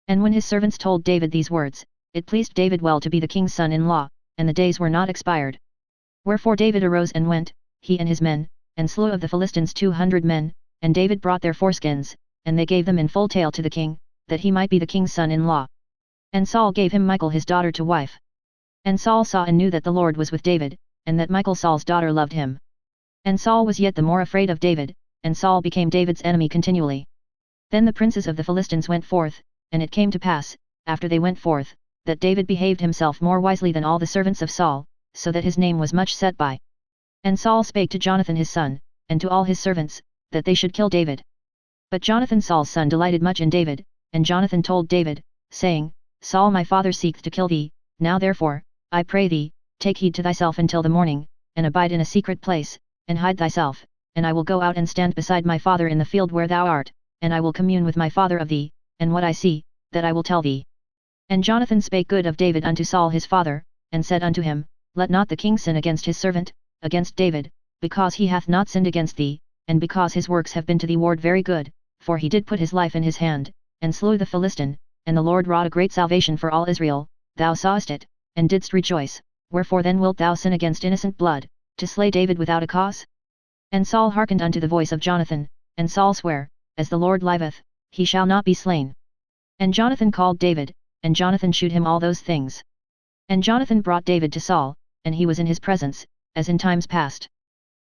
And when his servants told David these words, it pleased David well to be the king's son-in-law, and the days were not expired. Wherefore David arose and went, he and his men, and slew of the Philistines 200 men, and David brought their foreskins, and they gave them in full tale to the king, that he might be the king's son-in-law. And Saul gave him Michal his daughter to wife. And Saul saw and knew that the Lord was with David, and that Michal Saul's daughter loved him. And Saul was yet the more afraid of David, and Saul became David's enemy continually. Then the princes of the Philistines went forth, and it came to pass, after they went forth, that David behaved himself more wisely than all the servants of Saul, so that his name was much set by. And Saul spake to Jonathan his son, and to all his servants, that they should kill David. But Jonathan Saul's son delighted much in David, and Jonathan told David, saying, Saul my father seeketh to kill thee, now therefore, I pray thee, take heed to thyself until the morning, and abide in a secret place, and hide thyself, and I will go out and stand beside my father in the field where thou art, and I will commune with my father of thee, and what I see, that I will tell thee. And Jonathan spake good of David unto Saul his father, and said unto him, Let not the king sin against his servant, against David, because he hath not sinned against thee, and because his works have been to thee ward very good, for he did put his life in his hand, and slew the Philistine, and the Lord wrought a great salvation for all Israel, thou sawest it, and didst rejoice, wherefore then wilt thou sin against innocent blood, to slay David without a cause? And Saul hearkened unto the voice of Jonathan, and Saul sware, As the Lord liveth, he shall not be slain. And Jonathan called David, and Jonathan shewed him all those things. And Jonathan brought David to Saul, and he was in his presence, as in times past.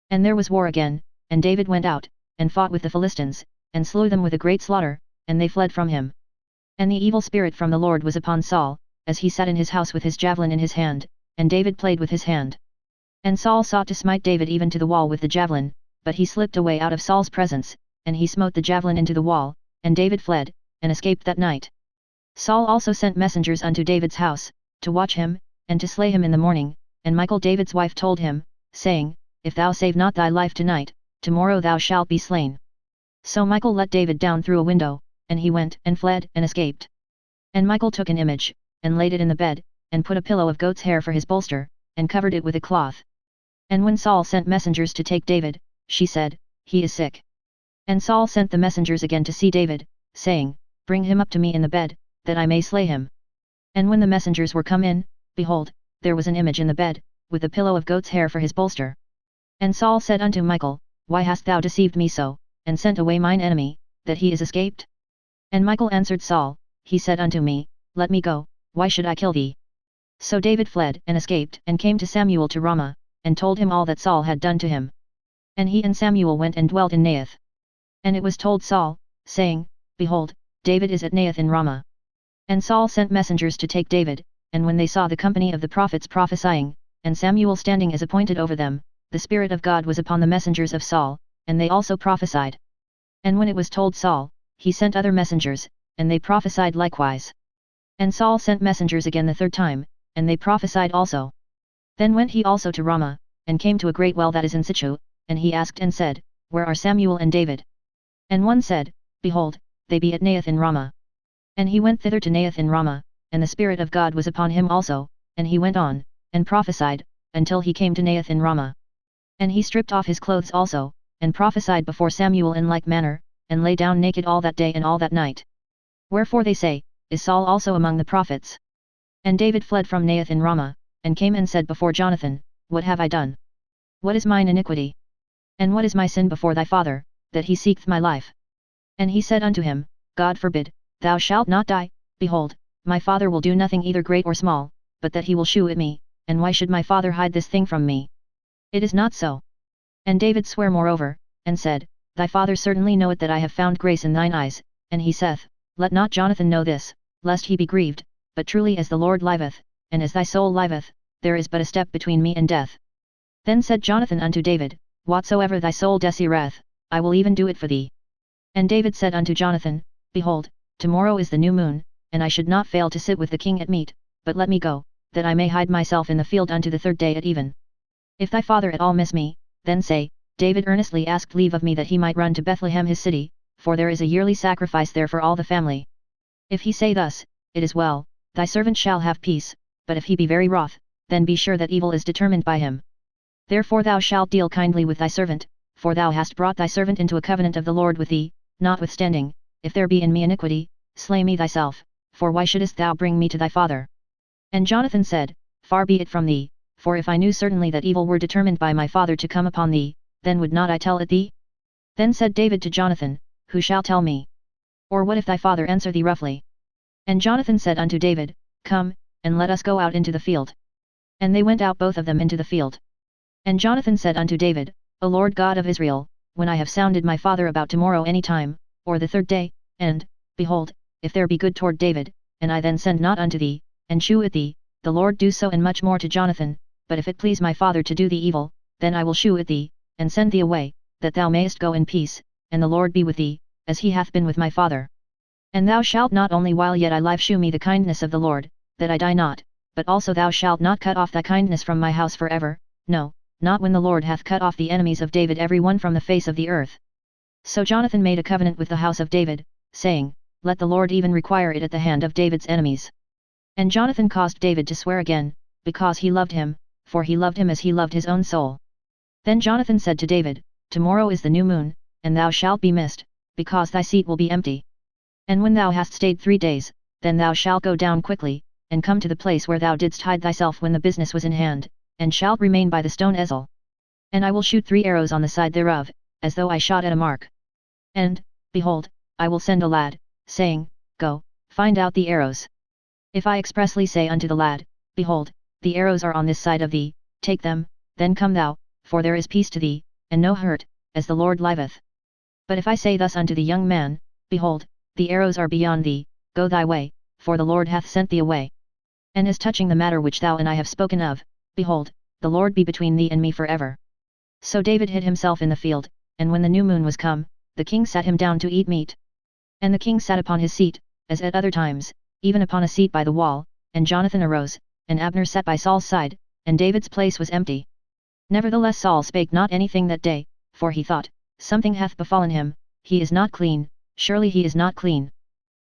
And there was war again, and David went out, and fought with the Philistines, and slew them with a great slaughter, and they fled from him. And the evil spirit from the Lord was upon Saul, as he sat in his house with his javelin in his hand, and David played with his hand. And Saul sought to smite David even to the wall with the javelin, but he slipped away out of Saul's presence, and he smote the javelin into the wall, and David fled, and escaped that night. Saul also sent messengers unto David's house, to watch him, and to slay him in the morning, and Michal David's wife told him, saying, If thou save not thy life tonight, tomorrow thou shalt be slain. So Michal let David down through a window, and he went and fled and escaped. And Michal took an image, and laid it in the bed, and put a pillow of goat's hair for his bolster, and covered it with a cloth. And when Saul sent messengers to take David, she said, He is sick. And Saul sent the messengers again to see David, saying, Bring him up to me in the bed, that I may slay him. And when the messengers were come in, behold, there was an image in the bed, with a pillow of goat's hair for his bolster. And Saul said unto Michal, Why hast thou deceived me so, and sent away mine enemy, that he is escaped? And Michal answered Saul, He said unto me, Let me go, why should I kill thee? So David fled and escaped and came to Samuel to Ramah, and told him all that Saul had done to him. And he and Samuel went and dwelt in Naioth. And it was told Saul, saying, Behold, David is at Naioth in Ramah. And Saul sent messengers to take David, and when they saw the company of the prophets prophesying, and Samuel standing as appointed over them, the Spirit of God was upon the messengers of Saul, and they also prophesied. And when it was told Saul, he sent other messengers, and they prophesied likewise. And Saul sent messengers again the third time, and they prophesied also. Then went he also to Ramah, and came to a great well that is in situ, and he asked and said, Where are Samuel and David? And one said, Behold, they be at Naioth in Ramah. And he went thither to Naioth in Ramah, and the Spirit of God was upon him also, and he went on, and prophesied, until he came to Naioth in Ramah. And he stripped off his clothes also, and prophesied before Samuel in like manner, and lay down naked all that day and all that night. Wherefore they say, Is Saul also among the prophets? And David fled from Naioth in Ramah, and came and said before Jonathan, What have I done? What is mine iniquity? And what is my sin before thy father, that he seeketh my life? And he said unto him, God forbid, thou shalt not die, behold, my father will do nothing either great or small, but that he will shew it me, and why should my father hide this thing from me? It is not so. And David sware moreover, and said, Thy father certainly knoweth that I have found grace in thine eyes, and he saith, Let not Jonathan know this, lest he be grieved, but truly as the Lord liveth, and as thy soul liveth, there is but a step between me and death. Then said Jonathan unto David, Whatsoever thy soul desireth, I will even do it for thee. And David said unto Jonathan, Behold, tomorrow is the new moon, and I should not fail to sit with the king at meat, but let me go, that I may hide myself in the field unto the third day at even. If thy father at all miss me, then say, David earnestly asked leave of me that he might run to Bethlehem his city, for there is a yearly sacrifice there for all the family. If he say thus, It is well, thy servant shall have peace, but if he be very wroth, then be sure that evil is determined by him. Therefore thou shalt deal kindly with thy servant, for thou hast brought thy servant into a covenant of the Lord with thee, notwithstanding, if there be in me iniquity, slay me thyself, for why shouldest thou bring me to thy father? And Jonathan said, Far be it from thee, for if I knew certainly that evil were determined by my father to come upon thee, then would not I tell it thee? Then said David to Jonathan, Who shall tell me? Or what if thy father answer thee roughly? And Jonathan said unto David, Come, and let us go out into the field. And they went out both of them into the field. And Jonathan said unto David, O Lord God of Israel, when I have sounded my father about tomorrow any time, or the third day, and, behold, if there be good toward David, and I then send not unto thee, and shew it thee, the Lord do so and much more to Jonathan, but if it please my father to do thee evil, then I will shew it thee, and send thee away, that thou mayest go in peace, and the Lord be with thee, as he hath been with my father. And thou shalt not only while yet I live shew me the kindness of the Lord, that I die not, but also thou shalt not cut off thy kindness from my house for ever, no, not when the Lord hath cut off the enemies of David every one from the face of the earth. So Jonathan made a covenant with the house of David, saying, Let the Lord even require it at the hand of David's enemies. And Jonathan caused David to swear again, because he loved him, for he loved him as he loved his own soul. Then Jonathan said to David, Tomorrow is the new moon, and thou shalt be missed, because thy seat will be empty. And when thou hast stayed 3 days, then thou shalt go down quickly, and come to the place where thou didst hide thyself when the business was in hand, and shalt remain by the stone Ezel. And I will shoot 3 arrows on the side thereof, as though I shot at a mark. And, behold, I will send a lad, saying, Go, find out the arrows. If I expressly say unto the lad, Behold, the arrows are on this side of thee, take them, then come thou, for there is peace to thee, and no hurt, as the Lord liveth. But if I say thus unto the young man, Behold, the arrows are beyond thee, go thy way, for the Lord hath sent thee away. And as touching the matter which thou and I have spoken of, behold, the Lord be between thee and me for ever. So David hid himself in the field, and when the new moon was come, the king sat him down to eat meat. And the king sat upon his seat, as at other times, even upon a seat by the wall, and Jonathan arose, and Abner sat by Saul's side, and David's place was empty. Nevertheless Saul spake not anything that day, for he thought, Something hath befallen him, he is not clean, surely he is not clean.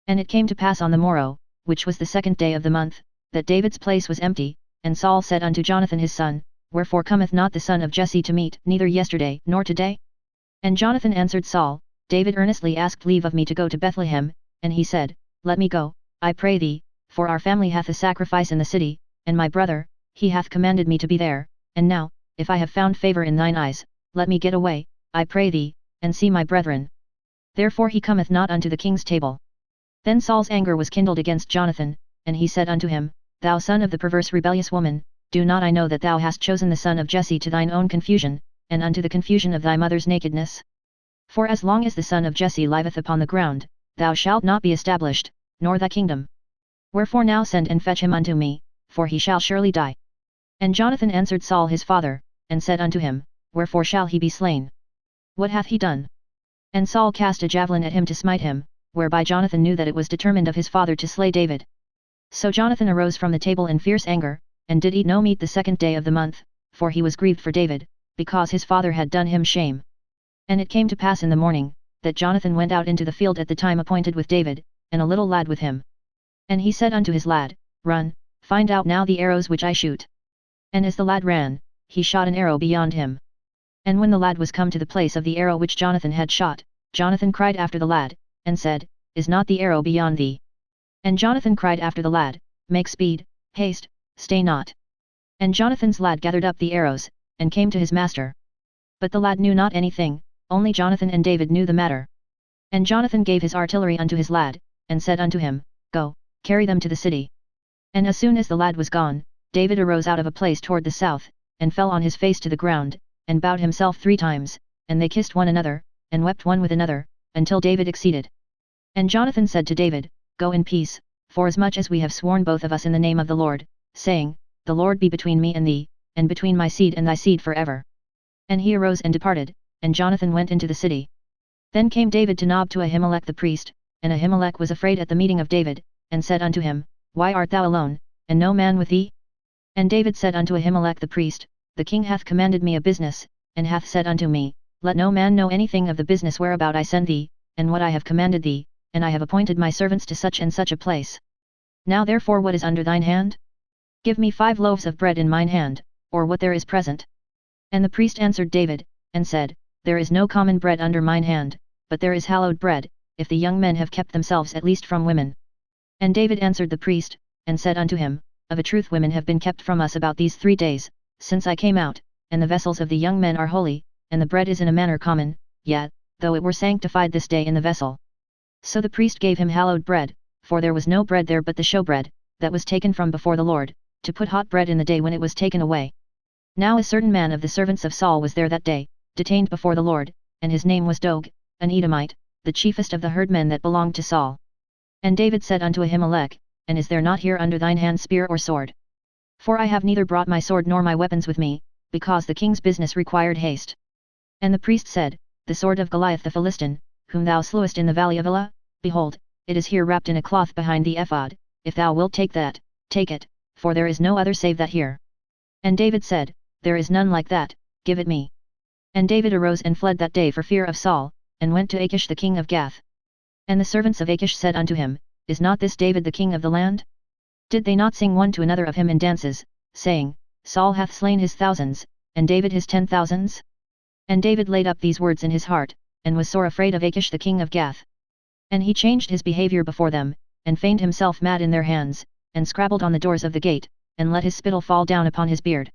And it came to pass on the morrow, which was the 2nd day of the month, that David's place was empty, and Saul said unto Jonathan his son, Wherefore cometh not the son of Jesse to meat, neither yesterday nor today? And Jonathan answered Saul, David earnestly asked leave of me to go to Bethlehem, and he said, Let me go, I pray thee, for our family hath a sacrifice in the city, and my brother, he hath commanded me to be there, and now, if I have found favour in thine eyes, let me get away, I pray thee, and see my brethren. Therefore he cometh not unto the king's table. Then Saul's anger was kindled against Jonathan, and he said unto him, Thou son of the perverse rebellious woman, do not I know that thou hast chosen the son of Jesse to thine own confusion, and unto the confusion of thy mother's nakedness? For as long as the son of Jesse liveth upon the ground, thou shalt not be established, nor thy kingdom. Wherefore now send and fetch him unto me, for he shall surely die. And Jonathan answered Saul his father, and said unto him, Wherefore shall he be slain? What hath he done? And Saul cast a javelin at him to smite him, whereby Jonathan knew that it was determined of his father to slay David. So Jonathan arose from the table in fierce anger, and did eat no meat the 2nd day of the month, for he was grieved for David, because his father had done him shame. And it came to pass in the morning, that Jonathan went out into the field at the time appointed with David, and a little lad with him. And he said unto his lad, Run, find out now the arrows which I shoot. And as the lad ran, he shot an arrow beyond him. And when the lad was come to the place of the arrow which Jonathan had shot, Jonathan cried after the lad, and said, Is not the arrow beyond thee? And Jonathan cried after the lad, Make speed, haste, stay not. And Jonathan's lad gathered up the arrows, and came to his master. But the lad knew not anything, only Jonathan and David knew the matter. And Jonathan gave his artillery unto his lad, and said unto him, Go, carry them to the city. And as soon as the lad was gone, David arose out of a place toward the south, and fell on his face to the ground, and bowed himself 3 times, and they kissed one another, and wept one with another, until David exceeded. And Jonathan said to David, Go in peace, forasmuch as we have sworn both of us in the name of the Lord, saying, The Lord be between me and thee, and between my seed and thy seed for ever. And he arose and departed, and Jonathan went into the city. Then came David to Nob to Ahimelech the priest, and Ahimelech was afraid at the meeting of David, and said unto him, Why art thou alone, and no man with thee? And David said unto Ahimelech the priest, The king hath commanded me a business, and hath said unto me, Let no man know anything of the business whereabout I send thee, and what I have commanded thee, and I have appointed my servants to such and such a place. Now therefore what is under thine hand? Give me 5 loaves of bread in mine hand, or what there is present. And the priest answered David, and said, There is no common bread under mine hand, but there is hallowed bread, if the young men have kept themselves at least from women. And David answered the priest, and said unto him, Of a truth women have been kept from us about these 3 days, since I came out, and the vessels of the young men are holy, and the bread is in a manner common, yet, though it were sanctified this day in the vessel. So the priest gave him hallowed bread, for there was no bread there but the showbread, that was taken from before the Lord, to put hot bread in the day when it was taken away. Now a certain man of the servants of Saul was there that day, detained before the Lord, and his name was Doeg, an Edomite, the chiefest of the herdmen that belonged to Saul. And David said unto Ahimelech, And is there not here under thine hand spear or sword? For I have neither brought my sword nor my weapons with me, because the king's business required haste. And the priest said, The sword of Goliath the Philistine, whom thou slewest in the valley of Elah, behold, it is here wrapped in a cloth behind the ephod, if thou wilt take that, take it, for there is no other save that here. And David said, There is none like that, give it me. And David arose and fled that day for fear of Saul, and went to Achish the king of Gath. And the servants of Achish said unto him, Is not this David the king of the land? Did they not sing one to another of him in dances, saying, Saul hath slain his thousands, and David his 10,000s? And David laid up these words in his heart, and was sore afraid of Achish the king of Gath. And he changed his behavior before them, and feigned himself mad in their hands, and scrabbled on the doors of the gate, and let his spittle fall down upon his beard.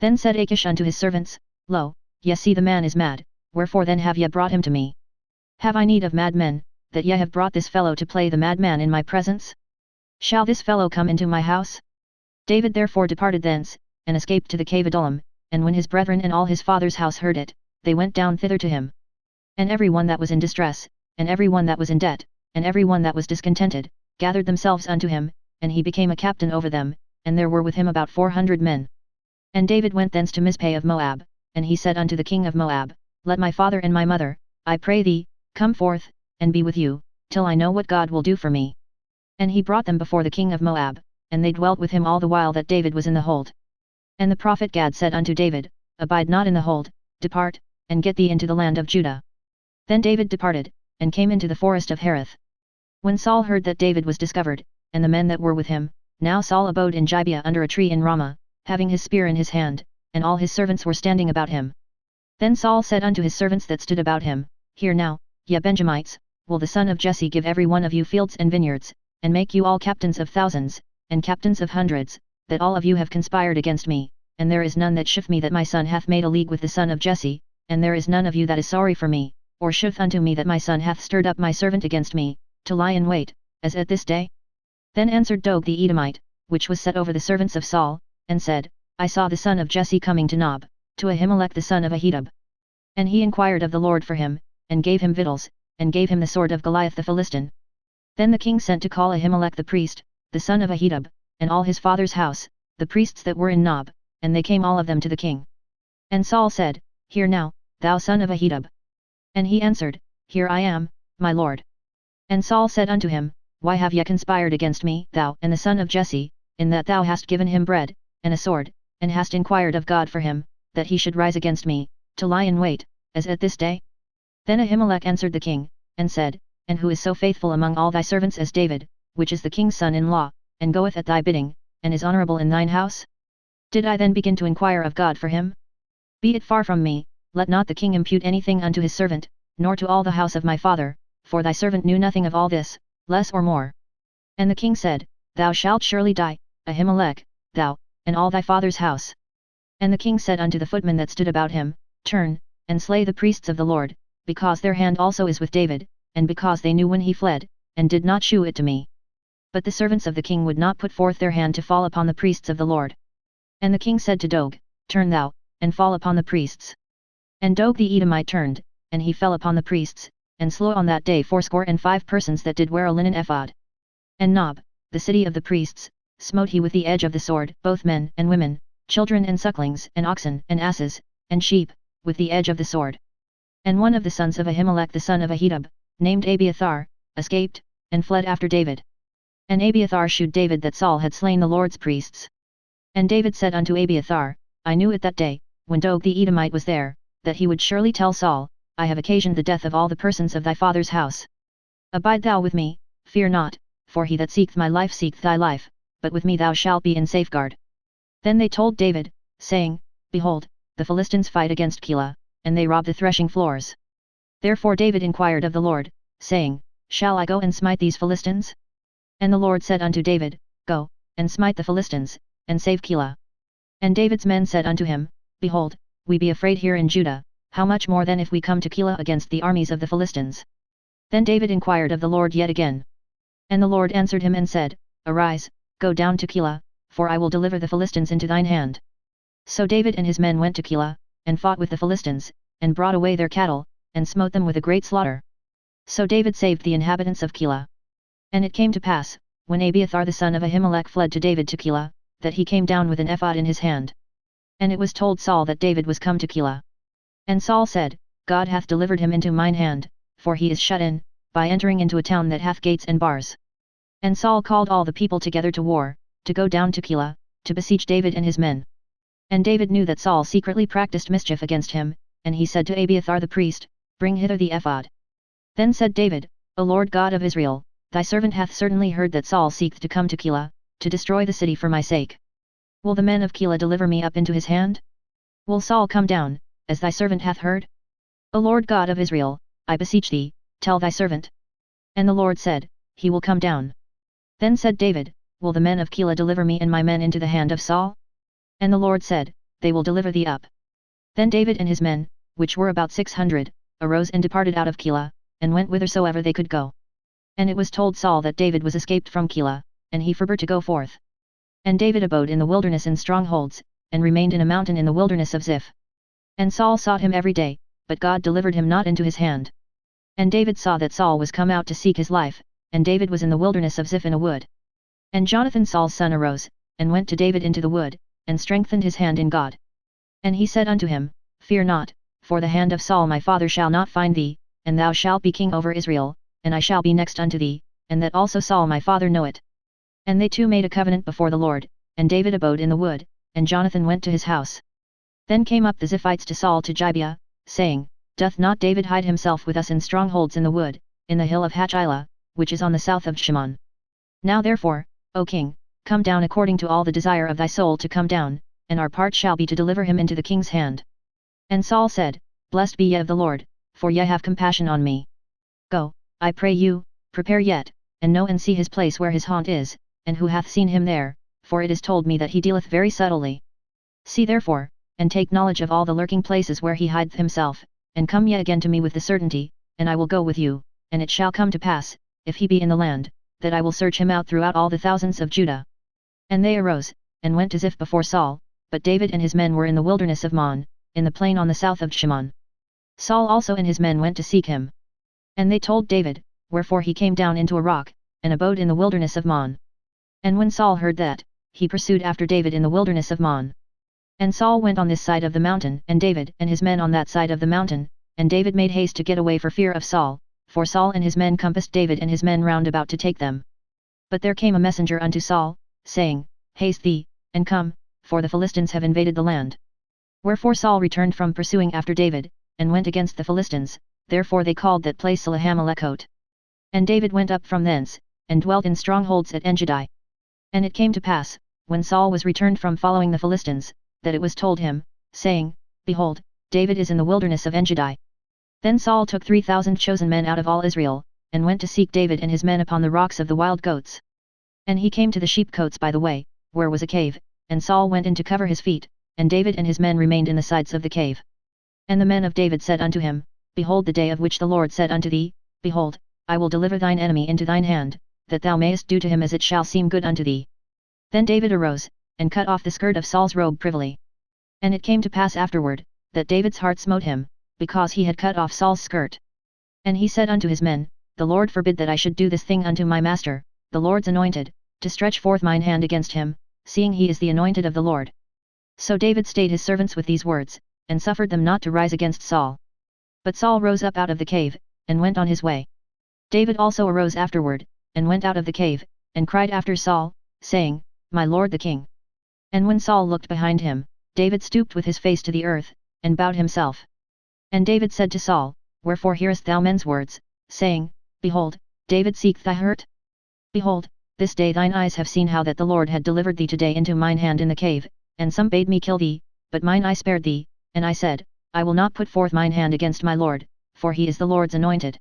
Then said Achish unto his servants, Lo, ye see the man is mad, wherefore then have ye brought him to me? Have I need of mad men, that ye have brought this fellow to play the madman in my presence? Shall this fellow come into my house? David therefore departed thence, and escaped to the cave Adullam, and when his brethren and all his father's house heard it, they went down thither to him. And every one that was in distress, and every one that was in debt, and every one that was discontented, gathered themselves unto him, and he became a captain over them, and there were with him about 400 men. And David went thence to Mizpeh of Moab, and he said unto the king of Moab, Let my father and my mother, I pray thee, come forth, and be with you, till I know what God will do for me. And he brought them before the king of Moab, and they dwelt with him all the while that David was in the hold. And the prophet Gad said unto David, Abide not in the hold, depart, and get thee into the land of Judah. Then David departed, and came into the forest of Hereth. When Saul heard that David was discovered, and the men that were with him, now Saul abode in Gibeah under a tree in Ramah, having his spear in his hand, and all his servants were standing about him. Then Saul said unto his servants that stood about him, Hear now, ye Benjamites, will the son of Jesse give every one of you fields and vineyards, and make you all captains of thousands, and captains of hundreds, that all of you have conspired against me, and there is none that sheweth me that my son hath made a league with the son of Jesse, and there is none of you that is sorry for me, or sheweth unto me that my son hath stirred up my servant against me, to lie in wait, as at this day? Then answered Doeg the Edomite, which was set over the servants of Saul, and said, I saw the son of Jesse coming to Nob, to Ahimelech the son of Ahitub. And he inquired of the Lord for him, and gave him victuals, and gave him the sword of Goliath the Philistine. Then the king sent to call Ahimelech the priest, the son of Ahitub, and all his father's house, the priests that were in Nob, and they came all of them to the king. And Saul said, Hear now, thou son of Ahitub. And he answered, Here I am, my lord. And Saul said unto him, Why have ye conspired against me, thou and the son of Jesse, in that thou hast given him bread, and a sword, and hast inquired of God for him, that he should rise against me, to lie in wait, as at this day? Then Ahimelech answered the king, and said, And who is so faithful among all thy servants as David, which is the king's son-in-law, and goeth at thy bidding, and is honourable in thine house? Did I then begin to inquire of God for him? Be it far from me, let not the king impute anything unto his servant, nor to all the house of my father, for thy servant knew nothing of all this, less or more. And the king said, Thou shalt surely die, Ahimelech, thou, and all thy father's house. And the king said unto the footmen that stood about him, Turn, and slay the priests of the Lord, because their hand also is with David, and because they knew when he fled, and did not shew it to me. But the servants of the king would not put forth their hand to fall upon the priests of the Lord. And the king said to Doeg, Turn thou, and fall upon the priests. And Doeg the Edomite turned, and he fell upon the priests, and slew on that day 75 persons that did wear a linen ephod. And Nob, the city of the priests, smote he with the edge of the sword, both men and women, children and sucklings, and oxen, and asses, and sheep, with the edge of the sword. And one of the sons of Ahimelech the son of Ahitub, named Abiathar, escaped, and fled after David. And Abiathar shewed David that Saul had slain the Lord's priests. And David said unto Abiathar, I knew it that day, when Doeg the Edomite was there, that he would surely tell Saul, I have occasioned the death of all the persons of thy father's house. Abide thou with me, fear not, for he that seeketh my life seeketh thy life, but with me thou shalt be in safeguard. Then they told David, saying, Behold, the Philistines fight against Keilah, and they rob the threshing floors. Therefore David inquired of the Lord, saying, Shall I go and smite these Philistines? And the Lord said unto David, Go, and smite the Philistines, and save Keilah. And David's men said unto him, Behold, we be afraid here in Judah, how much more then if we come to Keilah against the armies of the Philistines? Then David inquired of the Lord yet again. And the Lord answered him and said, Arise, go down to Keilah, for I will deliver the Philistines into thine hand. So David and his men went to Keilah, and fought with the Philistines, and brought away their cattle, and smote them with a great slaughter. So David saved the inhabitants of Keilah. And it came to pass, when Abiathar the son of Ahimelech fled to David to Keilah, that he came down with an ephod in his hand. And it was told Saul that David was come to Keilah. And Saul said, God hath delivered him into mine hand, for he is shut in, by entering into a town that hath gates and bars. And Saul called all the people together to war, to go down to Keilah, to besiege David and his men. And David knew that Saul secretly practiced mischief against him, and he said to Abiathar the priest, Bring hither the ephod. Then said David, O Lord God of Israel, thy servant hath certainly heard that Saul seeketh to come to Keilah, to destroy the city for my sake. Will the men of Keilah deliver me up into his hand? Will Saul come down, as thy servant hath heard? O Lord God of Israel, I beseech thee, tell thy servant. And the Lord said, He will come down. Then said David, Will the men of Keilah deliver me and my men into the hand of Saul? And the Lord said, They will deliver thee up. Then David and his men, which were about 600, arose and departed out of Keilah, and went whithersoever they could go. And it was told Saul that David was escaped from Keilah, and he forbore to go forth. And David abode in the wilderness in strongholds, and remained in a mountain in the wilderness of Ziph. And Saul sought him every day, but God delivered him not into his hand. And David saw that Saul was come out to seek his life, and David was in the wilderness of Ziph in a wood. And Jonathan Saul's son arose, and went to David into the wood, and strengthened his hand in God. And he said unto him, Fear not, for the hand of Saul my father shall not find thee, and thou shalt be king over Israel, and I shall be next unto thee, and that also Saul my father know it. And they two made a covenant before the Lord, and David abode in the wood, and Jonathan went to his house. Then came up the Ziphites to Saul to Gibeah, saying, Doth not David hide himself with us in strongholds in the wood, in the hill of Hachilah, which is on the south of Shimon? Now therefore, O king, come down according to all the desire of thy soul to come down, and our part shall be to deliver him into the king's hand. And Saul said, Blessed be ye of the Lord, for ye have compassion on me. Go, I pray you, prepare yet, and know and see his place where his haunt is, and who hath seen him there, for it is told me that he dealeth very subtly. See therefore, and take knowledge of all the lurking places where he hideth himself, and come ye again to me with the certainty, and I will go with you, and it shall come to pass, if he be in the land, that I will search him out throughout all the thousands of Judah. And they arose, and went to Ziph before Saul, but David and his men were in the wilderness of Mon, in the plain on the south of Shimon. Saul also and his men went to seek him. And they told David, wherefore he came down into a rock, and abode in the wilderness of Mon. And when Saul heard that, he pursued after David in the wilderness of Mon. And Saul went on this side of the mountain, and David and his men on that side of the mountain, and David made haste to get away for fear of Saul, for Saul and his men compassed David and his men round about to take them. But there came a messenger unto Saul, saying, Haste thee, and come, for the Philistines have invaded the land. Wherefore Saul returned from pursuing after David, and went against the Philistines, therefore they called that place Selahamelechot. And David went up from thence, and dwelt in strongholds at Engedi. And it came to pass, when Saul was returned from following the Philistines, that it was told him, saying, Behold, David is in the wilderness of Engedi. Then Saul took 3,000 chosen men out of all Israel, and went to seek David and his men upon the rocks of the wild goats. And he came to the sheepcotes by the way, where was a cave, and Saul went in to cover his feet, and David and his men remained in the sides of the cave. And the men of David said unto him, Behold the day of which the Lord said unto thee, Behold, I will deliver thine enemy into thine hand, that thou mayest do to him as it shall seem good unto thee. Then David arose, and cut off the skirt of Saul's robe privily. And it came to pass afterward, that David's heart smote him, because he had cut off Saul's skirt. And he said unto his men, The Lord forbid that I should do this thing unto my master, the Lord's anointed, to stretch forth mine hand against him, seeing he is the anointed of the Lord. So David stayed his servants with these words, and suffered them not to rise against Saul. But Saul rose up out of the cave, and went on his way. David also arose afterward, and went out of the cave, and cried after Saul, saying, My lord the king. And when Saul looked behind him, David stooped with his face to the earth, and bowed himself. And David said to Saul, Wherefore hearest thou men's words, saying, Behold, David seeketh thy hurt? Behold, this day thine eyes have seen how that the Lord had delivered thee today into mine hand in the cave, and some bade me kill thee, but mine eye spared thee, and I said, I will not put forth mine hand against my Lord, for he is the Lord's anointed.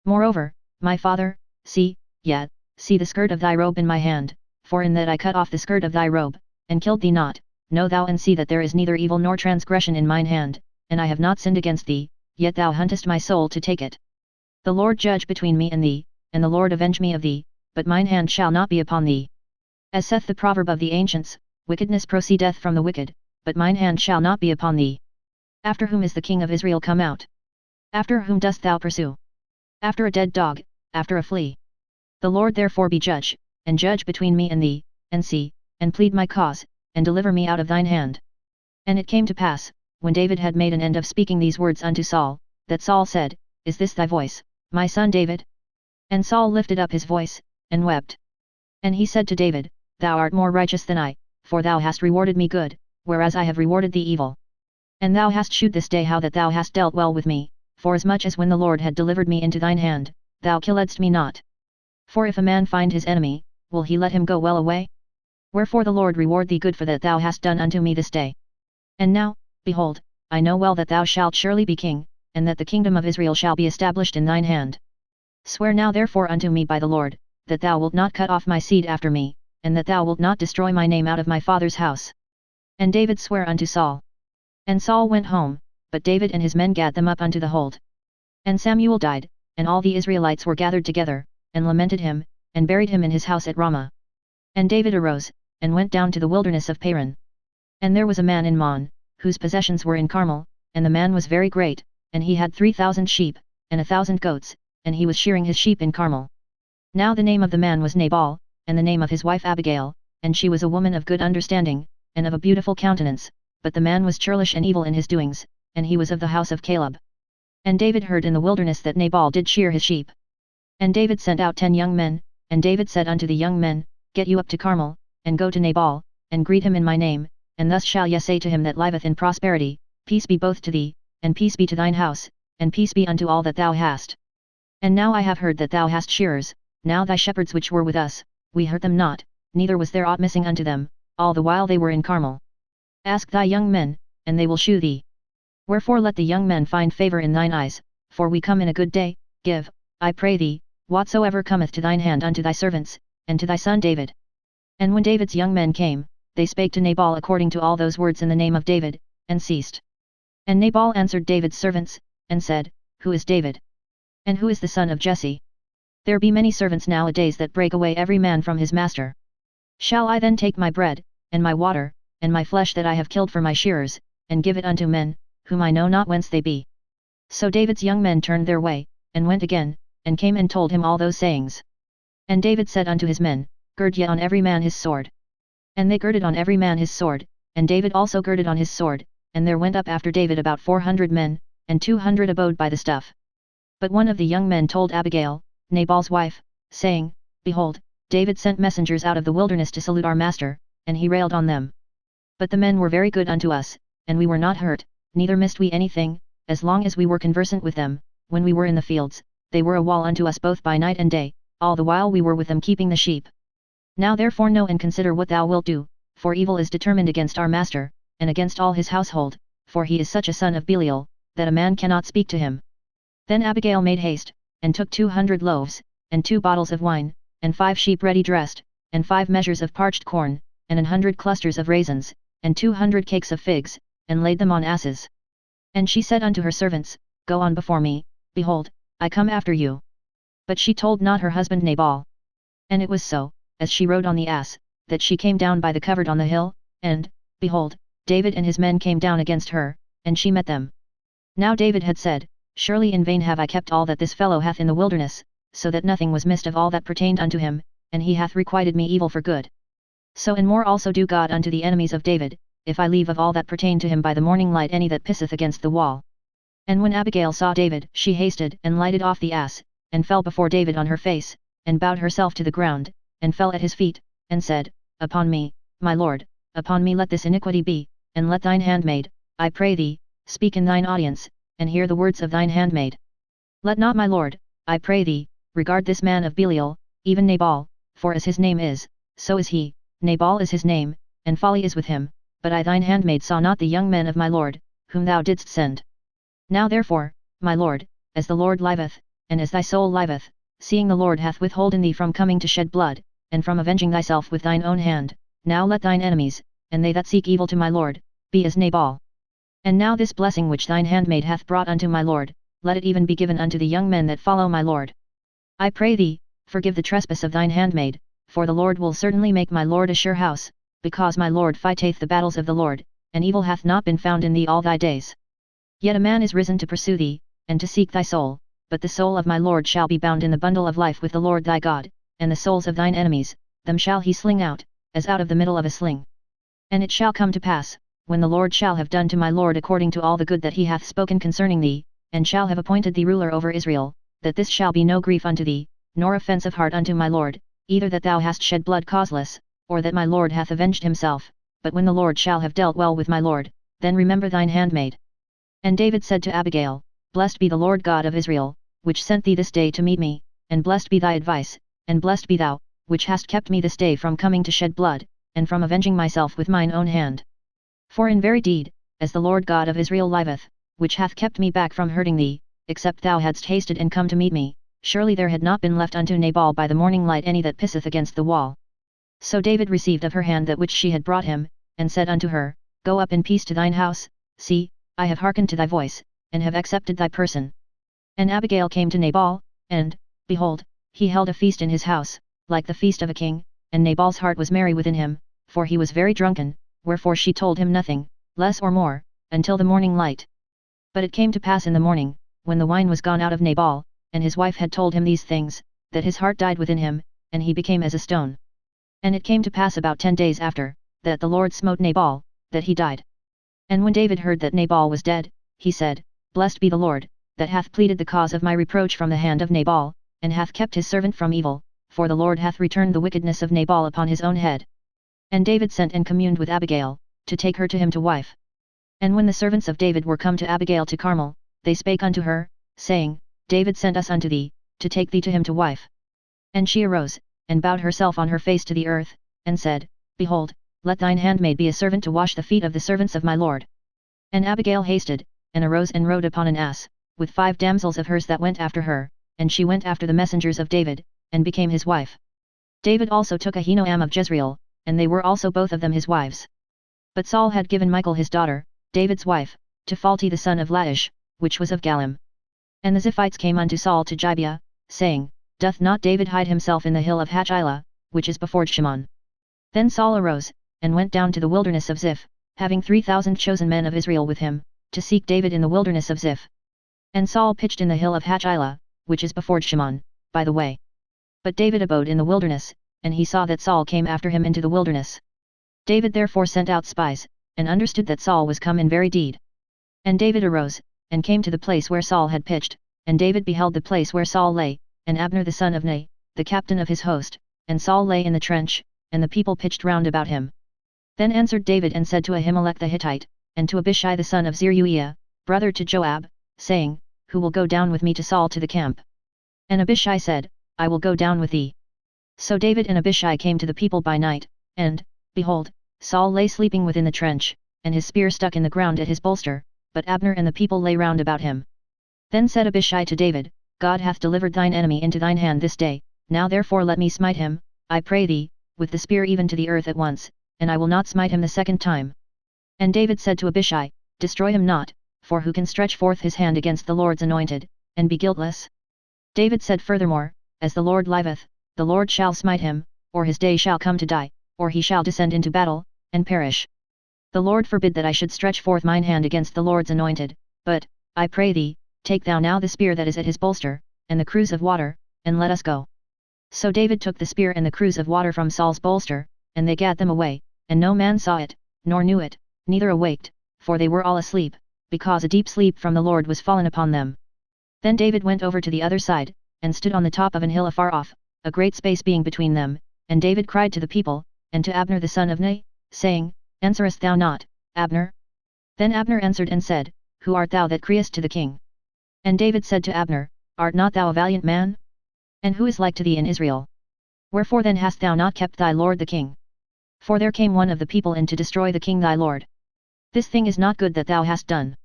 Moreover, my father, see the skirt of thy robe in my hand, for in that I cut off the skirt of thy robe, and killed thee not, know thou and see that there is neither evil nor transgression in mine hand, and I have not sinned against thee, yet thou huntest my soul to take it. The Lord judge between me and thee, and the Lord avenge me of thee, but mine hand shall not be upon thee. As saith the proverb of the ancients, wickedness proceedeth from the wicked, but mine hand shall not be upon thee. After whom is the king of Israel come out? After whom dost thou pursue? After a dead dog, after a flea. The Lord therefore be judge, and judge between me and thee, and see, and plead my cause, and deliver me out of thine hand. And it came to pass, when David had made an end of speaking these words unto Saul, that Saul said, Is this thy voice, my son David? And Saul lifted up his voice, and wept. And he said to David, Thou art more righteous than I, for thou hast rewarded me good, whereas I have rewarded thee evil. And thou hast shewed this day how that thou hast dealt well with me, forasmuch as when the Lord had delivered me into thine hand, thou killedst me not. For if a man find his enemy, will he let him go well away? Wherefore the Lord reward thee good for that thou hast done unto me this day. And now, behold, I know well that thou shalt surely be king, and that the kingdom of Israel shall be established in thine hand. Swear now therefore unto me by the Lord, that thou wilt not cut off my seed after me, and that thou wilt not destroy my name out of my father's house. And David sware unto Saul. And Saul went home, but David and his men gat them up unto the hold. And Samuel died, and all the Israelites were gathered together, and lamented him, and buried him in his house at Ramah. And David arose, and went down to the wilderness of Paran. And there was a man in Mon, whose possessions were in Carmel, and the man was very great, and he had 3,000 sheep, and 1,000 goats, and he was shearing his sheep in Carmel. Now the name of the man was Nabal, and the name of his wife Abigail, and she was a woman of good understanding, and of a beautiful countenance, but the man was churlish and evil in his doings, and he was of the house of Caleb. And David heard in the wilderness that Nabal did shear his sheep. And David sent out 10 young men, and David said unto the young men, Get you up to Carmel, and go to Nabal, and greet him in my name, and thus shall ye say to him that liveth in prosperity, Peace be both to thee, and peace be to thine house, and peace be unto all that thou hast. And now I have heard that thou hast shearers, now thy shepherds which were with us, we hurt them not, neither was there aught missing unto them, all the while they were in Carmel. Ask thy young men, and they will shew thee. Wherefore let the young men find favour in thine eyes, for we come in a good day, give, I pray thee, whatsoever cometh to thine hand unto thy servants, and to thy son David. And when David's young men came, they spake to Nabal according to all those words in the name of David, and ceased. And Nabal answered David's servants, and said, Who is David? And who is the son of Jesse? There be many servants nowadays that break away every man from his master. Shall I then take my bread, and my water, and my flesh that I have killed for my shearers, and give it unto men, whom I know not whence they be? So David's young men turned their way, and went again, and came and told him all those sayings. And David said unto his men, Gird ye on every man his sword. And they girded on every man his sword, and David also girded on his sword, and there went up after David about 400 men, and 200 abode by the stuff. But one of the young men told Abigail, Nabal's wife, saying, Behold, David sent messengers out of the wilderness to salute our master, and he railed on them. But the men were very good unto us, and we were not hurt, neither missed we anything, as long as we were conversant with them. When we were in the fields, they were a wall unto us both by night and day, all the while we were with them keeping the sheep. Now therefore know and consider what thou wilt do, for evil is determined against our master, and against all his household, for he is such a son of Belial, that a man cannot speak to him. Then Abigail made haste, and took 200 loaves, and 2 bottles of wine, and 5 sheep ready dressed, and 5 measures of parched corn, and 100 clusters of raisins, and 200 cakes of figs, and laid them on asses. And she said unto her servants, Go on before me, behold, I come after you. But she told not her husband Nabal. And it was so, as she rode on the ass, that she came down by the covert on the hill, and, behold, David and his men came down against her, and she met them. Now David had said, Surely in vain have I kept all that this fellow hath in the wilderness, so that nothing was missed of all that pertained unto him, and he hath requited me evil for good. So and more also do God unto the enemies of David, if I leave of all that pertain to him by the morning light any that pisseth against the wall. And when Abigail saw David, she hasted and lighted off the ass, and fell before David on her face, and bowed herself to the ground, and fell at his feet, and said, Upon me, my lord, upon me let this iniquity be, and let thine handmaid, I pray thee, speak in thine audience, and hear the words of thine handmaid. Let not my lord, I pray thee, regard this man of Belial, even Nabal, for as his name is, so is he, Nabal is his name, and folly is with him, but I thine handmaid saw not the young men of my lord, whom thou didst send. Now therefore, my lord, as the Lord liveth, and as thy soul liveth, seeing the Lord hath withholden thee from coming to shed blood, and from avenging thyself with thine own hand, now let thine enemies, and they that seek evil to my lord, be as Nabal. And now this blessing which thine handmaid hath brought unto my lord, let it even be given unto the young men that follow my lord. I pray thee, forgive the trespass of thine handmaid, for the Lord will certainly make my lord a sure house, because my lord fighteth the battles of the Lord, and evil hath not been found in thee all thy days. Yet a man is risen to pursue thee, and to seek thy soul, but the soul of my lord shall be bound in the bundle of life with the Lord thy God, and the souls of thine enemies, them shall he sling out, as out of the middle of a sling. And it shall come to pass, when the Lord shall have done to my lord according to all the good that he hath spoken concerning thee, and shall have appointed thee ruler over Israel, that this shall be no grief unto thee, nor offence of heart unto my lord, either that thou hast shed blood causeless, or that my lord hath avenged himself, but when the Lord shall have dealt well with my lord, then remember thine handmaid. And David said to Abigail, Blessed be the Lord God of Israel, which sent thee this day to meet me, and blessed be thy advice, and blessed be thou, which hast kept me this day from coming to shed blood, and from avenging myself with mine own hand. For in very deed, as the Lord God of Israel liveth, which hath kept me back from hurting thee, except thou hadst hasted and come to meet me, surely there had not been left unto Nabal by the morning light any that pisseth against the wall. So David received of her hand that which she had brought him, and said unto her, Go up in peace to thine house, see, I have hearkened to thy voice, and have accepted thy person. And Abigail came to Nabal, and, behold, he held a feast in his house, like the feast of a king, and Nabal's heart was merry within him, for he was very drunken, wherefore she told him nothing, less or more, until the morning light. But it came to pass in the morning, when the wine was gone out of Nabal, and his wife had told him these things, that his heart died within him, and he became as a stone. And it came to pass about 10 days after, that the Lord smote Nabal, that he died. And when David heard that Nabal was dead, he said, Blessed be the Lord, that hath pleaded the cause of my reproach from the hand of Nabal, and hath kept his servant from evil, for the Lord hath returned the wickedness of Nabal upon his own head. And David sent and communed with Abigail, to take her to him to wife. And when the servants of David were come to Abigail to Carmel, they spake unto her, saying, David sent us unto thee, to take thee to him to wife. And she arose, and bowed herself on her face to the earth, and said, Behold, let thine handmaid be a servant to wash the feet of the servants of my lord. And Abigail hasted, and arose and rode upon an ass, with 5 damsels of hers that went after her, and she went after the messengers of David, and became his wife. David also took Ahinoam of Jezreel, and they were also both of them his wives. But Saul had given Michal his daughter, David's wife, to Phalti the son of Laish, which was of Galim. And the Ziphites came unto Saul to Gibeah, saying, Doth not David hide himself in the hill of Hachilah, which is before Shimon? Then Saul arose, and went down to the wilderness of Ziph, having 3,000 chosen men of Israel with him, to seek David in the wilderness of Ziph. And Saul pitched in the hill of Hachilah, which is before Shimon, by the way. But David abode in the wilderness, and he saw that Saul came after him into the wilderness. David therefore sent out spies, and understood that Saul was come in very deed. And David arose, and came to the place where Saul had pitched, and David beheld the place where Saul lay, and Abner the son of Ner, the captain of his host, and Saul lay in the trench, and the people pitched round about him. Then answered David and said to Ahimelech the Hittite, and to Abishai the son of Zeruiah, brother to Joab, saying, Who will go down with me to Saul to the camp? And Abishai said, I will go down with thee. So David and Abishai came to the people by night, and, behold, Saul lay sleeping within the trench, and his spear stuck in the ground at his bolster, but Abner and the people lay round about him. Then said Abishai to David, God hath delivered thine enemy into thine hand this day, now therefore let me smite him, I pray thee, with the spear even to the earth at once, and I will not smite him the second time. And David said to Abishai, Destroy him not, for who can stretch forth his hand against the Lord's anointed, and be guiltless? David said furthermore, As the Lord liveth, the Lord shall smite him, or his day shall come to die, or he shall descend into battle, and perish. The Lord forbid that I should stretch forth mine hand against the Lord's anointed, but, I pray thee, take thou now the spear that is at his bolster, and the cruse of water, and let us go. So David took the spear and the cruse of water from Saul's bolster, and they gat them away, and no man saw it, nor knew it, neither awaked, for they were all asleep, because a deep sleep from the Lord was fallen upon them. Then David went over to the other side, and stood on the top of an hill afar off, a great space being between them, and David cried to the people, and to Abner the son of Ner, saying, Answerest thou not, Abner? Then Abner answered and said, Who art thou that criest to the king? And David said to Abner, Art not thou a valiant man? And who is like to thee in Israel? Wherefore then hast thou not kept thy lord the king? For there came one of the people in to destroy the king thy lord. This thing is not good that thou hast done.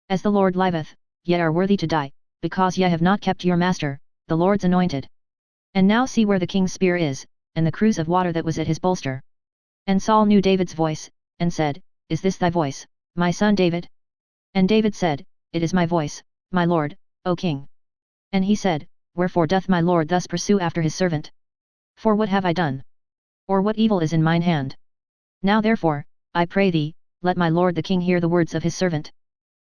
As the Lord liveth, ye are worthy to die, because ye have not kept your master, the Lord's anointed. And now see where the king's spear is, and the cruse of water that was at his bolster. And Saul knew David's voice, and said, Is this thy voice, my son David? And David said, It is my voice, my lord, O king. And he said, Wherefore doth my lord thus pursue after his servant? For what have I done? Or what evil is in mine hand? Now therefore, I pray thee, let my lord the king hear the words of his servant.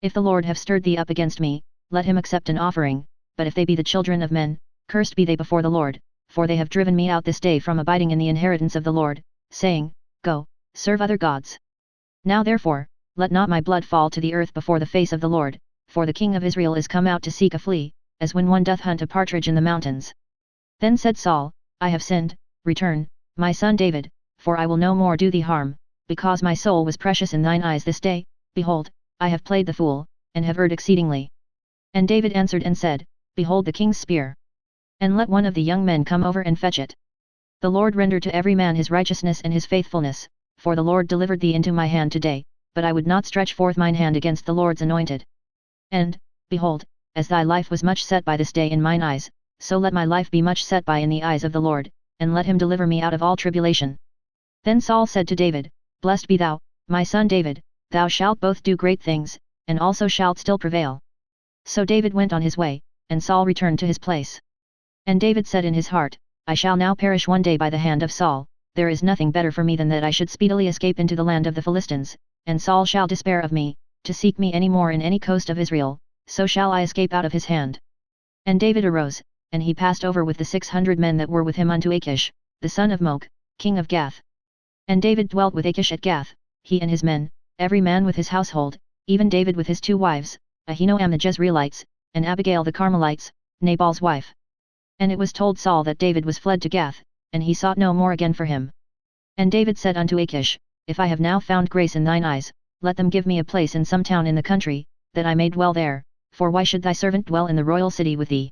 If the Lord have stirred thee up against me, let him accept an offering, but if they be the children of men, cursed be they before the Lord, for they have driven me out this day from abiding in the inheritance of the Lord, saying, Go, serve other gods. Now therefore, let not my blood fall to the earth before the face of the Lord, for the king of Israel is come out to seek a flea, as when one doth hunt a partridge in the mountains. Then said Saul, I have sinned, return, my son David, for I will no more do thee harm, because my soul was precious in thine eyes this day, behold, I have played the fool, and have erred exceedingly. And David answered and said, Behold the king's spear. And let one of the young men come over and fetch it. The Lord render to every man his righteousness and his faithfulness, for the Lord delivered thee into my hand today, but I would not stretch forth mine hand against the Lord's anointed. And, behold, as thy life was much set by this day in mine eyes, so let my life be much set by in the eyes of the Lord, and let him deliver me out of all tribulation. Then Saul said to David, Blessed be thou, my son David, thou shalt both do great things, and also shalt still prevail. So David went on his way, and Saul returned to his place. And David said in his heart, I shall now perish one day by the hand of Saul, there is nothing better for me than that I should speedily escape into the land of the Philistines, and Saul shall despair of me, to seek me any more in any coast of Israel, so shall I escape out of his hand. And David arose, and he passed over with the 600 men that were with him unto Achish, the son of Moach, king of Gath. And David dwelt with Achish at Gath, he and his men, every man with his household, even David with his 2 wives, Ahinoam the Jezreelites, and Abigail the Carmelites, Nabal's wife. And it was told Saul that David was fled to Gath, and he sought no more again for him. And David said unto Achish, If I have now found grace in thine eyes, let them give me a place in some town in the country, that I may dwell there, for why should thy servant dwell in the royal city with thee?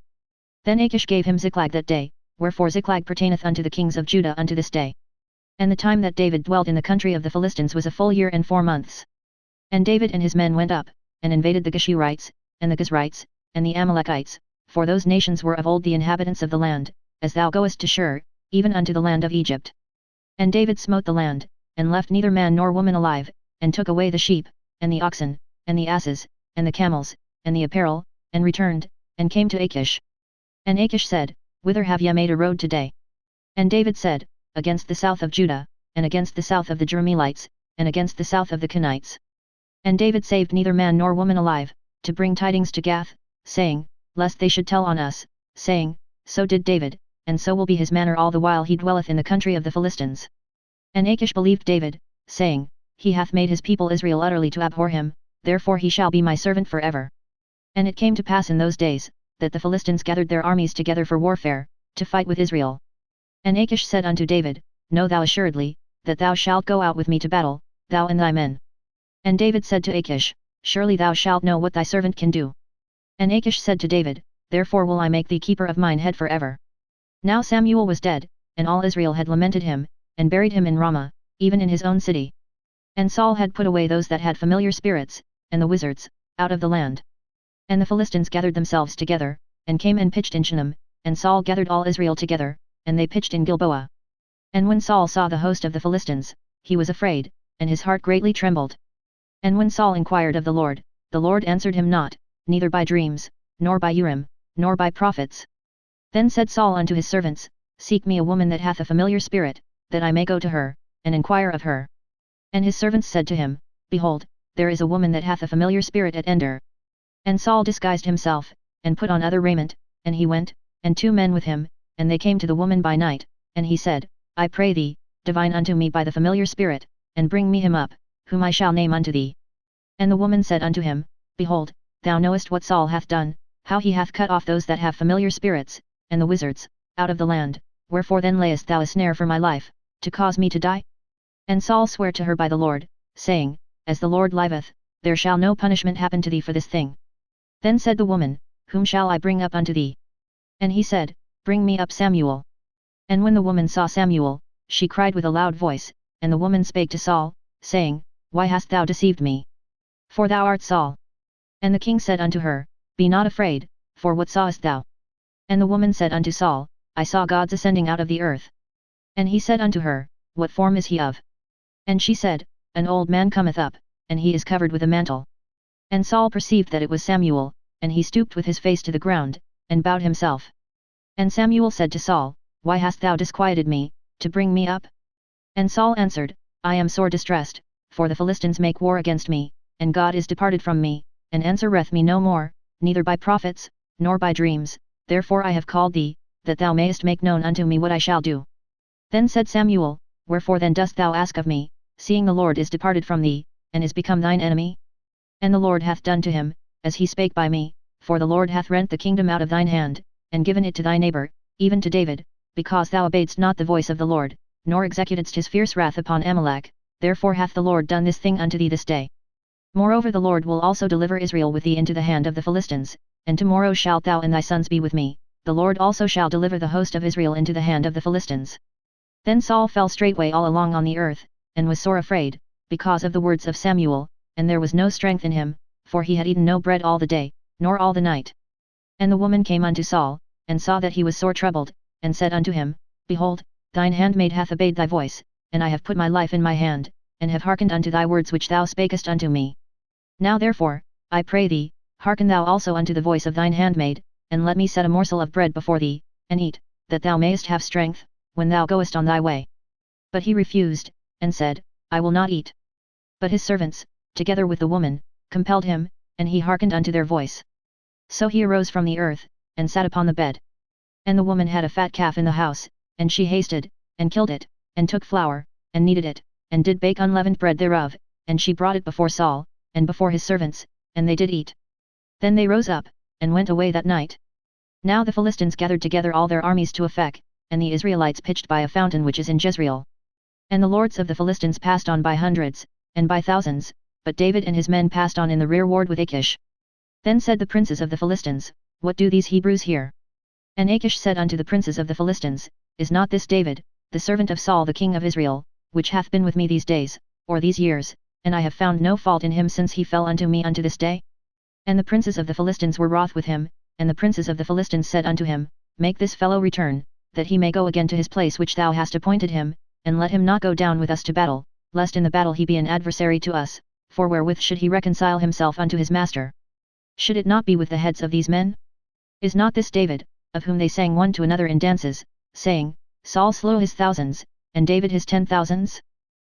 Then Achish gave him Ziklag that day, wherefore Ziklag pertaineth unto the kings of Judah unto this day. And the time that David dwelt in the country of the Philistines was a full year and 4 months. And David and his men went up, and invaded the Geshurites, and the Gizrites, and the Amalekites, for those nations were of old the inhabitants of the land, as thou goest to Shur, even unto the land of Egypt. And David smote the land, and left neither man nor woman alive, and took away the sheep, and the oxen, and the asses, and the camels, and the apparel, and returned, and came to Achish. And Achish said, Whither have ye made a road today? And David said, Against the south of Judah, and against the south of the Jerahmeelites, and against the south of the Kenites. And David saved neither man nor woman alive, to bring tidings to Gath, saying, Lest they should tell on us, saying, So did David, and so will be his manner all the while he dwelleth in the country of the Philistines. And Achish believed David, saying, He hath made his people Israel utterly to abhor him, therefore he shall be my servant for ever. And it came to pass in those days, that the Philistines gathered their armies together for warfare, to fight with Israel. And Achish said unto David, Know thou assuredly, that thou shalt go out with me to battle, thou and thy men. And David said to Achish, Surely thou shalt know what thy servant can do. And Achish said to David, Therefore will I make thee keeper of mine head for ever. Now Samuel was dead, and all Israel had lamented him, and buried him in Ramah, even in his own city. And Saul had put away those that had familiar spirits, and the wizards, out of the land. And the Philistines gathered themselves together, and came and pitched in Shunem, and Saul gathered all Israel together, and they pitched in Gilboa. And when Saul saw the host of the Philistines, he was afraid, and his heart greatly trembled. And when Saul inquired of the Lord answered him not, neither by dreams, nor by Urim, nor by prophets. Then said Saul unto his servants, Seek me a woman that hath a familiar spirit, that I may go to her, and inquire of her. And his servants said to him, Behold, there is a woman that hath a familiar spirit at Ender. And Saul disguised himself, and put on other raiment, and he went, and 2 men with him, and they came to the woman by night, and he said, I pray thee, divine unto me by the familiar spirit, and bring me him up, whom I shall name unto thee. And the woman said unto him, Behold, thou knowest what Saul hath done, how he hath cut off those that have familiar spirits, and the wizards, out of the land, wherefore then layest thou a snare for my life, to cause me to die? And Saul sware to her by the Lord, saying, As the Lord liveth, there shall no punishment happen to thee for this thing. Then said the woman, Whom shall I bring up unto thee? And he said, Bring me up Samuel. And when the woman saw Samuel, she cried with a loud voice, and the woman spake to Saul, saying, Why hast thou deceived me? For thou art Saul. And the king said unto her, Be not afraid, for what sawest thou? And the woman said unto Saul, I saw gods ascending out of the earth. And he said unto her, What form is he of? And she said, An old man cometh up, and he is covered with a mantle. And Saul perceived that it was Samuel, and he stooped with his face to the ground, and bowed himself. And Samuel said to Saul, Why hast thou disquieted me, to bring me up? And Saul answered, I am sore distressed, for the Philistines make war against me, and God is departed from me, and answereth me no more, neither by prophets, nor by dreams, therefore I have called thee, that thou mayest make known unto me what I shall do. Then said Samuel, Wherefore then dost thou ask of me, seeing the Lord is departed from thee, and is become thine enemy? And the Lord hath done to him, as he spake by me, for the Lord hath rent the kingdom out of thine hand, and given it to thy neighbour, even to David, because thou obeyedst not the voice of the Lord, nor executedst his fierce wrath upon Amalek, therefore hath the Lord done this thing unto thee this day. Moreover the Lord will also deliver Israel with thee into the hand of the Philistines, and tomorrow shalt thou and thy sons be with me, the Lord also shall deliver the host of Israel into the hand of the Philistines. Then Saul fell straightway all along on the earth, and was sore afraid, because of the words of Samuel, and there was no strength in him, for he had eaten no bread all the day, nor all the night. And the woman came unto Saul, and saw that he was sore troubled, and said unto him, Behold, thine handmaid hath obeyed thy voice, and I have put my life in my hand, and have hearkened unto thy words which thou spakest unto me. Now therefore, I pray thee, hearken thou also unto the voice of thine handmaid, and let me set a morsel of bread before thee, and eat, that thou mayest have strength, when thou goest on thy way. But he refused, and said, I will not eat. But his servants, together with the woman, compelled him, and he hearkened unto their voice. So he arose from the earth, and sat upon the bed. And the woman had a fat calf in the house, and she hasted, and killed it, and took flour, and kneaded it, and did bake unleavened bread thereof, and she brought it before Saul, and before his servants, and they did eat. Then they rose up, and went away that night. Now the Philistines gathered together all their armies to Aphek, and the Israelites pitched by a fountain which is in Jezreel. And the lords of the Philistines passed on by hundreds, and by thousands, but David and his men passed on in the rearward with Achish. Then said the princes of the Philistines, What do these Hebrews here? And Achish said unto the princes of the Philistines, Is not this David, the servant of Saul the king of Israel, which hath been with me these days, or these years, and I have found no fault in him since he fell unto me unto this day? And the princes of the Philistines were wroth with him, and the princes of the Philistines said unto him, Make this fellow return, that he may go again to his place which thou hast appointed him, and let him not go down with us to battle, lest in the battle he be an adversary to us, for wherewith should he reconcile himself unto his master? Should it not be with the heads of these men? Is not this David, of whom they sang one to another in dances, saying, Saul slew his thousands, and David his 10,000s?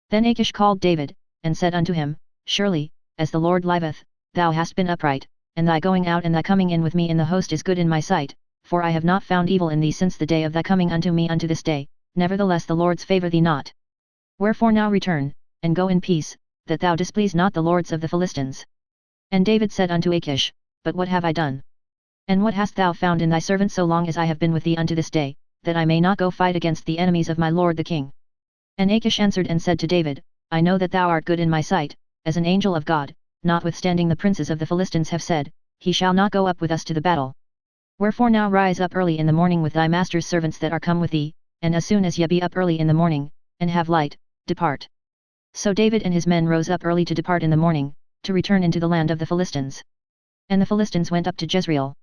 Then Achish called David, and said unto him, Surely, as the Lord liveth, thou hast been upright, and thy going out and thy coming in with me in the host is good in my sight, for I have not found evil in thee since the day of thy coming unto me unto this day, nevertheless the Lords favour thee not. Wherefore now return, and go in peace, that thou displease not the lords of the Philistines. And David said unto Achish, But what have I done? And what hast thou found in thy servant so long as I have been with thee unto this day, that I may not go fight against the enemies of my lord the king? And Achish answered and said to David, I know that thou art good in my sight, as an angel of God, notwithstanding the princes of the Philistines have said, He shall not go up with us to the battle. Wherefore now rise up early in the morning with thy master's servants that are come with thee, and as soon as ye be up early in the morning, and have light, depart. So David and his men rose up early to depart in the morning, to return into the land of the Philistines. And the Philistines went up to Jezreel.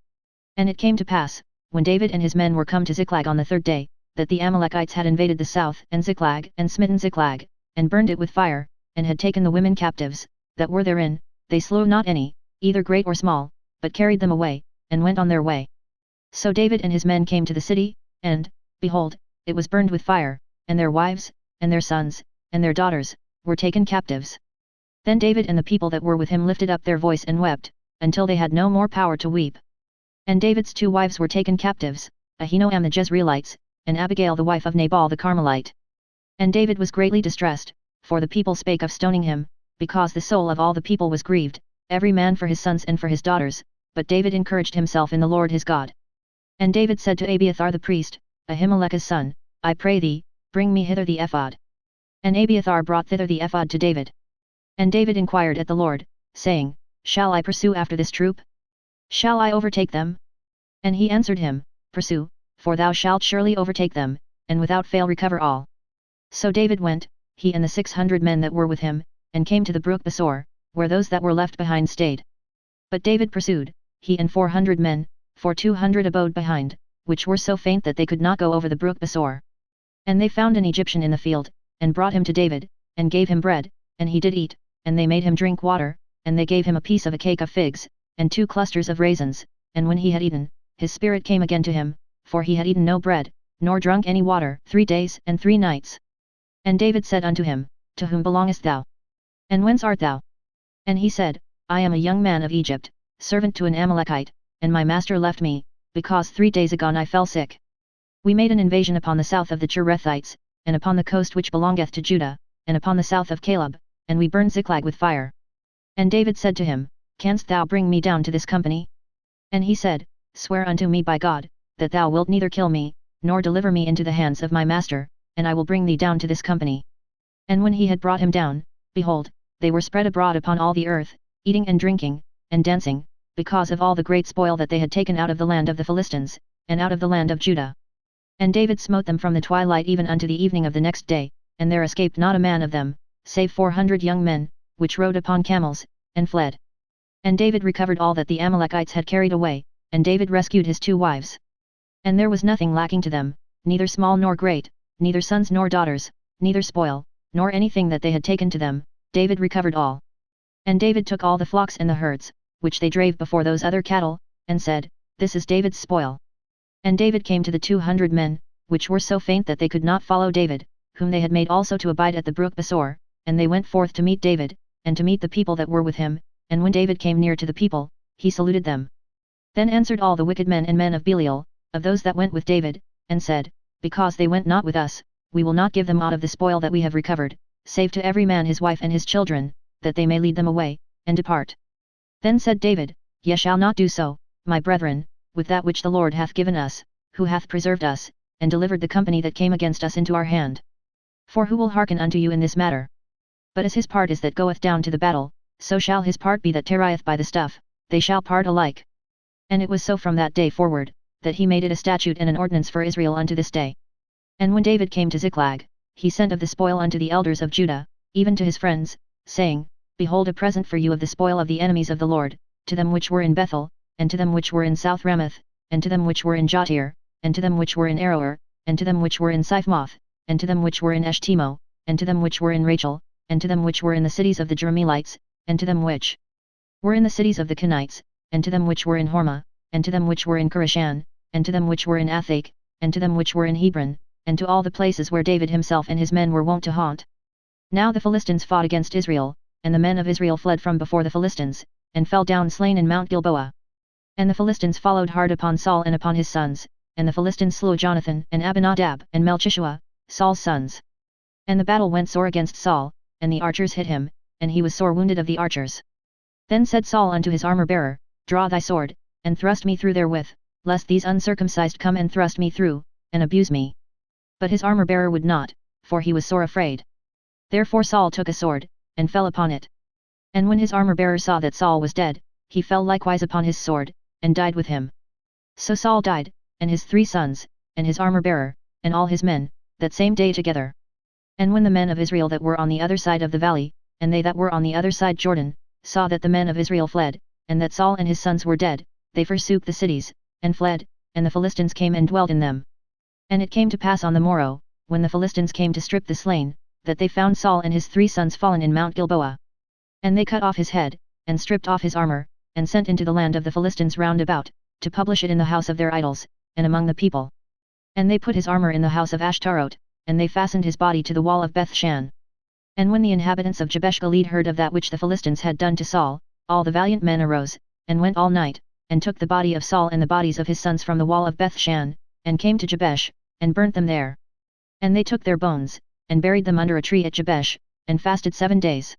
And it came to pass, when David and his men were come to Ziklag on the third day, that the Amalekites had invaded the south and Ziklag, and smitten Ziklag, and burned it with fire, and had taken the women captives, that were therein, they slew not any, either great or small, but carried them away, and went on their way. So David and his men came to the city, and, behold, it was burned with fire, and their wives, and their sons, and their daughters, were taken captives. Then David and the people that were with him lifted up their voice and wept, until they had no more power to weep. And David's 2 wives were taken captives, Ahinoam the Jezreelites, and Abigail the wife of Nabal the Carmelite. And David was greatly distressed, for the people spake of stoning him, because the soul of all the people was grieved, every man for his sons and for his daughters, but David encouraged himself in the Lord his God. And David said to Abiathar the priest, Ahimelech's son, I pray thee, bring me hither the ephod. And Abiathar brought thither the ephod to David. And David inquired at the Lord, saying, Shall I pursue after this troop? Shall I overtake them? And he answered him, Pursue, for thou shalt surely overtake them, and without fail recover all. So David went, he and the 600 men that were with him, and came to the brook Besor, where those that were left behind stayed. But David pursued, he and 400 men, for 200 abode behind, which were so faint that they could not go over the brook Besor. And they found an Egyptian in the field, and brought him to David, and gave him bread, and he did eat, and they made him drink water, and they gave him a piece of a cake of figs, and 2 clusters of raisins, and when he had eaten, his spirit came again to him, for he had eaten no bread, nor drunk any water 3 days and 3 nights. And David said unto him, To whom belongest thou? And whence art thou? And he said, I am a young man of Egypt, servant to an Amalekite, and my master left me, because 3 days agone I fell sick. We made an invasion upon the south of the Cherethites, and upon the coast which belongeth to Judah, and upon the south of Caleb, and we burned Ziklag with fire. And David said to him, Canst thou bring me down to this company? And he said, Swear unto me by God, that thou wilt neither kill me, nor deliver me into the hands of my master, and I will bring thee down to this company. And when he had brought him down, behold, they were spread abroad upon all the earth, eating and drinking, and dancing, because of all the great spoil that they had taken out of the land of the Philistines, and out of the land of Judah. And David smote them from the twilight even unto the evening of the next day, and there escaped not a man of them, save 400 young men, which rode upon camels, and fled. And David recovered all that the Amalekites had carried away, and David rescued his 2 wives. And there was nothing lacking to them, neither small nor great, neither sons nor daughters, neither spoil, nor anything that they had taken to them, David recovered all. And David took all the flocks and the herds, which they drave before those other cattle, and said, This is David's spoil. And David came to the 200 men, which were so faint that they could not follow David, whom they had made also to abide at the brook Besor, and they went forth to meet David, and to meet the people that were with him, and when David came near to the people, he saluted them. Then answered all the wicked men and men of Belial, of those that went with David, and said, Because they went not with us, we will not give them aught of the spoil that we have recovered, save to every man his wife and his children, that they may lead them away, and depart. Then said David, Ye shall not do so, my brethren, with that which the Lord hath given us, who hath preserved us, and delivered the company that came against us into our hand. For who will hearken unto you in this matter? But as his part is that goeth down to the battle, so shall his part be that tarrieth by the stuff, they shall part alike. And it was so from that day forward, that he made it a statute and an ordinance for Israel unto this day. And when David came to Ziklag, he sent of the spoil unto the elders of Judah, even to his friends, saying, Behold a present for you of the spoil of the enemies of the Lord, to them which were in Bethel, and to them which were in South Ramoth, and to them which were in Jatir, and to them which were in Aroer, and to them which were in Siphmoth, and to them which were in Eshtemo, and to them which were in Rachel, and to them which were in the cities of the Jerahmeelites, and to them which were in the cities of the Kenites, and to them which were in Hormah, and to them which were in Kurashan, and to them which were in Athake, and to them which were in Hebron, and to all the places where David himself and his men were wont to haunt. Now the Philistines fought against Israel, and the men of Israel fled from before the Philistines, and fell down slain in Mount Gilboa. And the Philistines followed hard upon Saul and upon his sons, and the Philistines slew Jonathan and Abinadab and Melchishua, Saul's sons. And the battle went sore against Saul, and the archers hit him, and he was sore wounded of the archers. Then said Saul unto his armor-bearer, Draw thy sword, and thrust me through therewith, lest these uncircumcised come and thrust me through, and abuse me. But his armor-bearer would not, for he was sore afraid. Therefore Saul took a sword, and fell upon it. And when his armor-bearer saw that Saul was dead, he fell likewise upon his sword, and died with him. So Saul died, and his 3 sons, and his armor-bearer, and all his men, that same day together. And when the men of Israel that were on the other side of the valley, and they that were on the other side Jordan, saw that the men of Israel fled, and that Saul and his sons were dead, they forsook the cities, and fled, and the Philistines came and dwelt in them. And it came to pass on the morrow, when the Philistines came to strip the slain, that they found Saul and his 3 sons fallen in Mount Gilboa. And they cut off his head, and stripped off his armor, and sent into the land of the Philistines round about, to publish it in the house of their idols, and among the people. And they put his armor in the house of Ashtaroth, and they fastened his body to the wall of Bethshan. And when the inhabitants of Jabesh Gilead heard of that which the Philistines had done to Saul, all the valiant men arose, and went all night, and took the body of Saul and the bodies of his sons from the wall of Bethshan, and came to Jabesh, and burnt them there. And they took their bones, and buried them under a tree at Jabesh, and fasted 7 days.